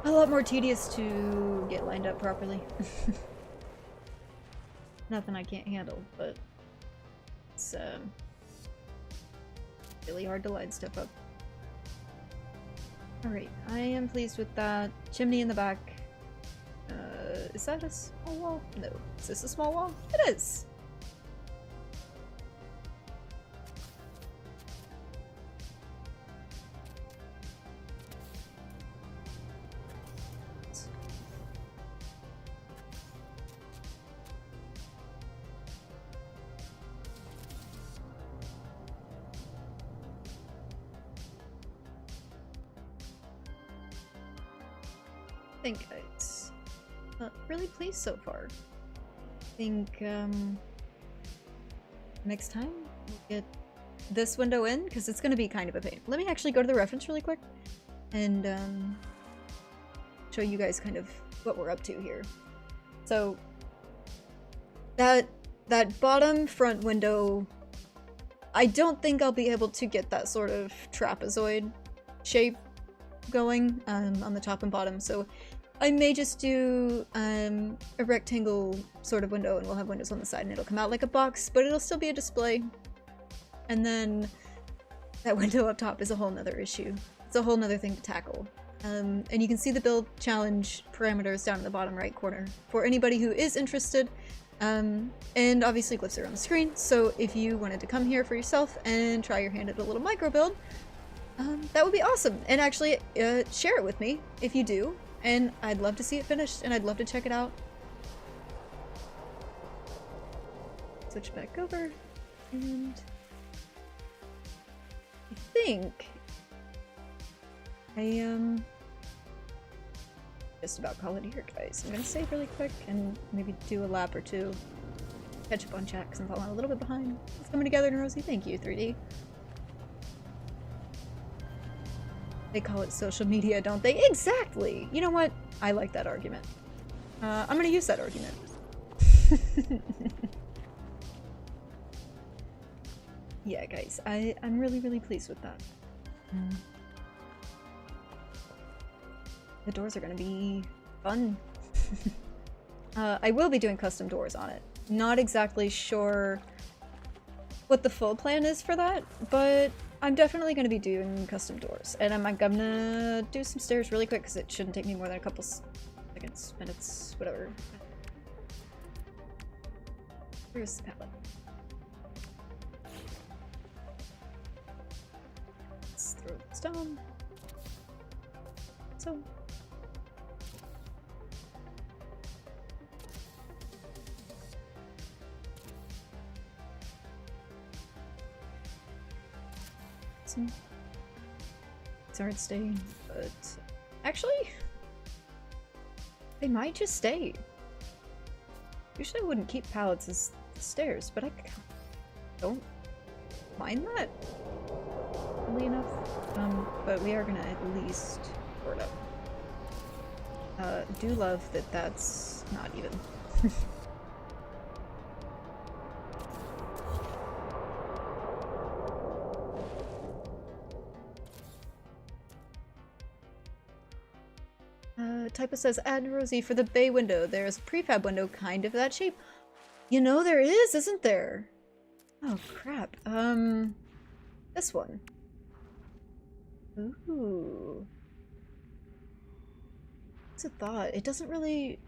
a lot more tedious to get lined up properly. Nothing I can't handle, but it's really hard to line stuff up. Alright, I am pleased with that. Chimney in the back. Is that a small wall? No. Is this a small wall? It is! I think it's really pleased so far. I think next time we'll get this window in, because it's going to be kind of a pain. Let me actually go to the reference really quick and show you guys kind of what we're up to here. So that bottom front window, I don't think I'll be able to get that sort of trapezoid shape going on the top and bottom, so I may just do a rectangle sort of window, and we'll have windows on the side and it'll come out like a box, but it'll still be a display. And then that window up top is a whole nother issue. It's a whole nother thing to tackle. And you can see the build challenge parameters down in the bottom right corner for anybody who is interested. And obviously glyphs are on the screen, so if you wanted to come here for yourself and try your hand at a little micro build, that would be awesome. And actually share it with me if you do, and I'd love to see it finished and I'd love to check it out. Switch back over, and I think I just about call it here, guys. I'm gonna save really quick and maybe do a lap or two, catch up on chat because I'm falling a little bit behind. It's coming together, Rosie. Thank you, 3D. They call it social media, don't they? Exactly! You know what? I like that argument. I'm gonna use that argument. Yeah, guys, I'm really, really pleased with that. The doors are gonna be fun. I will be doing custom doors on it. Not exactly sure what the full plan is for that, but I'm definitely going to be doing custom doors. And I'm gonna do some stairs really quick because it shouldn't take me more than a couple seconds, minutes, whatever. Where's the palette? Let's throw this down. So. These aren't staying, but actually, they might just stay. Usually I wouldn't keep pallets as the stairs, but I don't mind that. easily enough. But we are gonna at least board up. Do love that that's not even. Typo says, add Rosie for the bay window. There's a prefab window kind of that shape. You know there is, isn't there? Oh crap. This one. Ooh. What's a thought? It doesn't really...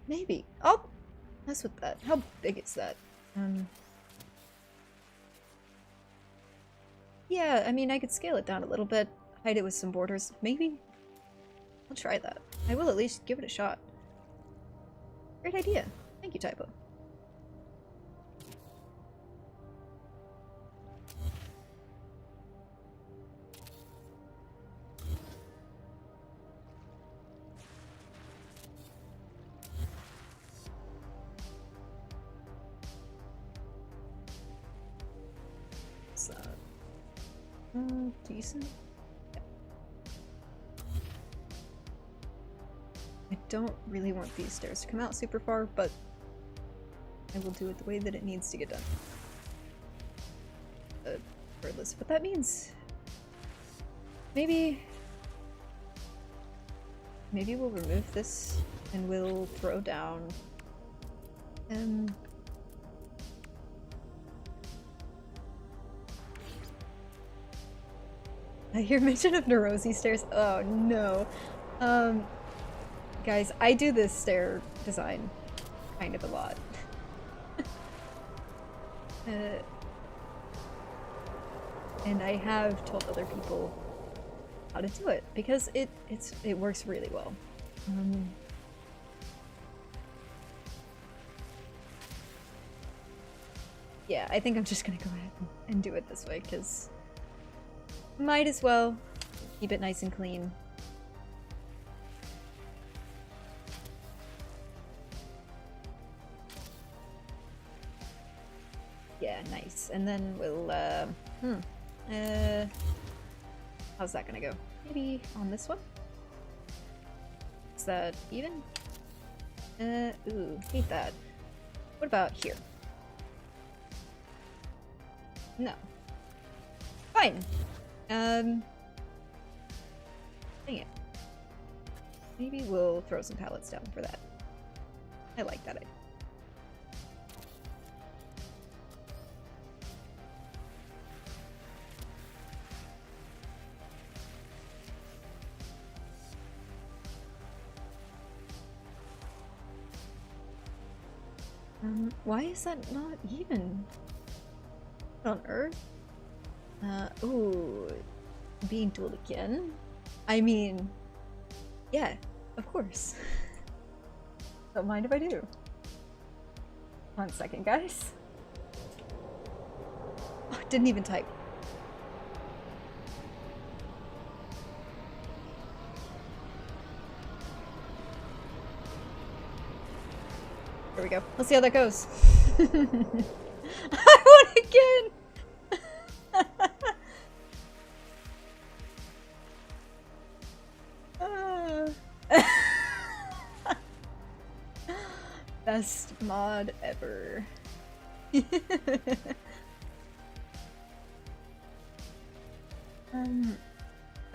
maybe. Oh! Mess with that. How big is that? Yeah, I mean, I could scale it down a little bit. Hide it with some borders. Maybe? I'll try that. I will at least give it a shot. Great idea. Thank you, Typo. Is that decent? Yeah. I don't really want these stairs to come out super far, but I will do it the way that it needs to get done. Regardless of what that means. Maybe we'll remove this and we'll throw down I hear mention of Neurosi stairs. Oh no. Guys, I do this stair design kind of a lot. And I have told other people how to do it because it works really well. Yeah, I think I'm just gonna go ahead and do it this way because might as well keep it nice and clean. Yeah, nice. And then we'll how's that gonna go? Maybe on this one? Is that even? Ooh, hate that. What about here? No. Fine. Dang it. Maybe we'll throw some pallets down for that. I like that idea. Why is that not even? What on earth? Ooh, being tooled again? I mean, yeah, of course. Don't mind if I do. 1 second, guys. Oh, didn't even type. There we go. Let's see how that goes. I won again! Best mod ever.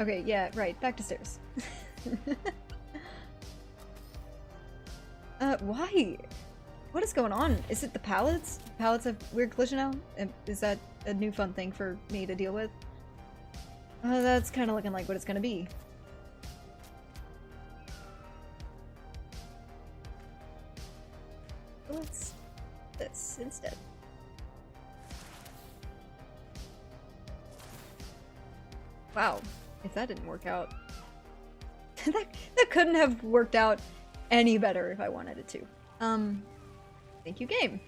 Okay, yeah, right, back to stairs. Why? What is going on? Is it the pallets? Pallets have weird collision now? Is that a new fun thing for me to deal with? That's kind of looking like what it's gonna be. Let's do this instead. Wow, if that didn't work out. that couldn't have worked out any better if I wanted it to. Thank you, game.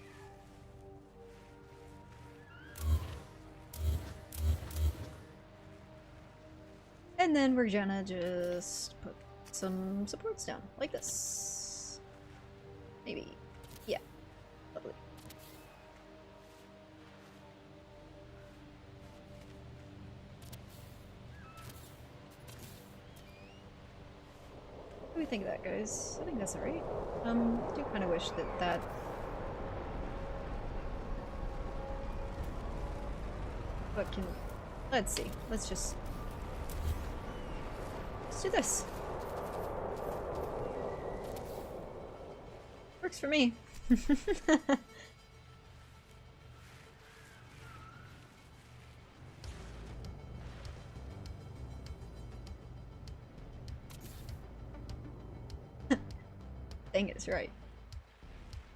And then we're gonna just put some supports down, like this. Maybe. Yeah. Lovely. do we think of that, guys? I think that's alright. I do kind of wish that But can... Let's see. Let's do this. Works for me. Dang it's right.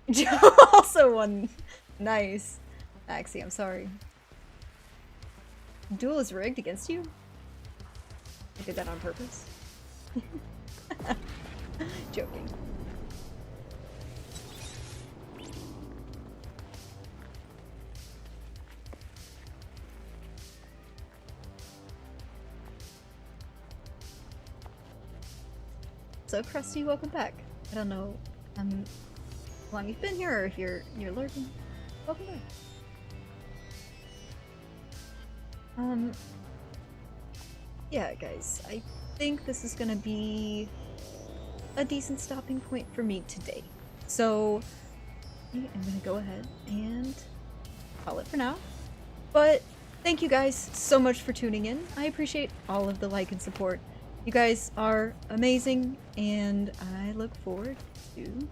Joe also won. Nice. Maxie, I'm sorry. Duel is rigged against you? I did that on purpose. Joking. So Krusty, welcome back. I don't know how long you've been here or if you're lurking. Welcome back. Yeah, guys, I think this is gonna be a decent stopping point for me today. So I'm gonna go ahead and call it for now. But thank you guys so much for tuning in. I appreciate all of the like and support. You guys are amazing, and I look forward to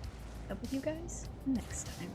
helping you guys next time.